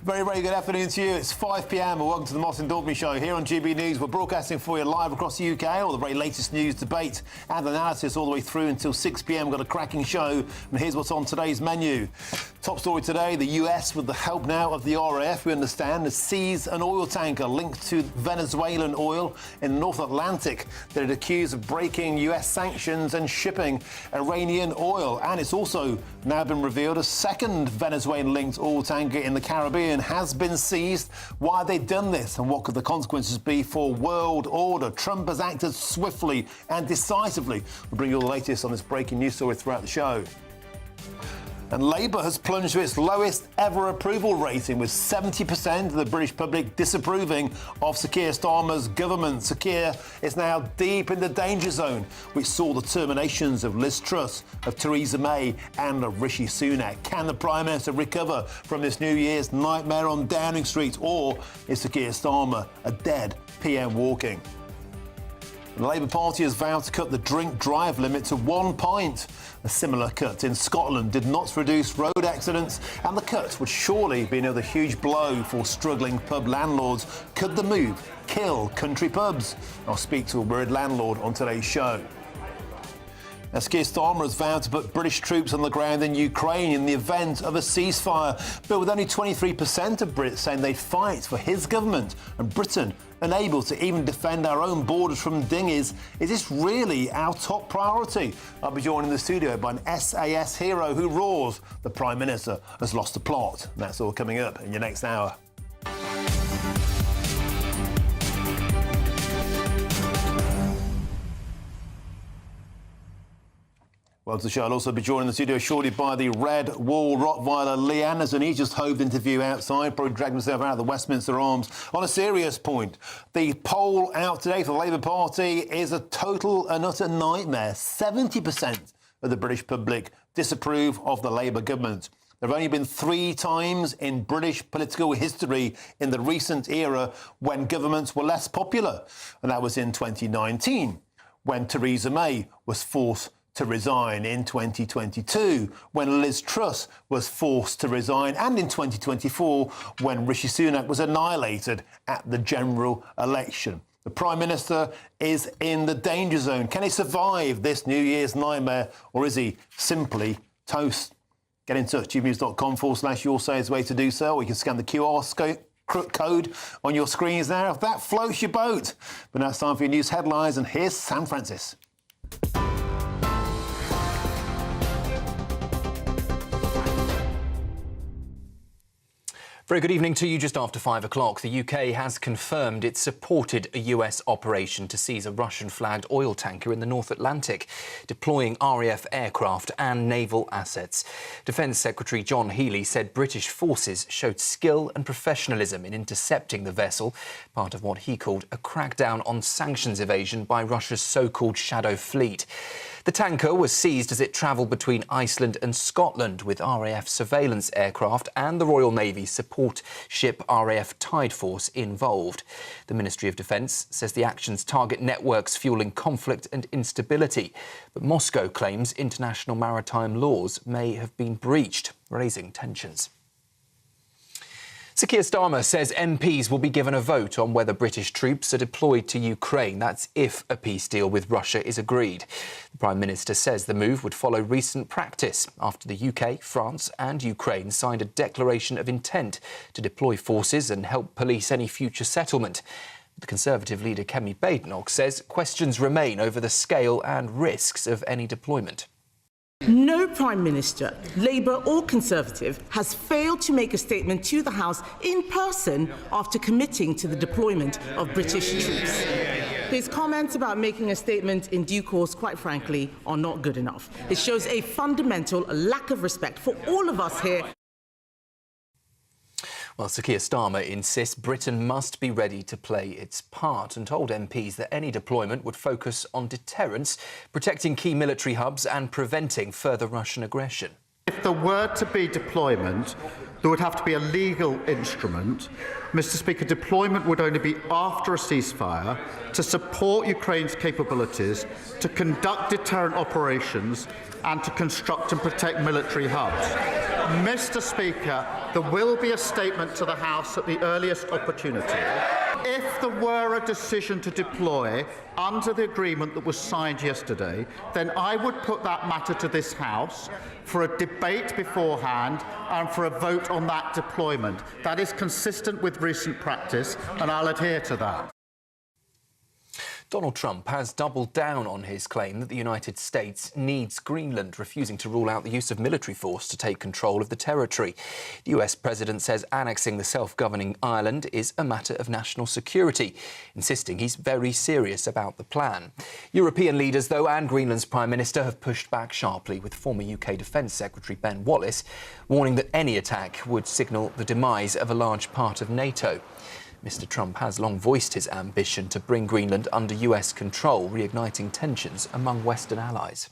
Very, very good afternoon to you. It's 5 p.m. and welcome to the Moss and Daubney Show here on GB News. We're broadcasting for you live across the UK, all the very latest news, debate and analysis all the way through until 6 p.m. We've got a cracking show, and here's what's on today's menu. Top story today, the US, with the help now of the RAF, we understand, has seized an oil tanker linked to Venezuelan oil in the North Atlantic that it accused of breaking US sanctions and shipping Iranian oil. And it's also now been revealed a second Venezuelan-linked oil tanker in the Caribbean has been seized. Why have they done this, and what could the consequences be for world order? Trump has acted swiftly and decisively. We'll bring you all the latest on this breaking news story throughout the show. And Labour has plunged to its lowest ever approval rating, with 70% of the British public disapproving of Sir Keir Starmer's government. Sir Keir is now deep in the danger zone, which saw the terminations of Liz Truss, of Theresa May and of Rishi Sunak. Can the Prime Minister recover from this New Year's nightmare on Downing Street, or is Sir Keir Starmer a dead PM walking? The Labour Party has vowed to cut the drink-drive limit to 1 pint. A similar cut in Scotland did not reduce road accidents, and the cut would surely be another huge blow for struggling pub landlords. Could the move kill country pubs? I'll speak to a worried landlord on today's show. As Keir Starmer has vowed to put British troops on the ground in Ukraine in the event of a ceasefire, but with only 23% of Brits saying they'd fight for his government, and Britain unable to even defend our own borders from dinghies, is this really our top priority? I'll be joined in the studio by an SAS hero who roars, the Prime Minister has lost the plot. And that's all coming up in your next hour. Well, to the show, I'll also be joined in the studio shortly by the Red Wall Rottweiler Lee Anderson. He just hoved interview outside, probably dragged himself out of the Westminster Arms. On a serious point, the poll out today for the Labour Party is a total and utter nightmare. 70% of the British public disapprove of the Labour government. There have only been 3 times in British political history in the recent era when governments were less popular. And that was in 2019, when Theresa May was forced to resign, in 2022, when Liz Truss was forced to resign, and in 2024, when Rishi Sunak was annihilated at the general election. The Prime Minister is in the danger zone. Can he survive this New Year's nightmare, or is he simply toast? Get in touch, gbnews.com/your say is the way to do so, or you can scan the QR code on your screens now if that floats your boat. But now it's time for your news headlines, and here's Sam Francis.
Very good evening to you. Just after 5 o'clock, the UK has confirmed it supported a US operation to seize a Russian-flagged oil tanker in the North Atlantic, deploying RAF aircraft and naval assets. Defence Secretary John Healey said British forces showed skill and professionalism in intercepting the vessel, part of what he called a crackdown on sanctions evasion by Russia's so-called shadow fleet. The tanker was seized as it travelled between Iceland and Scotland, with RAF surveillance aircraft and the Royal Navy support ship RAF Tide Force involved. The Ministry of Defence says the actions target networks fuelling conflict and instability, but Moscow claims international maritime laws may have been breached, raising tensions. Sir Keir Starmer says MPs will be given a vote on whether British troops are deployed to Ukraine. That's if a peace deal with Russia is agreed. The Prime Minister says the move would follow recent practice after the UK, France and Ukraine signed a declaration of intent to deploy forces and help police any future settlement. The Conservative leader Kemi Badenoch says questions remain over the scale and risks of any deployment.
No Prime Minister, Labour or Conservative, has failed to make a statement to the House in person after committing to the deployment of British troops. His comments about making a statement in due course, quite frankly, are not good enough. It shows a fundamental lack of respect for all of us here.
Well, Sir Keir Starmer insists Britain must be ready to play its part and told MPs that any deployment would focus on deterrence, protecting key military hubs and preventing further Russian aggression.
If there were to be deployment, there would have to be a legal instrument. Mr. Speaker, deployment would only be after a ceasefire to support Ukraine's capabilities, to conduct deterrent operations and to construct and protect military hubs. Mr. Speaker, there will be a statement to the House at the earliest opportunity. If there were a decision to deploy under the agreement that was signed yesterday, then I would put that matter to this House for a debate beforehand and for a vote on that deployment. That is consistent with recent practice, and I'll adhere to that.
Donald Trump has doubled down on his claim that the United States needs Greenland, refusing to rule out the use of military force to take control of the territory. The US president says annexing the self-governing island is a matter of national security, insisting he's very serious about the plan. European leaders, though, and Greenland's Prime Minister have pushed back sharply, with former UK Defence Secretary Ben Wallace warning that any attack would signal the demise of a large part of NATO. Mr. Trump has long voiced his ambition to bring Greenland under US control, reigniting tensions among Western allies.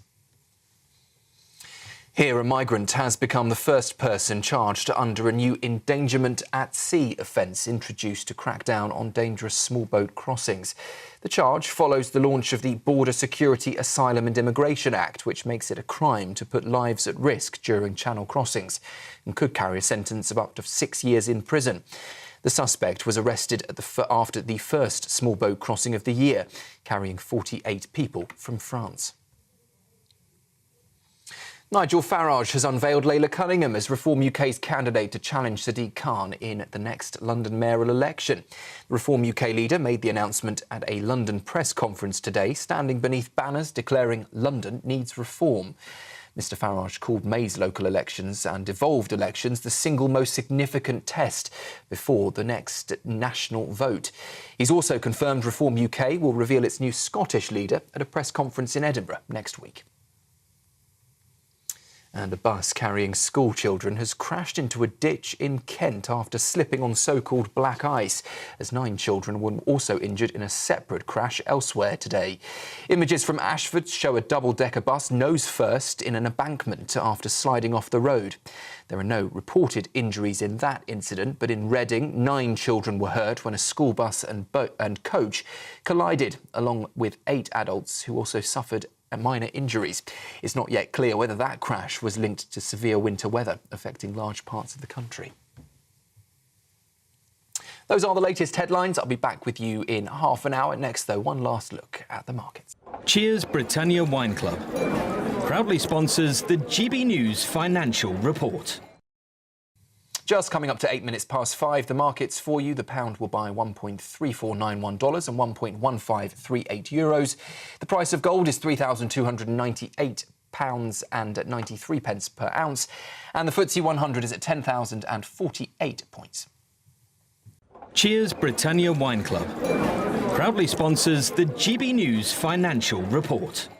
Here, a migrant has become the first person charged under a new endangerment at sea offence introduced to crack down on dangerous small boat crossings. The charge follows the launch of the Border Security, Asylum and Immigration Act, which makes it a crime to put lives at risk during channel crossings and could carry a sentence of up to 6 years in prison. The suspect was arrested after the first small boat crossing of the year, carrying 48 people from France. Nigel Farage has unveiled Layla Cunningham as Reform UK's candidate to challenge Sadiq Khan in the next London mayoral election. The Reform UK leader made the announcement at a London press conference today, standing beneath banners declaring London needs reform. Mr Farage called May's local elections and devolved elections the single most significant test before the next national vote. He's also confirmed Reform UK will reveal its new Scottish leader at a press conference in Edinburgh next week. And a bus carrying school children has crashed into a ditch in Kent after slipping on so-called black ice, as 9 children were also injured in a separate crash elsewhere today. Images from Ashford show a double-decker bus nose first in an embankment after sliding off the road. There are no reported injuries in that incident, but in Reading, 9 children were hurt when a school bus and coach collided, along with 8 adults who also suffered minor injuries. It's not yet clear whether that crash was linked to severe winter weather affecting large parts of the country. Those are the latest headlines. I'll be back with you in half an hour. Next, though, one last look at the markets.
Cheers Britannia Wine Club proudly sponsors the GB News Financial Report.
Just coming up to 8 minutes past 5. The markets for you. The pound will buy $1.3491 and €1.1538. The price of gold is £3,298 and 93 pence per ounce. And the FTSE 100 is at 10,048 points.
Cheers Britannia Wine Club proudly sponsors the GB News Financial Report.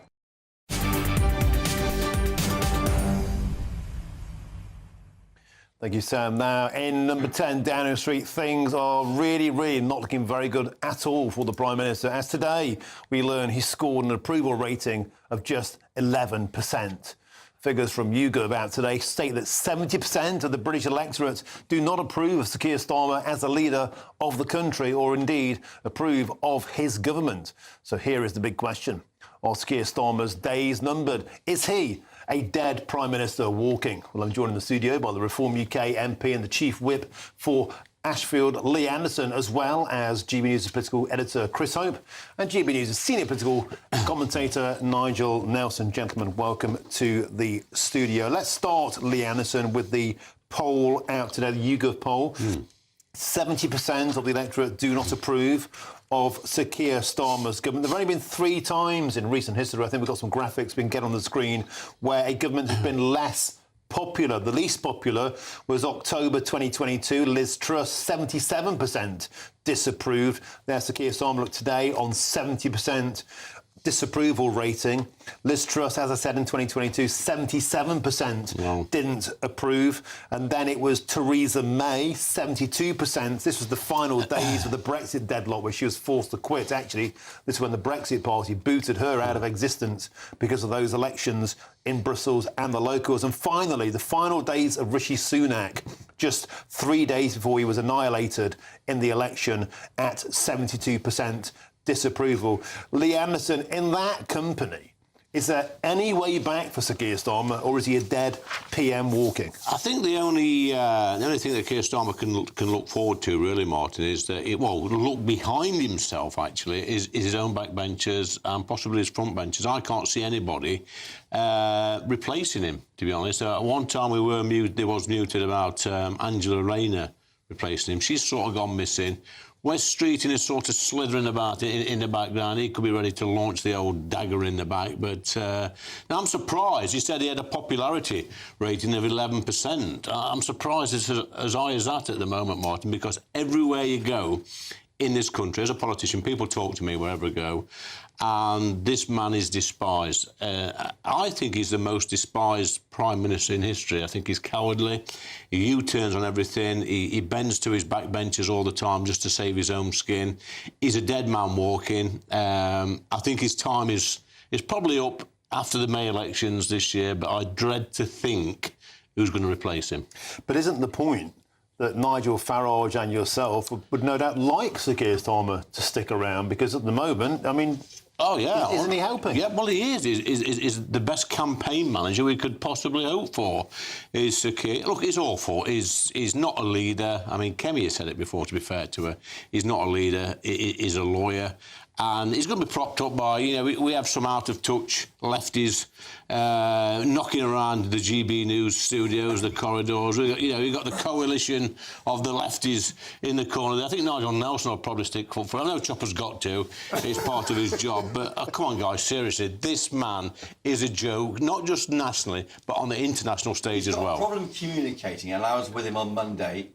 Thank you, Sam. Now, in number 10, Downing Street, things are really not looking very good at all for the Prime Minister, as today we learn he scored an approval rating of just 11%. Figures from YouGov out today state that 70% of the British electorate do not approve of Sir Keir Starmer as a leader of the country, or indeed approve of his government. So here is the big question. Are Sir Keir Starmer's days numbered? Is he a dead Prime Minister walking? Well, I'm joined in the studio by the Reform UK MP and the Chief Whip for Ashfield, Lee Anderson, as well as GB News' political editor Chris Hope and GB News' senior political commentator Nigel Nelson. Gentlemen, welcome to the studio. Let's start, Lee Anderson, with the poll out today, the YouGov poll. 70% of the electorate do not approve of Sir Keir Starmer's government. There have only been 3 times in recent history, I think we've got some graphics we can get on the screen, where a government has been less popular. The least popular was October 2022. Liz Truss, 77% disapproved. There's Sir Keir Starmer today on 70% disapproval rating. Liz Truss, as I said, in 2022, 77% didn't approve. And then it was Theresa May, 72%. This was the final days of the Brexit deadlock, where she was forced to quit. Actually, this is when the Brexit Party booted her out of existence because of those elections in Brussels and the locals. And finally, the final days of Rishi Sunak, just 3 days before he was annihilated in the election, at 72% disapproval. Lee Anderson, in that company, is there any way back for Sir Keir Starmer, or is he a dead PM walking?
I think the only thing that Keir Starmer can look forward to, really, Martin, is that look behind himself. Actually, is his own backbenchers and possibly his frontbenchers. I can't see anybody replacing him. To be honest, at one time there was muted about Angela Rayner replacing him. She's sort of gone missing. West Streeting is sort of slithering about in the background. He could be ready to launch the old dagger in the back. But now I'm surprised. He said he had a popularity rating of 11%. I'm surprised it's as high as that at the moment, Martin, because everywhere you go in this country, as a politician, people talk to me wherever I go, and this man is despised. I think he's the most despised Prime Minister in history. I think he's cowardly. He U-turns on everything. He bends to his backbenchers all the time just to save his own skin. He's a dead man walking. I think his time is probably up after the May elections this year, but I dread to think who's going to replace him.
But isn't the point that Nigel Farage and yourself would no doubt like Sir Keir Starmer to stick around? Because at the moment, I mean,
oh, yeah.
Isn't he helping?
Yeah, well, he is. He's the best campaign manager we could possibly hope for. Is Sir Keir. Look, he's awful. He's not a leader. I mean, Kemi has said it before, to be fair to her. He's not a leader. He's a lawyer. And he's going to be propped up by, we have some out-of-touch lefties knocking around the GB News studios, the corridors. We've got the coalition of the lefties in the corner. I think Nigel Nelson will probably stick up for it. I know Chopper's got to. It's part of his job. But come on, guys, seriously, this man is a joke, not just nationally, but on the international stage as well.
He's got a problem communicating. I was with him on Monday.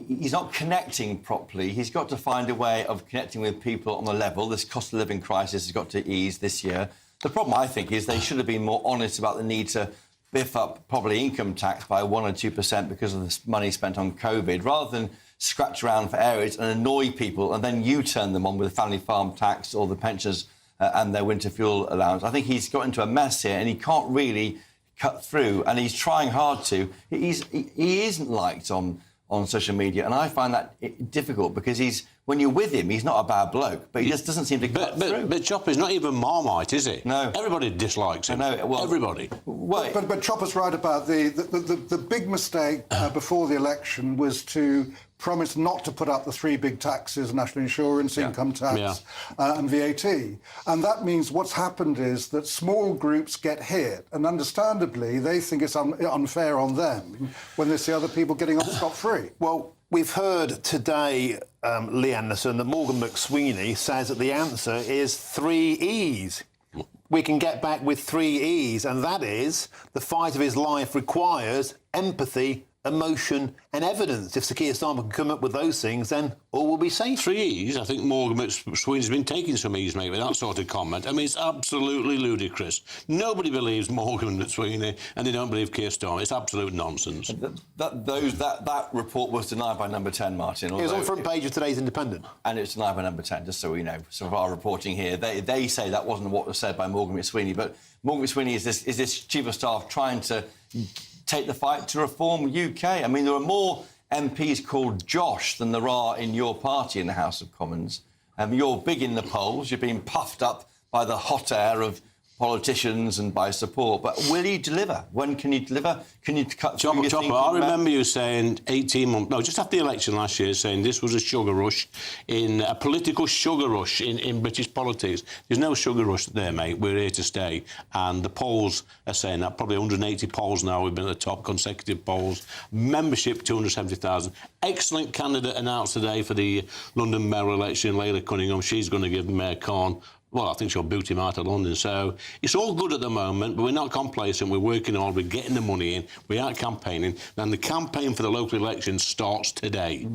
He's not connecting properly. He's got to find a way of connecting with people on the level. This cost of living crisis has got to ease this year. The problem, I think, is they should have been more honest about the need to biff up probably income tax by 1 or 2% because of the money spent on COVID, rather than scratch around for areas and annoy people and then U-turn them on with the family farm tax or the pensioners and their winter fuel allowance. I think he's got into a mess here and he can't really cut through, and he's trying hard to. He isn't liked on social media, and I find that difficult because he's when you're with him, he's not a bad bloke, but he just doesn't seem to cut through.
But Chopper's not even Marmite, is he?
No.
Everybody dislikes him.
I know. Well,
everybody.
But Chopper's right about the big mistake before the election was to promise not to put up the three big taxes, national insurance, income tax and VAT. And that means what's happened is that small groups get hit, and understandably they think it's unfair on them when they see other people getting off scot-free.
Well, we've heard today, Lee Anderson, that Morgan McSweeney says that the answer is 3 E's. We can get back with 3 E's, and that is the fight of his life requires empathy, emotion and evidence. If Sir Keir Starmer can come up with those things, then all will be safe.
3 E's? I think Morgan McSweeney's been taking some E's, mate, with that sort of comment. I mean, it's absolutely ludicrous. Nobody believes Morgan McSweeney, and they don't believe Keir Starmer. It's absolute nonsense.
That report was denied by Number 10, Martin.
It was on the front page of today's Independent.
And it's denied by Number 10, just so we know. Some of our reporting here, they say that wasn't what was said by Morgan McSweeney, but Morgan McSweeney is this chief of staff trying to take the fight to reform UK. I mean, there are more MPs called Josh than there are in your party in the House of Commons. You're big in the polls. You're being puffed up by the hot air of politicians and by support. But will you deliver? When can you deliver? Can you cut through your thinking?
I remember you saying 18 months... No, just after the election last year, saying this was a sugar rush, a political sugar rush in British politics. There's no sugar rush there, mate. We're here to stay. And the polls are saying that. Probably 180 polls now. We've been at the top, consecutive polls. Membership, 270,000. Excellent candidate announced today for the London mayoral election, Layla Cunningham. She's going to give Mayor Khan... Well, I think she'll boot him out of London. So it's all good at the moment, but we're not complacent. We're working hard. We're getting the money in. We are campaigning. And the campaign for the local elections starts today.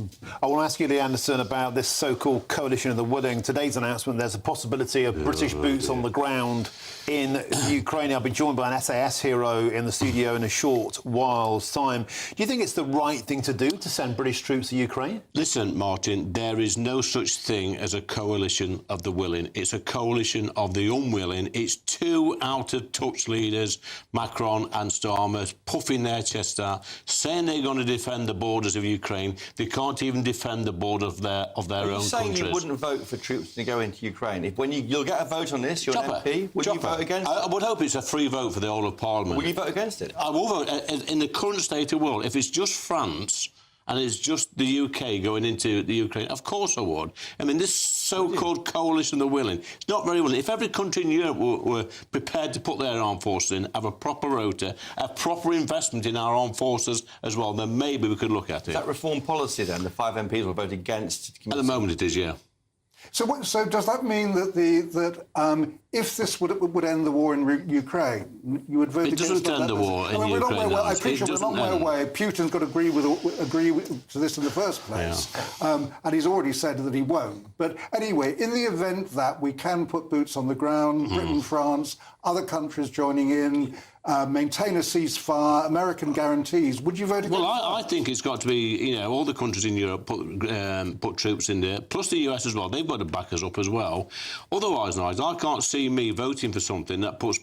I want to ask you, Lee Anderson, about this so-called coalition of the willing. Today's announcement, there's a possibility of British boots on the ground in Ukraine. I'll be joined by an SAS hero in the studio in a short while's time. Do you think it's the right thing to do to send British troops to Ukraine?
Listen, Martin, there is no such thing as a coalition of the willing. It's a coalition of the unwilling. It's two out-of-touch leaders, Macron and Starmer, puffing their chest out, saying they're going to defend the borders of Ukraine. They can't even defend the border of their own countries.
Are you saying you wouldn't vote for troops to go into Ukraine? When you'll get a vote on this, you're an MP, would you vote against it?
I would hope it's a free vote for the whole of Parliament.
Will you vote against it?
I will vote. In the current state of the world, if it's just France... and it's just the UK going into the Ukraine, of course I would. I mean, this so-called coalition of the willing, it's not very willing. If every country in Europe were prepared to put their armed forces in, have a proper rota, have proper investment in our armed forces as well, then maybe we could look at it.
Is that reform policy, then? The 5 MPs will vote against...
At the moment it is, yeah.
So does that mean that if this would end the war in Ukraine, you would vote against it?
It doesn't end the war in Ukraine.
I appreciate we're a long way away. Putin's got to agree to this in the first place. Yeah. And he's already said that he won't. But anyway, in the event that we can put boots on the ground, Britain, France, other countries joining in, maintain a ceasefire, American guarantees, would you vote against
I think it's got to be, all the countries in Europe put troops in there, plus the US as well. They've got to back us up as well. Otherwise, Nigel, I can't see me voting for something that puts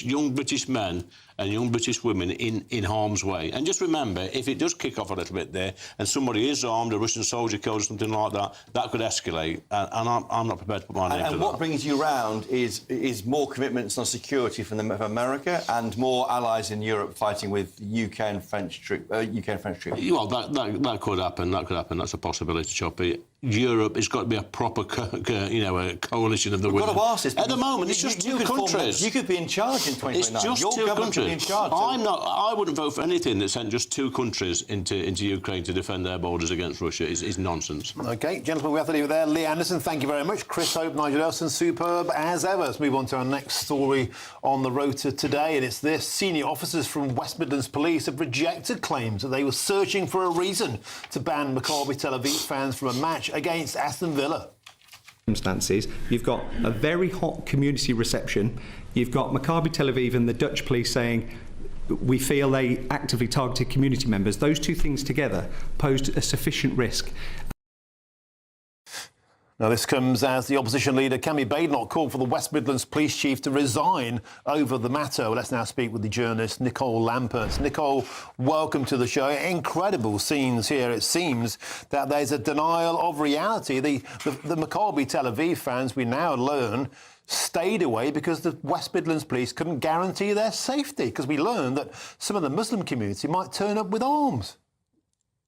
young British men and young British women in harm's way. And just remember, if it does kick off a little bit there and somebody is armed, a Russian soldier killed or something like that, that could escalate. And I'm not prepared to put my name to that.
And what brings you round is more commitments on security from America and more allies in Europe fighting with UK and French troops.
Well, that could happen. That could happen. That's a possibility, Choppy. Europe, it's got to be a proper, a coalition of the willing.
We've got to ask this.
At the moment, it's just two countries.
You could be in charge in 2029.
It's just
Your
two
government
countries.
Could be in charge.
I wouldn't vote for anything that sent just two countries into Ukraine to defend their borders against Russia. Is nonsense.
OK, gentlemen, we have to leave it there. Lee Anderson, thank you very much. Chris Hope, Nigel Elson, superb as ever. Let's move on to our next story on the rota today, and it's this. Senior officers from West Midlands Police have rejected claims that they were searching for a reason to ban Maccabi Tel Aviv fans from a match against Aston Villa.
Circumstances, you've got a very hot community reception. You've got Maccabi Tel Aviv and the Dutch police saying we feel they actively targeted community members. Those two things together posed a sufficient risk.
Now, this comes as the opposition leader, Cammy Badenoch, called for the West Midlands police chief to resign over the matter. Well, let's now speak with the journalist Nicole Lampert. Nicole, welcome to the show. Incredible scenes here. It seems that there's a denial of reality. The Maccabi Tel Aviv fans, we now learn, stayed away because the West Midlands police couldn't guarantee their safety, because we learned that some of the Muslim community might turn up with arms.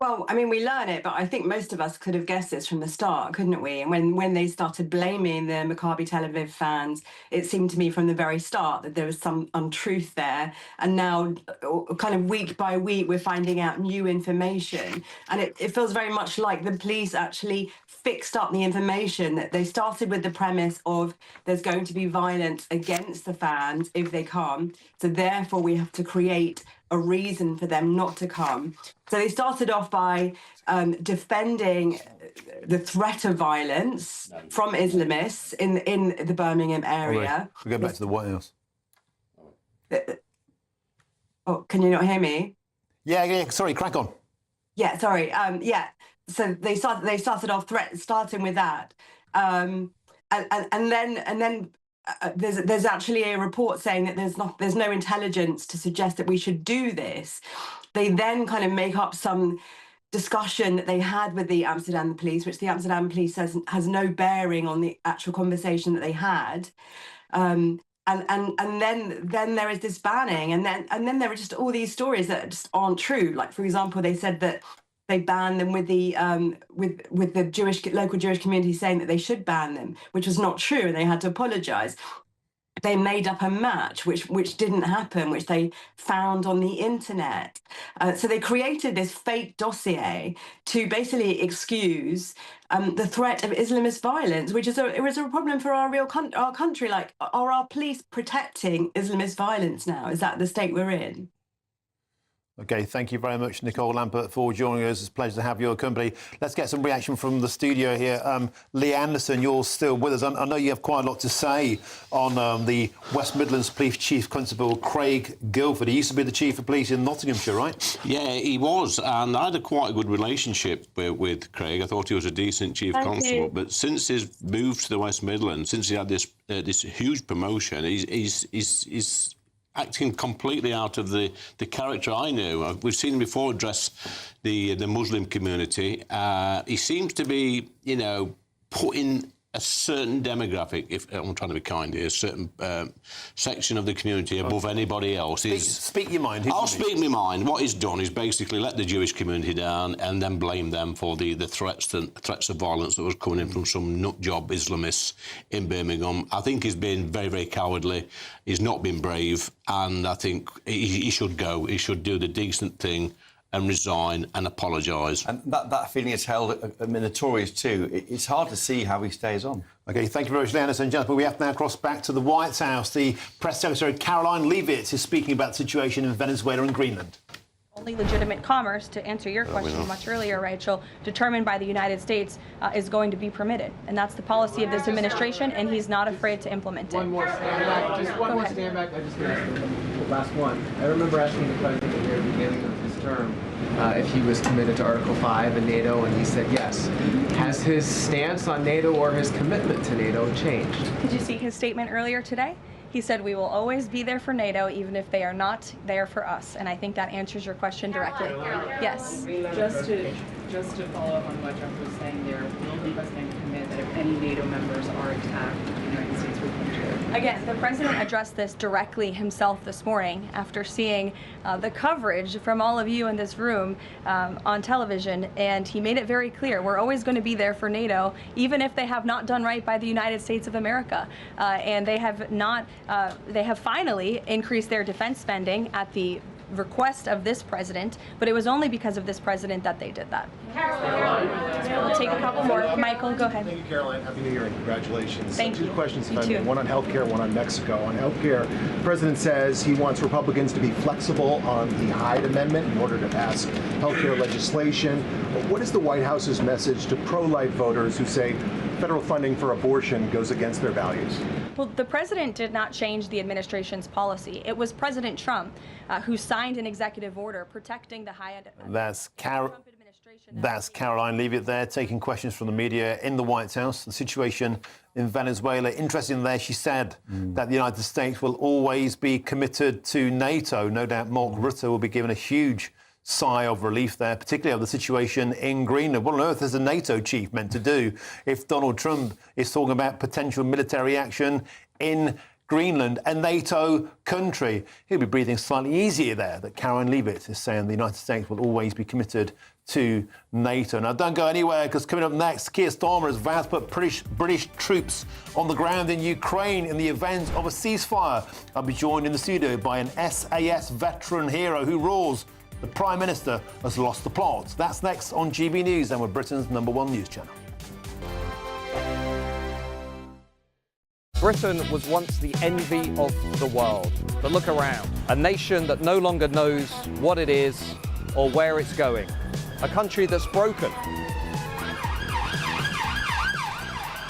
Well, I mean, we learn it, but I think most of us could have guessed this from the start, couldn't we? And when they started blaming the Maccabi Tel Aviv fans, it seemed to me from the very start that there was some untruth there. And now, kind of week by week, we're finding out new information. And it feels very much like the police actually fixed up the information. That they started with the premise of there's going to be violence against the fans if they come. So therefore, we have to create a reason for them not to come. So they started off by defending the threat of violence from Islamists in the Birmingham area.
We go back to the White House.
Oh, can you not hear me?
Yeah. Sorry, crack on.
Yeah, sorry. So they started off starting with that, and then. There's actually a report saying that there's no intelligence to suggest that we should do this. They then kind of make up some discussion that they had with the Amsterdam police, which the Amsterdam police says has no bearing on the actual conversation that they had. And then there is this banning, and then there are just all these stories that just aren't true. Like, for example, they said that they banned them with the local Jewish community saying that they should ban them, which was not true, and they had to apologise. They made up a match, which didn't happen, which they found on the internet. So they created this fake dossier to basically excuse the threat of Islamist violence, which is a problem for our country. Like, are our police protecting Islamist violence now? Is that the state we're in?
OK, thank you very much, Nicole Lampert, for joining us. It's a pleasure to have your company. Let's get some reaction from the studio here. Lee Anderson, you're still with us. I know you have quite a lot to say on the West Midlands Police Chief Constable Craig Guilford. He used to be the Chief of Police in Nottinghamshire, right?
Yeah, he was, and I had quite a good relationship with Craig. I thought he was a decent Chief Constable. But since his move to the West Midlands, since he had this huge promotion, he's acting completely out of the character I knew. We've seen him before address the Muslim community. He seems to be, putting a certain demographic, if I'm trying to be kind here, a certain section of the community above anybody else.
Speak your mind.
I'll speak my mind. What he's done is basically let the Jewish community down and then blame them for the threats of violence that was coming in from some nutjob Islamists in Birmingham. I think he's been very, very cowardly. He's not been brave, and I think he should go. He should do the decent thing and resign and apologise. And
that feeling is held in the Tories too. It's hard to see how he stays on.
OK, thank you very much, Anderson. Gentlemen, we have to now cross back to the White House. The Press Secretary Caroline Leavitt is speaking about the situation in Venezuela and Greenland.
Only legitimate commerce, to answer your question much earlier, Rachel, determined by the United States is going to be permitted. And that's the policy of this administration, and he's not afraid to implement it.
One more stand back. Just one more stand back. I just want to ask the last one. I remember asking the president at the very beginning of his term if he was committed to Article 5 and NATO, and he said yes. Has his stance on NATO or his commitment to NATO changed?
Did you see his statement earlier today? He said we will always be there for NATO, even if they are not there for us. And I think that answers your question directly. Yes.
Just to follow up on what Jeff was saying there, will the president commit that if any NATO members are attacked, the United States will come to it?
Again, the president addressed this directly himself this morning after seeing the coverage from all of you in this room on television, and he made it very clear we're always going to be there for NATO, even if they have not done right by the United States of America. And they have not. They have finally increased their defense spending at the request of this president, but it was only because of this president that they did that. We'll take a couple more. Michael, go ahead.
Thank you, Caroline. Happy New Year and congratulations.
Thank you.
Two questions,
You too.
one on healthcare, one on Mexico. On healthcare, the president says he wants Republicans to be flexible on the Hyde Amendment in order to pass healthcare legislation. What is the White House's message to pro-life voters who say federal funding for abortion goes against their values?
Well, the president did not change the administration's policy. It was President Trump who signed an executive order protecting the Hyde Amendment.
That's That's Caroline Leavitt there, taking questions from the media in the White House. The situation in Venezuela. Interesting there, she said that the United States will always be committed to NATO. No doubt Mark Rutte will be given a huge sigh of relief there, particularly of the situation in Greenland. What on earth is a NATO chief meant to do if Donald Trump is talking about potential military action in Greenland, a NATO country? He'll be breathing slightly easier there that Caroline Leavitt is saying the United States will always be committed to NATO. Now, don't go anywhere, because coming up next, Keir Starmer has vowed to put British troops on the ground in Ukraine in the event of a ceasefire. I'll be joined in the studio by an SAS veteran hero who roars, the Prime Minister has lost the plot. That's next on GB News, and we're Britain's #1 news channel.
Britain was once the envy of the world. But look around. A nation that no longer knows what it is or where it's going. A country that's broken.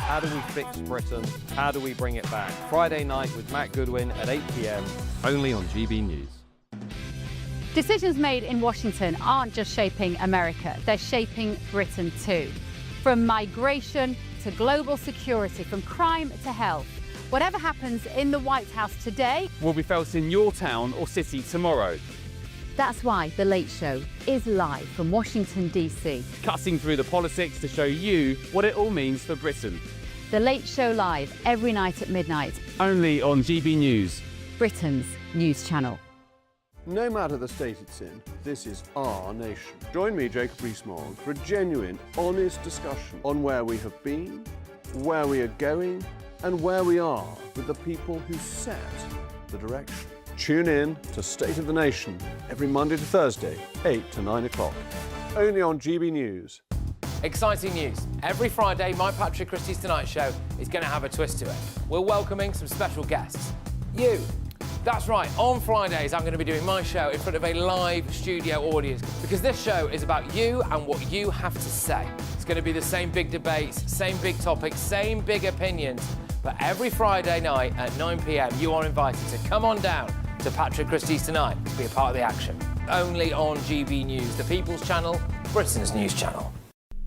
How do we fix Britain? How do we bring it back? Friday night with Matt Goodwin at 8 p.m, only on GB News.
Decisions made in Washington aren't just shaping America, they're shaping Britain too. From migration to global security, from crime to health. Whatever happens in the White House today
will be felt in your town or city tomorrow.
That's why The Late Show is live from Washington, D.C.
Cutting through the politics to show you what it all means for Britain.
The Late Show live every night at midnight.
Only on GB News,
Britain's news channel.
No matter the state it's in, this is our nation. Join me, Jacob Rees-Mogg, for a genuine, honest discussion on where we have been, where we are going, and where we are with the people who set the direction. Tune in to State of the Nation every Monday to Thursday, 8 to 9 o'clock. Only on GB News.
Exciting news. Every Friday, my Patrick Christie's Tonight Show is going to have a twist to it. We're welcoming some special guests. You. That's right, on Fridays I'm going to be doing my show in front of a live studio audience, because this show is about you and what you have to say. It's going to be the same big debates, same big topics, same big opinions, but every Friday night at 9 p.m. you are invited to come on down to Patrick Christie's Tonight to be a part of the action. Only on GB News, the People's Channel, Britain's news channel.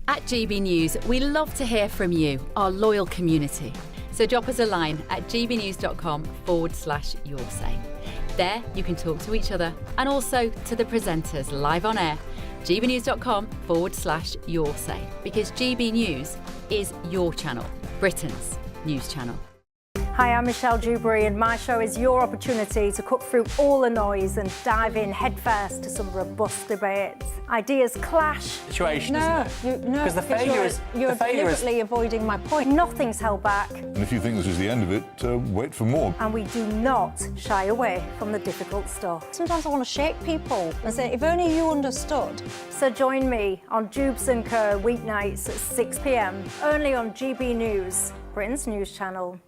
At GB News, we love to hear from you, our loyal community. So drop us a line at gbnews.com/yoursay. There you can talk to each other and also to the presenters live on air. gbnews.com/yoursay, because GB News is your channel, Britain's news channel.
Hi, I'm Michelle Dewberry, and my show is your opportunity to cut through all the noise and dive in headfirst to some robust debates. Ideas clash.
Situation,
no,
isn't it?
Because you're deliberately avoiding my point. Nothing's held back.
And if you think this is the end of it, wait for more.
And we do not shy away from the difficult stuff. Sometimes I want to shake people and say, if only you understood. So join me on Jubes and Co weeknights at 6 p.m, only on GB News, Britain's news channel.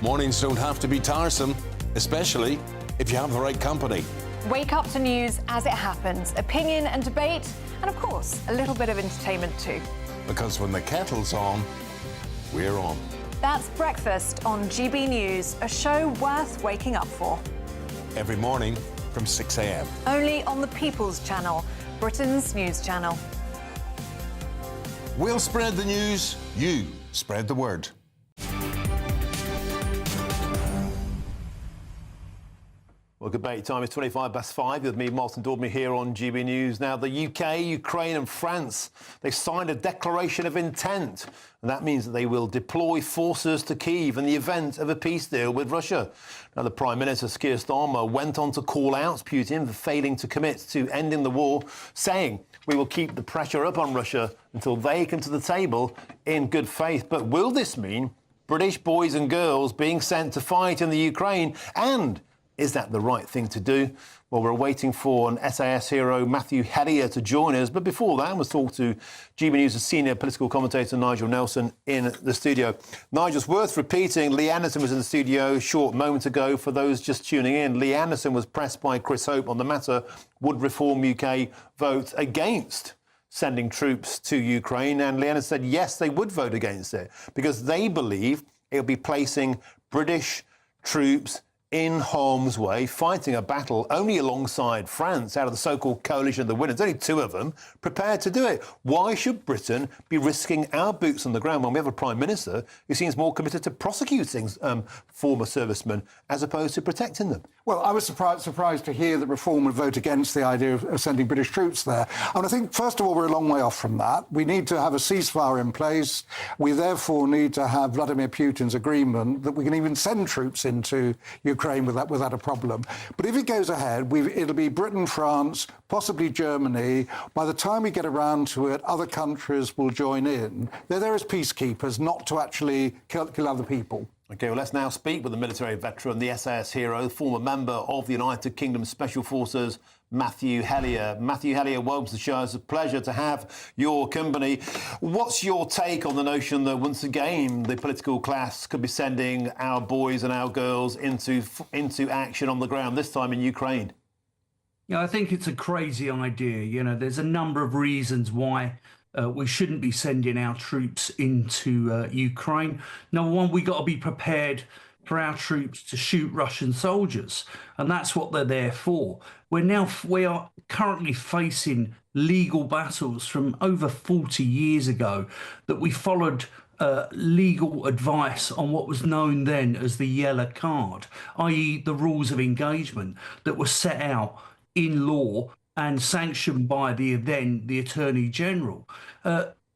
Mornings don't have to be tiresome, especially if you have the right company.
Wake up to news as it happens, opinion and debate, and of course, a little bit of entertainment too.
Because when the kettle's on, we're on.
That's Breakfast on GB News, a show worth waking up for.
Every morning from 6 a.m.
Only on the People's Channel, Britain's news channel.
We'll spread the news, you spread the word.
Well, good debate time is 5:25 with me, Martin Daubney, here on GB News. Now, the UK, Ukraine and France, they've signed a declaration of intent, and that means that they will deploy forces to Kyiv in the event of a peace deal with Russia. Now, the Prime Minister, Keir Starmer, went on to call out Putin for failing to commit to ending the war, saying, "We will keep the pressure up on Russia until they come to the table in good faith." But will this mean British boys and girls being sent to fight in the Ukraine? And is that the right thing to do? Well, we're waiting for an SAS hero, Matthew Hedier, to join us. But before that, we'll talk to GB News' senior political commentator, Nigel Nelson, in the studio. Nigel, it's worth repeating, Lee Anderson was in the studio a short moment ago. For those just tuning in, Lee Anderson was pressed by Chris Hope on the matter, would Reform UK vote against sending troops to Ukraine? And Lee Anderson said, yes, they would vote against it, because they believe it'll be placing British troops in harm's way, fighting a battle only alongside France out of the so-called coalition of the winners, only 2 of them, prepared to do it. Why should Britain be risking our boots on the ground when we have a Prime Minister who seems more committed to prosecuting former servicemen as opposed to protecting them?
Well, I was surprised to hear that Reform would vote against the idea of sending British troops there. And I think, first of all, we're a long way off from that. We need to have a ceasefire in place. We therefore need to have Vladimir Putin's agreement that we can even send troops into Ukraine without a problem. But if it goes ahead, it'll be Britain, France, possibly Germany. By the time we get around to it, other countries will join in. They're there as peacekeepers, not to actually kill other people.
OK, well, let's now speak with the military veteran, the SAS hero, former member of the United Kingdom Special Forces, Matthew Hellier. Matthew Hellier, welcome to the show. It's a pleasure to have your company. What's your take on the notion that once again the political class could be sending our boys and our girls into action on the ground, this time in Ukraine?
Yeah, I think it's a crazy idea. You know, there's a number of reasons why we shouldn't be sending our troops into Ukraine. Number one, we got to be prepared for our troops to shoot Russian soldiers, and that's what they're there for. We are currently facing legal battles from over 40 years ago that we followed legal advice on what was known then as the yellow card, i.e. the rules of engagement that were set out in law and sanctioned by the Attorney General.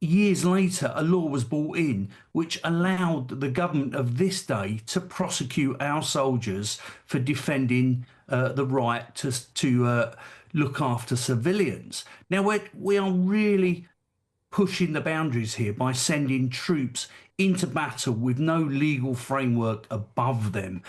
Years later, a law was brought in which allowed the government of this day to prosecute our soldiers for defending the right to look after civilians. Now, we are really pushing the boundaries here by sending troops into battle with no legal framework above them.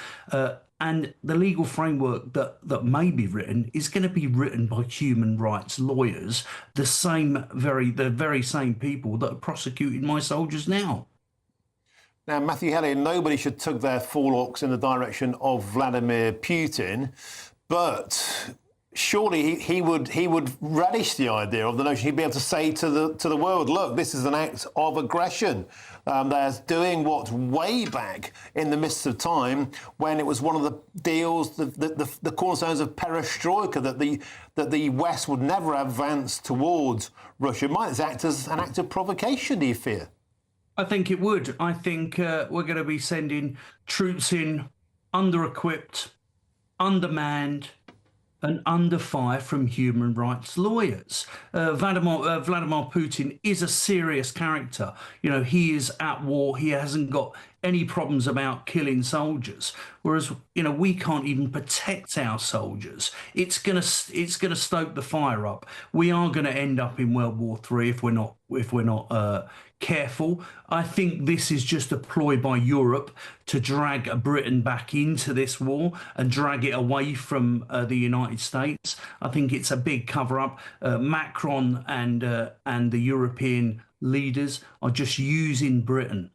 And the legal framework that may be written is going to be written by human rights lawyers, the very same people that are prosecuting my soldiers now.
Now, Matthew Hellier, nobody should tug their forelocks in the direction of Vladimir Putin, but surely he would relish the idea of the notion he'd be able to say to the world, look, this is an act of aggression. They're doing what's way back in the midst of time when it was one of the deals, the cornerstones of perestroika, that the West would never advance towards Russia. Might it act as an act of provocation, do you fear?
I think it would. I think we're going to be sending troops in under-equipped, undermanned, and under fire from human rights lawyers. Vladimir Putin is a serious character. You know, he is at war. He hasn't got any problems about killing soldiers. Whereas, you know, we can't even protect our soldiers. It's gonna stoke the fire up. We are going to end up in World War III if we're not careful. I think this is just a ploy by Europe to drag Britain back into this war and drag it away from the United States. I think it's a big cover-up. Macron and the European leaders are just using Britain.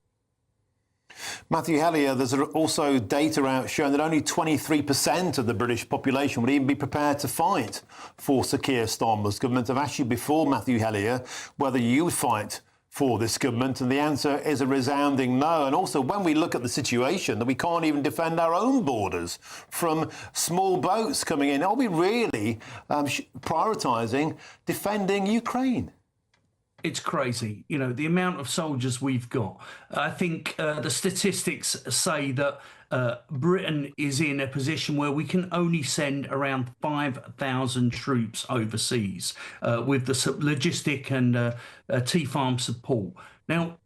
Matthew Hellier, there's also data out showing that only 23% of the British population would even be prepared to fight for Sir Keir Starmer's government. I've asked you before, Matthew Hellier, whether you would fight for this government, and the answer is a resounding no. And also, when we look at the situation that we can't even defend our own borders from small boats coming in, are we really prioritising defending Ukraine?
It's crazy, you know, the amount of soldiers we've got. I think the statistics say that Britain is in a position where we can only send around 5,000 troops overseas with the logistic and T-farm support. Now,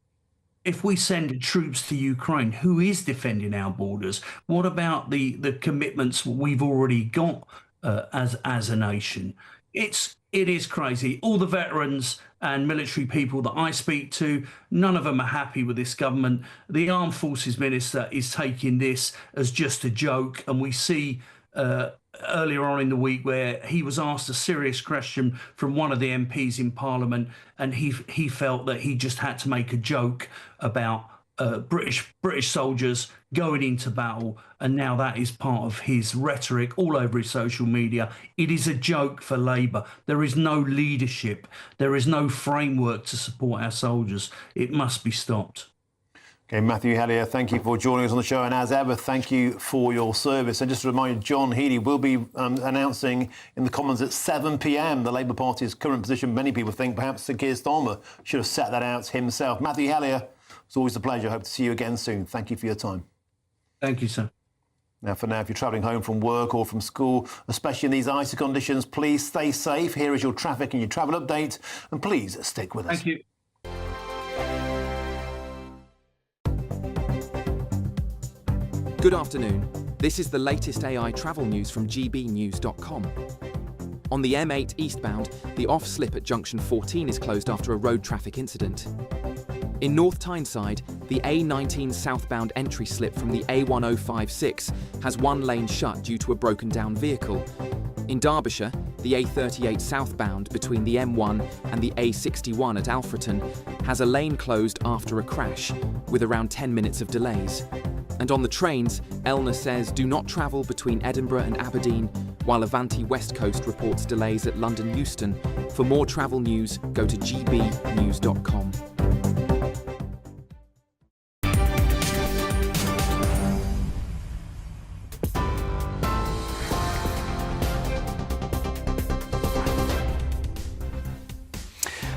if we send troops to Ukraine, who is defending our borders? What about the commitments we've already got as a nation? It is crazy. All the veterans and military people that I speak to, none of them are happy with this government. The Armed Forces Minister is taking this as just a joke, and we see earlier on in the week where he was asked a serious question from one of the MPs in Parliament, and he felt that he just had to make a joke about British soldiers going into battle, and now that is part of his rhetoric all over his social media. It is a joke for Labour. There is no leadership. There is no framework to support our soldiers. It must be stopped.
Okay, Matthew Hellier, thank you for joining us on the show, and as ever, thank you for your service. And just to remind you, John Healey will be announcing in the Commons at 7 p.m. the Labour Party's current position. Many people think perhaps Sir Keir Starmer should have set that out himself. Matthew Hellier, it's always a pleasure. Hope to see you again soon. Thank you for your time.
Thank you, sir.
Now, for now, if you're travelling home from work or from school, especially in these icy conditions, please stay safe. Here is your traffic and your travel update, and please stick with us.
Thank you.
Good afternoon. This is the latest AI travel news from GBNews.com. On the M8 eastbound, the off-slip at junction 14 is closed after a road traffic incident. In North Tyneside, the A19 southbound entry slip from the A1056 has one lane shut due to a broken down vehicle. In Derbyshire, the A38 southbound between the M1 and the A61 at Alfreton has a lane closed after a crash, with around 10 minutes of delays. And on the trains, Elna says do not travel between Edinburgh and Aberdeen, while Avanti West Coast reports delays at London Euston. For more travel news, go to gbnews.com.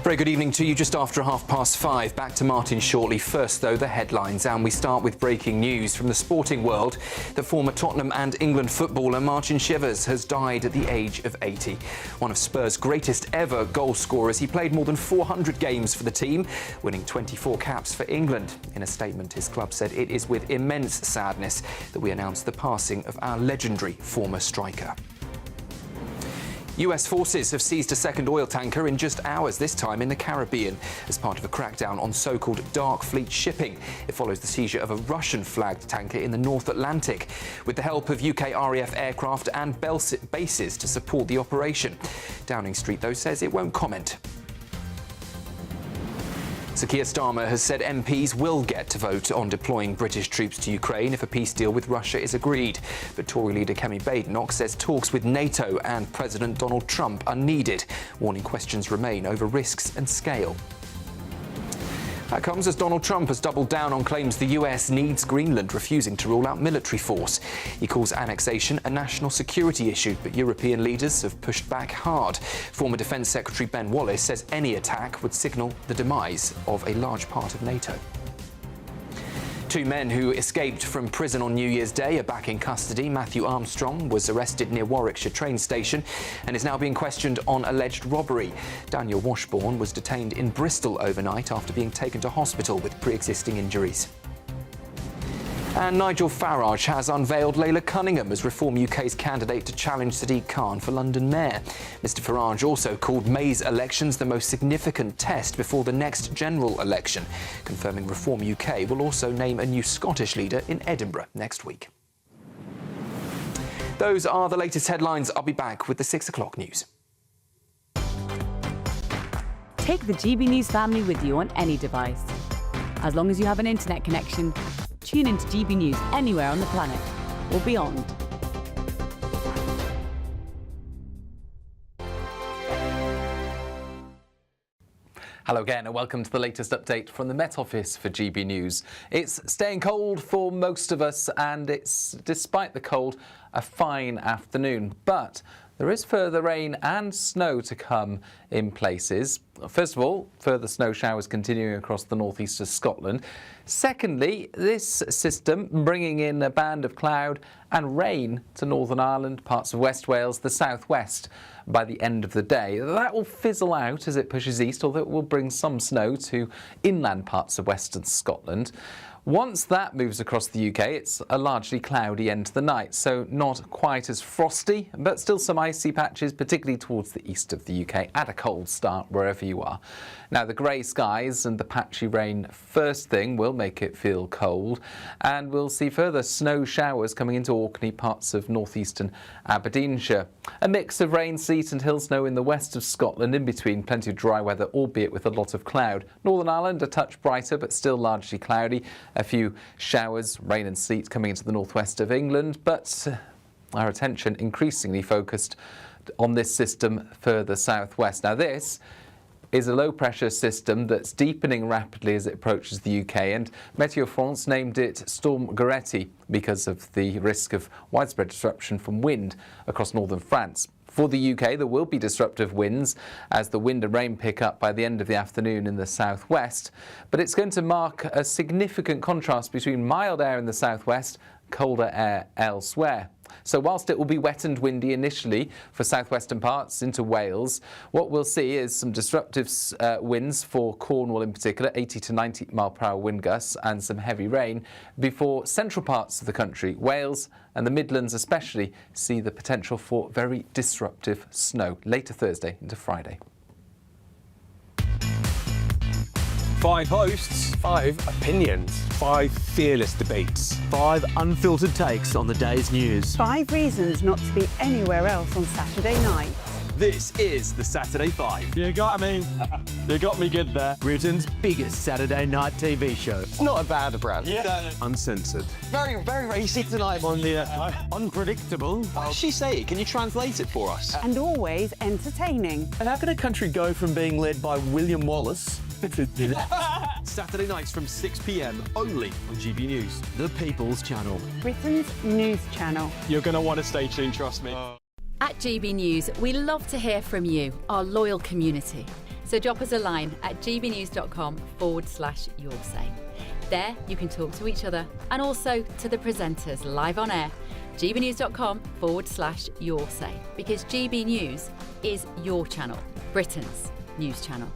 Very good evening to you, just after 5:30. Back to Martin shortly. First, though, the headlines. And we start with breaking news from the sporting world. The former Tottenham and England footballer Martin Shivers has died at the age of 80. One of Spurs' greatest ever goal scorers, he played more than 400 games for the team, winning 24 caps for England. In a statement, his club said, "It is with immense sadness that we announce the passing of our legendary former striker." US forces have seized a second oil tanker in just hours, this time in the Caribbean, as part of a crackdown on so-called dark fleet shipping. It follows the seizure of a Russian-flagged tanker in the North Atlantic, with the help of UK RAF aircraft and bases to support the operation. Downing Street, though, says it won't comment. Sir Keir Starmer has said MPs will get to vote on deploying British troops to Ukraine if a peace deal with Russia is agreed. But Tory leader Kemi Badenoch says talks with NATO and President Donald Trump are needed, warning questions remain over risks and scale. That comes as Donald Trump has doubled down on claims the US needs Greenland, refusing to rule out military force. He calls annexation a national security issue, but European leaders have pushed back hard. Former Defence Secretary Ben Wallace says any attack would signal the demise of a large part of NATO. Two men who escaped from prison on New Year's Day are back in custody. Matthew Armstrong was arrested near Warwickshire train station and is now being questioned on alleged robbery. Daniel Washbourne was detained in Bristol overnight after being taken to hospital with pre-existing injuries. And Nigel Farage has unveiled Layla Cunningham as Reform UK's candidate to challenge Sadiq Khan for London Mayor. Mr Farage also called May's elections the most significant test before the next general election, confirming Reform UK will also name a new Scottish leader in Edinburgh next week. Those are the latest headlines. I'll be back with the 6 o'clock news.
Take the GB News family with you on any device. As long as you have an internet connection, tune into GB News anywhere on the planet or beyond.
Hello again and welcome to the latest update from the Met Office for GB News. It's staying cold for most of us and it's, despite the cold, a fine afternoon. But there is further rain and snow to come in places. First of all, further snow showers continuing across the northeast of Scotland. Secondly, this system bringing in a band of cloud and rain to Northern Ireland, parts of West Wales, the southwest by the end of the day. That will fizzle out as it pushes east, although it will bring some snow to inland parts of western Scotland. Once that moves across the UK, it's a largely cloudy end to the night, so not quite as frosty, but still some icy patches, particularly towards the east of the UK, at a cold start wherever you are. Now, the grey skies and the patchy rain first thing will make it feel cold, and we'll see further snow showers coming into Orkney, parts of northeastern Aberdeenshire. A mix of rain, sleet and hill snow in the west of Scotland, in between plenty of dry weather, albeit with a lot of cloud. Northern Ireland a touch brighter, but still largely cloudy. A few showers, rain and sleet coming into the northwest of England, but our attention increasingly focused on this system further southwest. Now this is a low-pressure system that's deepening rapidly as it approaches the UK, and Météo France named it Storm Goretti because of the risk of widespread disruption from wind across northern France. For the UK, there will be disruptive winds as the wind and rain pick up by the end of the afternoon in the southwest, but it's going to mark a significant contrast between mild air in the southwest, colder air elsewhere. So whilst it will be wet and windy initially for southwestern parts into Wales, what we'll see is some disruptive winds for Cornwall in particular, 80 to 90 mile/hour wind gusts, and some heavy rain before central parts of the country, Wales and the Midlands especially, see the potential for very disruptive snow later Thursday into Friday.
5 hosts, 5 opinions, 5 fearless debates, 5 unfiltered takes on the day's news.
5 reasons not to be anywhere else on Saturday night.
This is the Saturday 5. You got me. You got me good there. Britain's biggest Saturday night TV show.
It's not a bad brand.
Yeah. Uncensored.
Very, very racy tonight.
On the unpredictable.
What does she say? Can you translate it for us?
And always entertaining.
And how can a country go from being led by William Wallace Saturday nights from 6 p.m. only on GB News, the People's Channel.
Britain's news channel.
You're going to want to stay tuned, trust me.
At GB News, we love to hear from you, our loyal community. So drop us a line at gbnews.com/yoursay. There you can talk to each other and also to the presenters live on air. gbnews.com/yoursay, because GB News is your channel, Britain's news channel.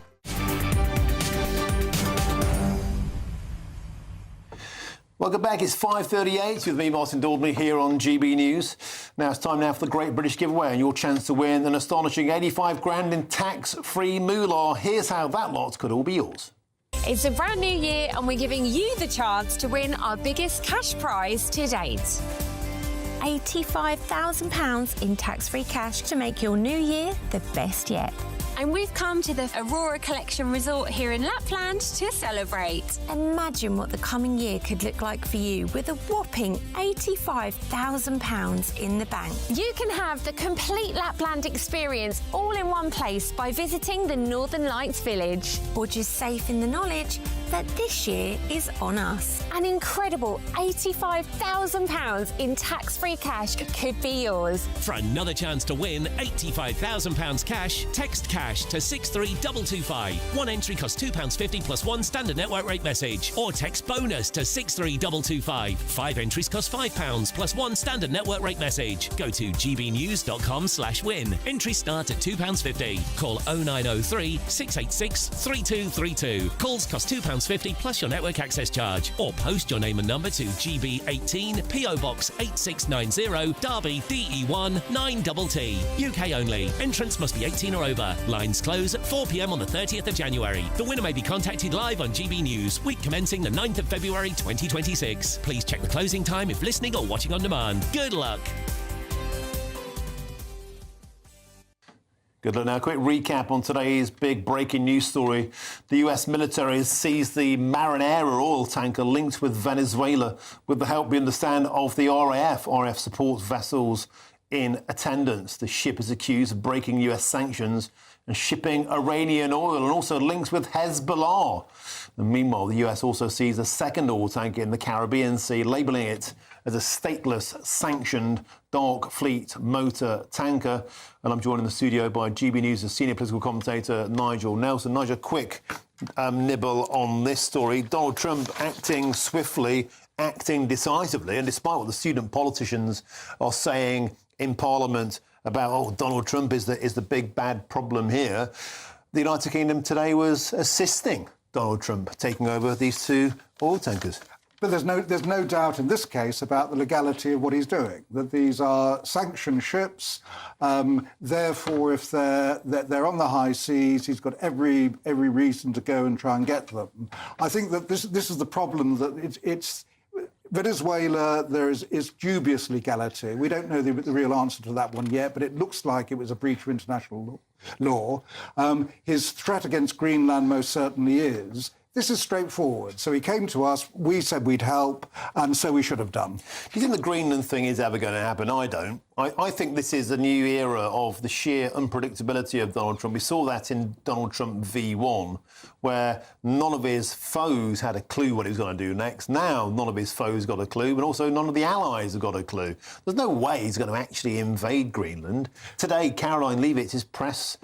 Welcome back. It's 5:38 with me, Martin Daubney, here on GB News. Now it's time for the Great British Giveaway and your chance to win an astonishing 85 grand in tax-free moolah. Here's how that lot could all be yours.
It's a brand new year and we're giving you the chance to win our biggest cash prize to date.
£85,000 in tax-free cash to make your new year the best yet.
And we've come to the Aurora Collection Resort here in Lapland to celebrate.
Imagine what the coming year could look like for you with a whopping £85,000 in the bank.
You can have the complete Lapland experience all in one place by visiting the Northern Lights Village.
Or just safe in the knowledge that this year is on us.
An incredible £85,000 in tax-free cash could be yours.
For another chance to win £85,000 cash, text cash to 63225. One entry costs £2.50 plus one standard network rate message. Or text bonus to 63225. 5 entries cost £5 plus one standard network rate message. Go to gbnews.com/win. Entries start at £2.50. Call 0903 686 3232. Calls cost £2.50 plus your network access charge. Or post your name and number to GB18 PO Box 8690 Derby DE1 9TT. UK only. Entrance must be 18 or over. Lines close at 4 p.m. on the 30th of January. The winner may be contacted live on GB News, week commencing the 9th of February 2026. Please check the closing time if listening or watching on demand. Good luck.
Good luck. Now, a quick recap on today's big breaking news story. The US military has seized the Marinera oil tanker linked with Venezuela with the help, we understand, of the RAF. RAF supports vessels in attendance. The ship is accused of breaking US sanctions and shipping Iranian oil, and also links with Hezbollah. And meanwhile, the US also seized a second oil tanker in the Caribbean Sea, labelling it as a stateless, sanctioned dark fleet motor tanker. And I'm joined in the studio by GB News' senior political commentator, Nigel Nelson. Nigel, quick nibble on this story. Donald Trump acting swiftly, acting decisively, and despite what the student politicians are saying in Parliament about, oh, Donald Trump is the big bad problem here, the United Kingdom today was assisting Donald Trump taking over these 2 oil tankers.
But there's no doubt in this case about the legality of what he's doing, that these are sanctioned ships. Therefore, if they're on the high seas, he's got every reason to go and try and get them. I think that this is the problem, that it's Venezuela, there is dubious legality. We don't know the real answer to that one yet, but it looks like it was a breach of international law. His threat against Greenland most certainly is. This is straightforward. So he came to us, we said we'd help, and so we should have done.
Do you think the Greenland thing is ever going to happen? I don't. I think this is a new era of the sheer unpredictability of Donald Trump. We saw that in Donald Trump v1, where none of his foes had a clue what he was going to do next. Now none of his foes got a clue, but also none of the allies have got a clue. There's no way he's going to actually invade Greenland. Today, Caroline Leavitt, his press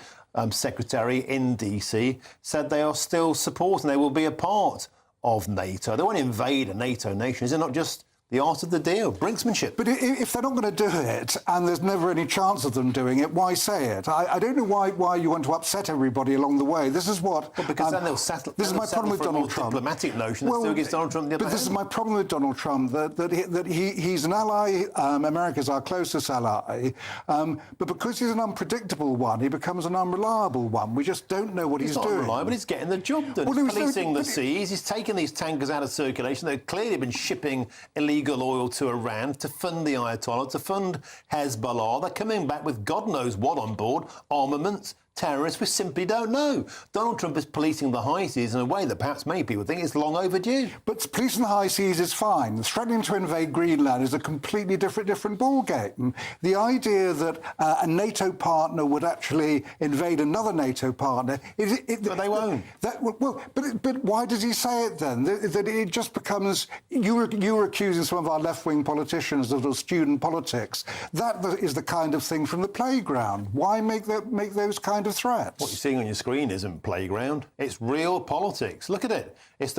secretary in DC, said they are still supporting, they will be a part of NATO. They won't invade a NATO nation. Is it not just the art of the deal, brinksmanship?
But if they're not going to do it, and there's never any chance of them doing it, why say it? I don't know why you want to upset everybody along the way. This is what...
Well, because then they'll settle.
This is my problem with Donald Trump.
Diplomatic notion that still gives Donald Trump the upper
But this is
hand.
my problem with Donald Trump, that he's an ally. America's our closest ally, but because he's an unpredictable one, he becomes an unreliable one. We just don't know what he's doing.
He's not reliable. He's getting the job done. He's policing the seas. He's taking these tankers out of circulation. They've clearly been shipping illegal oil to Iran to fund the Ayatollah, to fund Hezbollah. They're coming back with God knows what on board, armaments, terrorists. We simply don't know. Donald Trump is policing the high seas in a way that perhaps many people think is long overdue.
But policing the high seas is fine. Threatening to invade Greenland is a completely different ballgame. The idea that a NATO partner would actually invade another NATO partner...
But they won't.
But why does he say it then? That it just becomes... You were accusing some of our left-wing politicians of student politics. That is the kind of thing from the playground. Why make those kind of threats?
What you're seeing on your screen isn't playground. It's real politics. Look at it. It's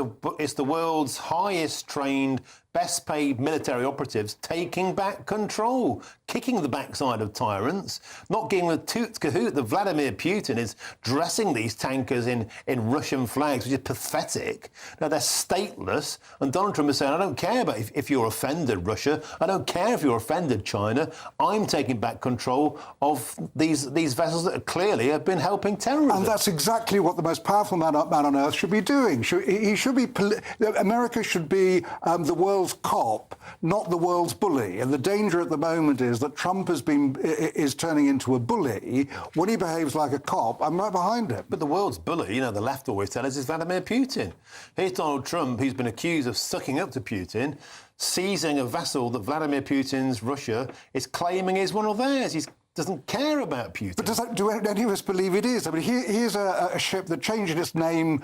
the world's highest trained, best paid military operatives taking back control, kicking the backside of tyrants, not giving a toot cahoot that Vladimir Putin is dressing these tankers in Russian flags, which is pathetic. Now, they're stateless, and Donald Trump is saying, I don't care about if you're offended, Russia. I don't care if you're offended, China. I'm taking back control of these vessels that clearly have been helping terrorism.
And that's exactly what the most powerful man on earth should be doing. America should be the world's cop, not the world's bully. And the danger at the moment is that Trump is turning into a bully. When he behaves like a cop, I'm right behind him.
But the world's bully, the left always tell us, is Vladimir Putin. Here's Donald Trump, who's been accused of sucking up to Putin, seizing a vessel that Vladimir Putin's Russia is claiming is one of theirs. He doesn't care about Putin.
But do any of us believe it is? I mean, here's a ship that changed its name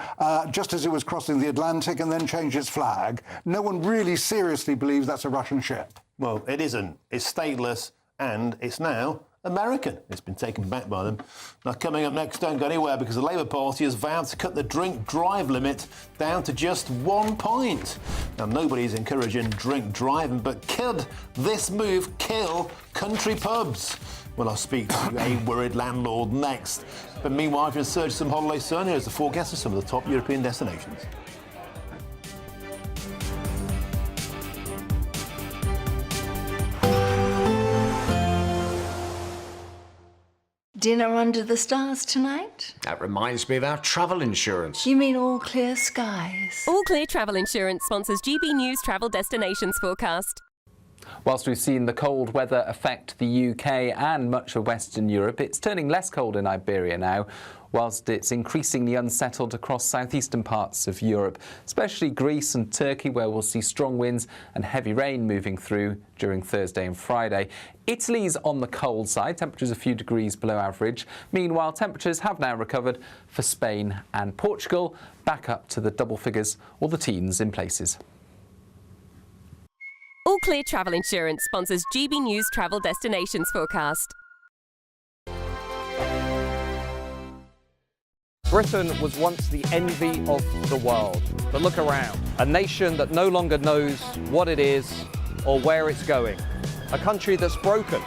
just as it was crossing the Atlantic and then changed its flag. No one really seriously believes that's a Russian ship.
Well, it isn't. It's stateless, and it's now American. It's been taken back by them. Now, coming up next, don't go anywhere, because the Labour Party has vowed to cut the drink-drive limit down to just 1 point. Now, nobody's encouraging drink driving, but could this move kill country pubs? Well, I'll speak to a worried landlord next. But meanwhile, if you're in search of some holiday sun, here's the forecast of some of the top European destinations.
Dinner under the stars tonight?
That reminds me of our travel insurance.
You mean all clear skies?
All Clear Travel Insurance sponsors GB News Travel Destinations Forecast.
Whilst we've seen the cold weather affect the UK and much of Western Europe, it's turning less cold in Iberia now, whilst it's increasingly unsettled across southeastern parts of Europe, especially Greece and Turkey, where we'll see strong winds and heavy rain moving through during Thursday and Friday. Italy's on the cold side, temperatures a few degrees below average. Meanwhile, temperatures have now recovered for Spain and Portugal, back up to the double figures or the teens in places.
All Clear Travel Insurance sponsors GB News Travel Destinations Forecast.
Britain was once the envy of the world. But look around. A nation that no longer knows what it is or where it's going. A country that's broken.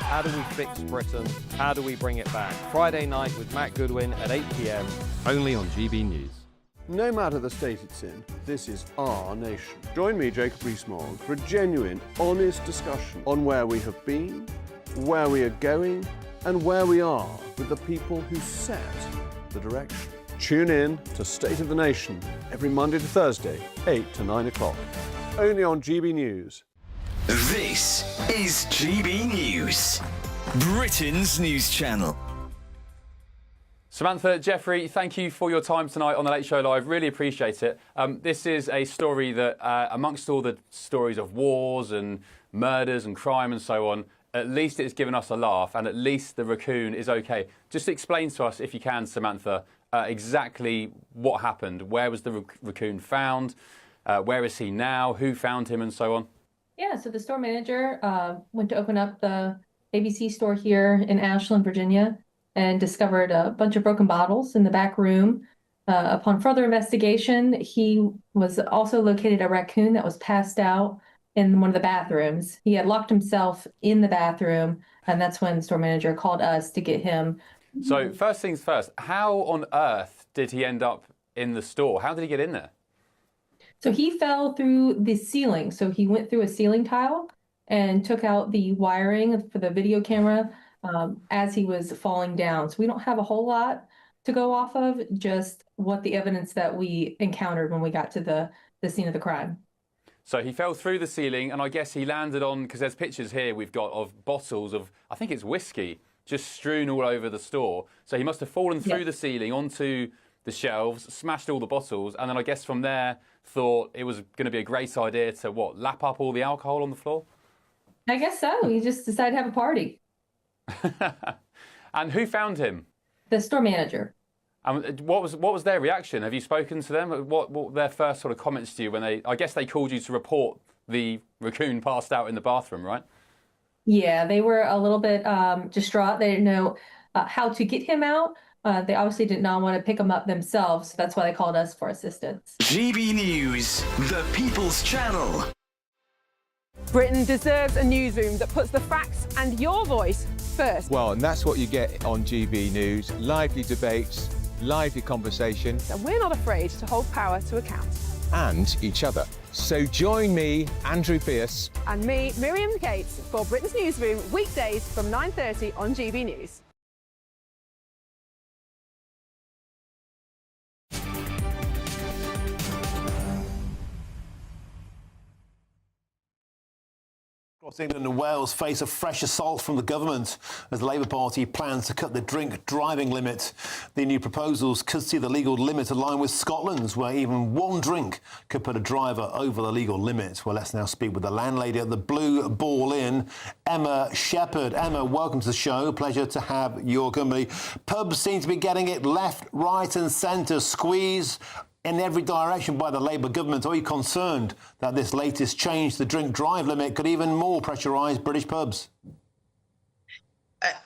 How do we fix Britain? How do we bring it back? Friday night with Matt Goodwin at 8 p.m. only on GB News.
No matter the state it's in, this is our nation. Join me, Jacob Rees-Mogg, for a genuine, honest discussion on where we have been, where we are going, and where we are with the people who set the direction. Tune in to State of the Nation every Monday to Thursday, 8 to 9 o'clock. Only on GB News.
This is GB News, Britain's news channel.
Samantha, Jeffrey, thank you for your time tonight on The Late Show Live. Really appreciate it. This is a story that, amongst all the stories of wars and murders and crime and so on, at least it's given us a laugh, and at least the raccoon is okay. Just explain to us, if you can, Samantha, exactly what happened. Where was the raccoon found? Where is he now? Who found him and so on?
Yeah, so the store manager went to open up the ABC store here in Ashland, Virginia, and discovered a bunch of broken bottles in the back room. Upon further investigation, he was also located a raccoon that was passed out in one of the bathrooms. He had locked himself in the bathroom, and that's when the store manager called us to get him.
So first things first, how on earth did he end up in the store? How did he get in there?
So he fell through the ceiling. So he went through a ceiling tile and took out the wiring for the video camera as he was falling down. So we don't have a whole lot to go off of, just what the evidence that we encountered when we got to the scene of the crime.
So he fell through the ceiling, and I guess he landed on, because there's pictures here we've got of bottles of, I think it's whiskey, just strewn all over the store. So he must have fallen through the ceiling onto the shelves, smashed all the bottles, and then I guess from there thought it was going to be a great idea to, what, lap up all the alcohol on the floor?
I guess so. He just decided to have a party.
And who found him?
The store manager.
And what was their reaction? Have you spoken to them? What were their first sort of comments to you when they? I guess they called you to report the raccoon passed out in the bathroom, right?
Yeah, they were a little bit distraught. They didn't know how to get him out. They obviously did not want to pick him up themselves. So that's why they called us for assistance.
GB News, the People's Channel.
Britain deserves a newsroom that puts the facts and your voice first.
Well, and that's what you get on GB News. Lively debates, lively conversation.
And we're not afraid to hold power to account.
And each other. So join me, Andrew Pearce.
And me, Miriam Cates, for Britain's Newsroom, weekdays from 9:30 on GB News.
Across England and Wales face a fresh assault from the government as the Labour Party plans to cut the drink driving limit. The new proposals could see the legal limit align with Scotland's, where even one drink could put a driver over the legal limit. Well, let's now speak with the landlady at the Blue Ball Inn, Emma Shepherd. Emma, welcome to the show. Pleasure to have your company. Pubs seem to be getting it left, right and centre, squeezed in every direction by the Labour government. Are you concerned that this latest change to the drink drive limit could even more pressurise British pubs?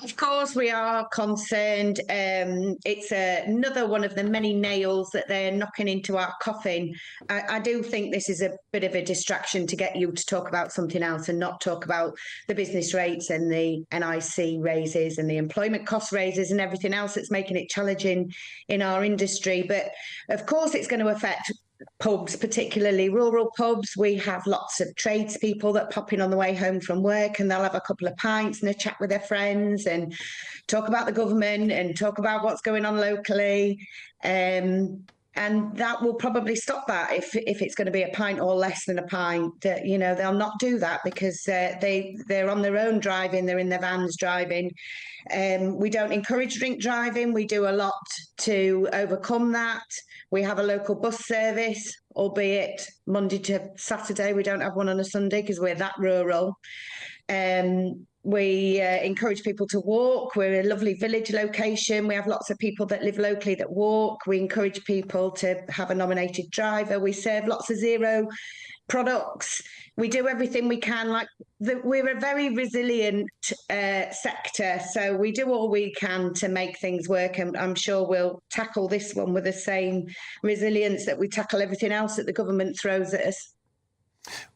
Of course we are concerned. It's another one of the many nails that they're knocking into our coffin. I do think this is a bit of a distraction to get you to talk about something else and not talk about the business rates and the NIC raises and the employment cost raises and everything else that's making it challenging in our industry. But of course it's going to affect pubs, particularly rural pubs. We have lots of tradespeople that pop in on the way home from work, and they'll have a couple of pints and a chat with their friends and talk about the government and talk about what's going on locally. And that will probably stop that if it's going to be a pint or less than a pint. You know, they'll not do that because they're on their own driving, they're in their vans driving. We don't encourage drink driving. We do a lot to overcome that. We have a local bus service, albeit Monday to Saturday. We don't have one on a Sunday because we're that rural. We encourage people to walk. We're a lovely village location. We have lots of people that live locally that walk. We encourage people to have a nominated driver. We serve lots of zero products. We do everything we can. We're a very resilient sector, so we do all we can to make things work, and I'm sure we'll tackle this one with the same resilience that we tackle everything else that the government throws at us.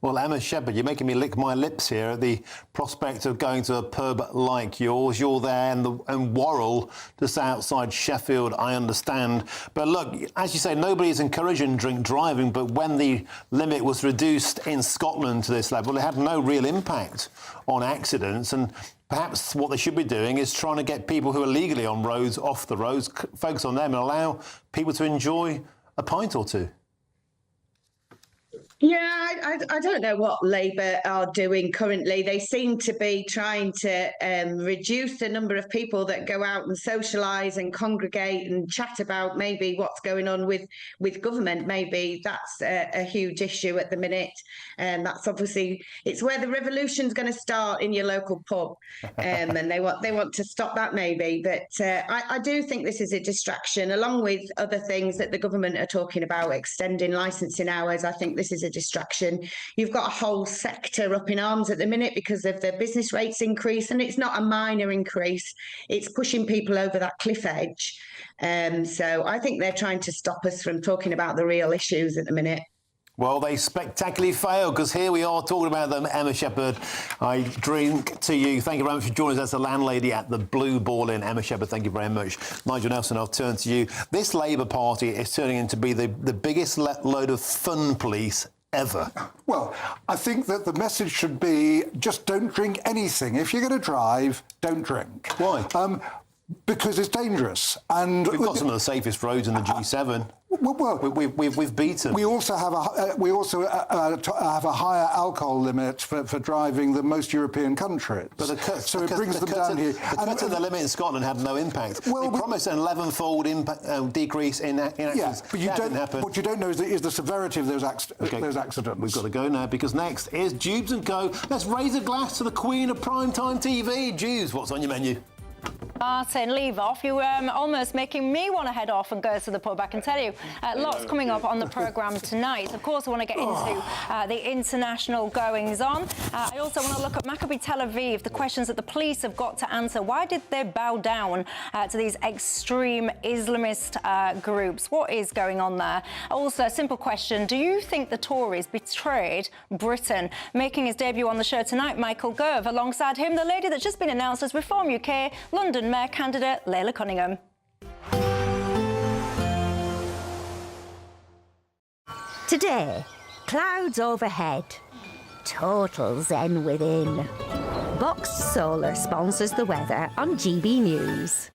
Well, Emma Shepherd, you're making me lick my lips here at the prospect of going to a pub like yours. You're there in Worrell, just outside Sheffield, I understand. But look, as you say, nobody is encouraging drink driving, but when the limit was reduced in Scotland to this level, it had no real impact on accidents. And perhaps what they should be doing is trying to get people who are legally on roads off the roads, focus on them and allow people to enjoy a pint or two.
Yeah, I don't know what Labour are doing currently. They seem to be trying to reduce the number of people that go out and socialise and congregate and chat about maybe what's going on with government. Maybe that's a huge issue at the minute. And that's obviously, it's where the revolution's going to start, in your local pub. And they want to stop that maybe. But I do think this is a distraction, along with other things that the government are talking about, extending licensing hours. I think this is a distraction. You've got a whole sector up in arms at the minute because of the business rates increase, and it's not a minor increase. It's pushing people over that cliff edge. So I think they're trying to stop us from talking about the real issues at the minute.
Well, they spectacularly failed, because here we are talking about them. Emma Shepherd, I drink to you. Thank you very much for joining us as the landlady at the Blue Ball Inn. Emma Shepherd, thank you very much. Nigel Nelson, I'll turn to you. This Labour Party is turning into be the biggest load of fun police ever.
Well, I think that the message should be just don't drink anything. If you're going to drive, don't drink.
Why?
Because it's dangerous. And
we've got some of the safest roads in the G7.
Well,
we've beaten.
We also have a higher alcohol limit for driving than most European countries.
But
so it brings them down here.
The limit in Scotland had no impact. Well, we promised an 11-fold decrease in accidents.
Yeah, but
didn't happen.
What you don't know is the severity of those accidents.
We've got to go now, because next is Jubes & Co. Let's raise a glass to the Queen of Primetime TV. Jubes, what's on your menu?
Martin, leave off. You're almost making me want to head off and go to the pub, I can tell you. Lots coming up on the programme tonight. Of course, I want to get into the international goings-on. I also want to look at Maccabi Tel Aviv, the questions that the police have got to answer. Why did they bow down to these extreme Islamist groups? What is going on there? Also, a simple question. Do you think the Tories betrayed Britain? Making his debut on the show tonight, Michael Gove. Alongside him, the lady that's just been announced as Reform UK London Mayor candidate Layla Cunningham.
Today, clouds overhead, total zen within. Boxed Solar sponsors the weather on GB News.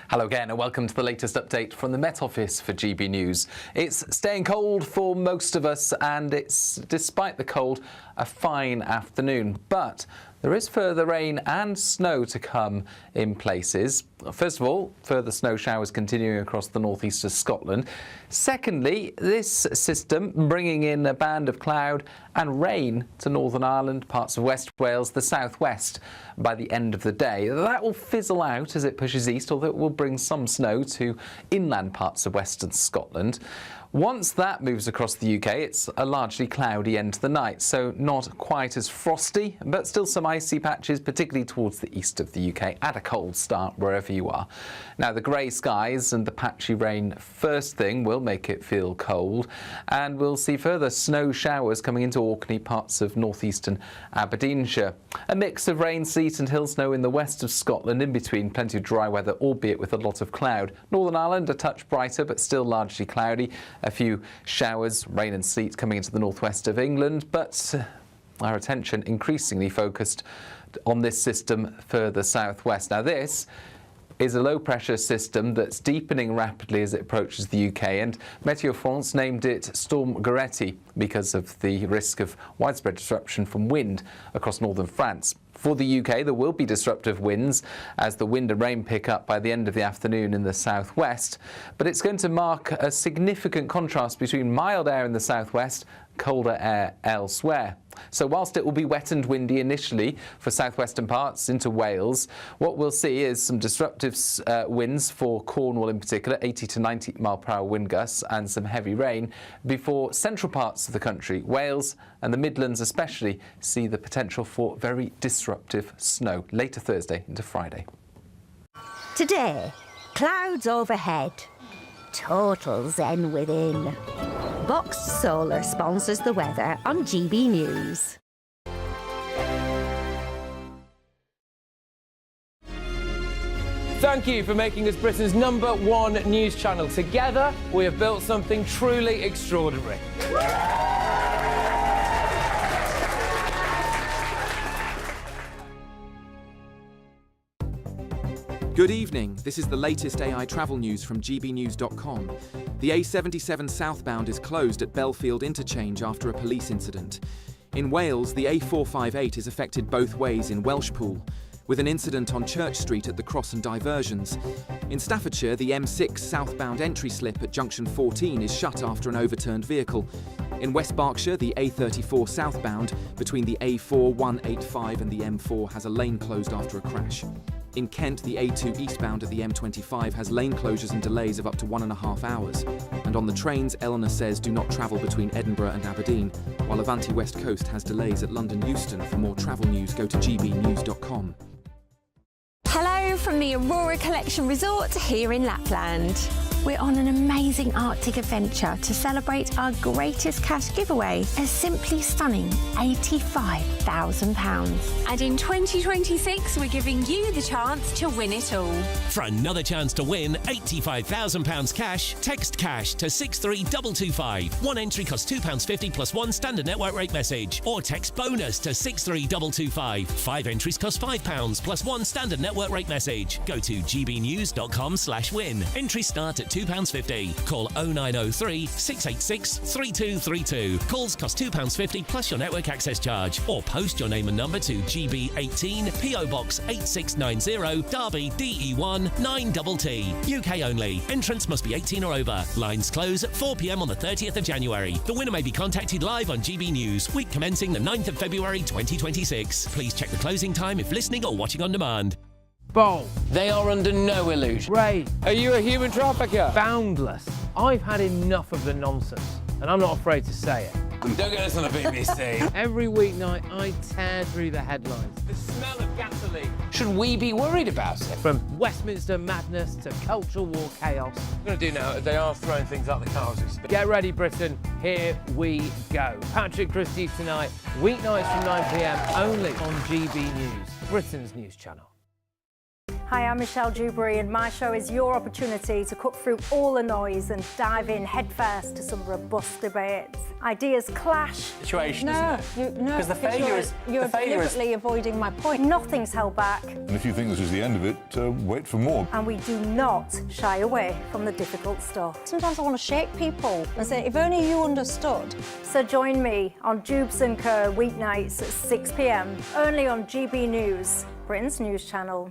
Hello again and welcome to the latest update from the Met Office for GB News. It's staying cold for most of us, and it's, despite the cold, a fine afternoon. But there is further rain and snow to come in places. First of all, further snow showers continuing across the northeast of Scotland. Secondly, this system bringing in a band of cloud and rain to Northern Ireland, parts of West Wales, the southwest by the end of the day. That will fizzle out as it pushes east, although it will bring some snow to inland parts of western Scotland. Once that moves across the UK, it's a largely cloudy end to the night, so not quite as frosty, but still some icy patches, particularly towards the east of the UK, and a cold start wherever you are. Now, the grey skies and the patchy rain first thing will make it feel cold, and we'll see further snow showers coming into Orkney, parts of northeastern Aberdeenshire. A mix of rain, sleet and hill snow in the west of Scotland, in between plenty of dry weather, albeit with a lot of cloud. Northern Ireland a touch brighter, but still largely cloudy. A few showers, rain and sleet coming into the northwest of England, but our attention increasingly focused on this system further southwest. Now, this is a low-pressure system that's deepening rapidly as it approaches the UK, and Météo France named it Storm Goretti because of the risk of widespread disruption from wind across northern France. For the UK, there will be disruptive winds as the wind and rain pick up by the end of the afternoon in the southwest, but it's going to mark a significant contrast between mild air in the southwest, colder air elsewhere. So whilst it will be wet and windy initially for southwestern parts into Wales, what we'll see is some disruptive winds for Cornwall in particular, 80 to 90 mile/hour wind gusts, and some heavy rain before central parts of the country, Wales and the Midlands especially, see the potential for very disruptive snow later Thursday into Friday.
Today, clouds overhead, total zen within. Boxed Solar sponsors the weather on GB News.
Thank you for making us Britain's #1 news channel. Together, we have built something truly extraordinary.
Good evening. This is the latest AI travel news from GBNews.com. The A77 southbound is closed at Belfield Interchange after a police incident. In Wales, the A458 is affected both ways in Welshpool, with an incident on Church Street at the Cross and Diversions. In Staffordshire, the M6 southbound entry slip at junction 14 is shut after an overturned vehicle. In West Berkshire, the A34 southbound between the A4 185 and the M4 has a lane closed after a crash. In Kent, the A2 eastbound at the M25 has lane closures and delays of up to 1.5 hours. And on the trains, Eleanor says do not travel between Edinburgh and Aberdeen, while Avanti West Coast has delays at London Euston. For more travel news, go to gbnews.com.
Hello from the Aurora Collection Resort here in Lapland. We're on an amazing Arctic adventure to celebrate our greatest cash giveaway, a simply stunning £85,000.
And in 2026, we're giving you the chance to win it all.
For another chance to win £85,000 cash, text cash to 63225. One entry costs £2.50 plus one standard network rate message. Or text bonus to 63225. 5 entries cost £5 plus one standard network rate message. Go to gbnews.com/win. Entries start at £2.50. Call 0903 686 3232. Calls cost £2.50 plus your network access charge. Or post your name and number to GB18 PO Box 8690 Derby DE1 9TT. UK only. Entrance must be 18 or over. Lines close at 4 p.m. on the 30th of January. The winner may be contacted live on GB News, week commencing the 9th of February 2026. Please check the closing time if listening or watching on demand.
Bold. They are under no illusion. Ray, are you a human trafficker? Boundless. I've had enough of the nonsense, and I'm not afraid to say it.
Don't get us on the BBC.
Every weeknight, I tear through the headlines.
The smell of gasoline. Should we be worried about it?
From Westminster madness to cultural war chaos.
I'm going to do now, they are throwing things out the car as we speak.
Get ready, Britain. Here we go. Patrick Christie tonight, weeknights from 9 p.m, only on GB News, Britain's news channel.
Hi, I'm Michelle Dewberry, and my show is your opportunity to cut through all the noise and dive in headfirst to some robust debates. Ideas clash.
Situation, isn't it?
Because
the failure is...
You're deliberately avoiding my point. Nothing's held back.
And if you think this is the end of it, wait for more.
And we do not shy away from the difficult stuff. Sometimes I want to shake people and say, if only you understood. So join me on Jubes & Co. weeknights at 6 p.m, only on GB News, Britain's news channel.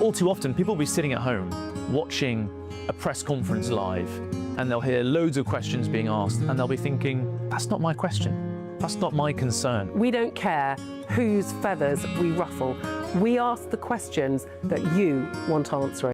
All too often, people will be sitting at home watching a press conference live, and they'll hear loads of questions being asked, and they'll be thinking, that's not my question. That's not my concern.
We don't care whose feathers we ruffle. We ask the questions that you want answering.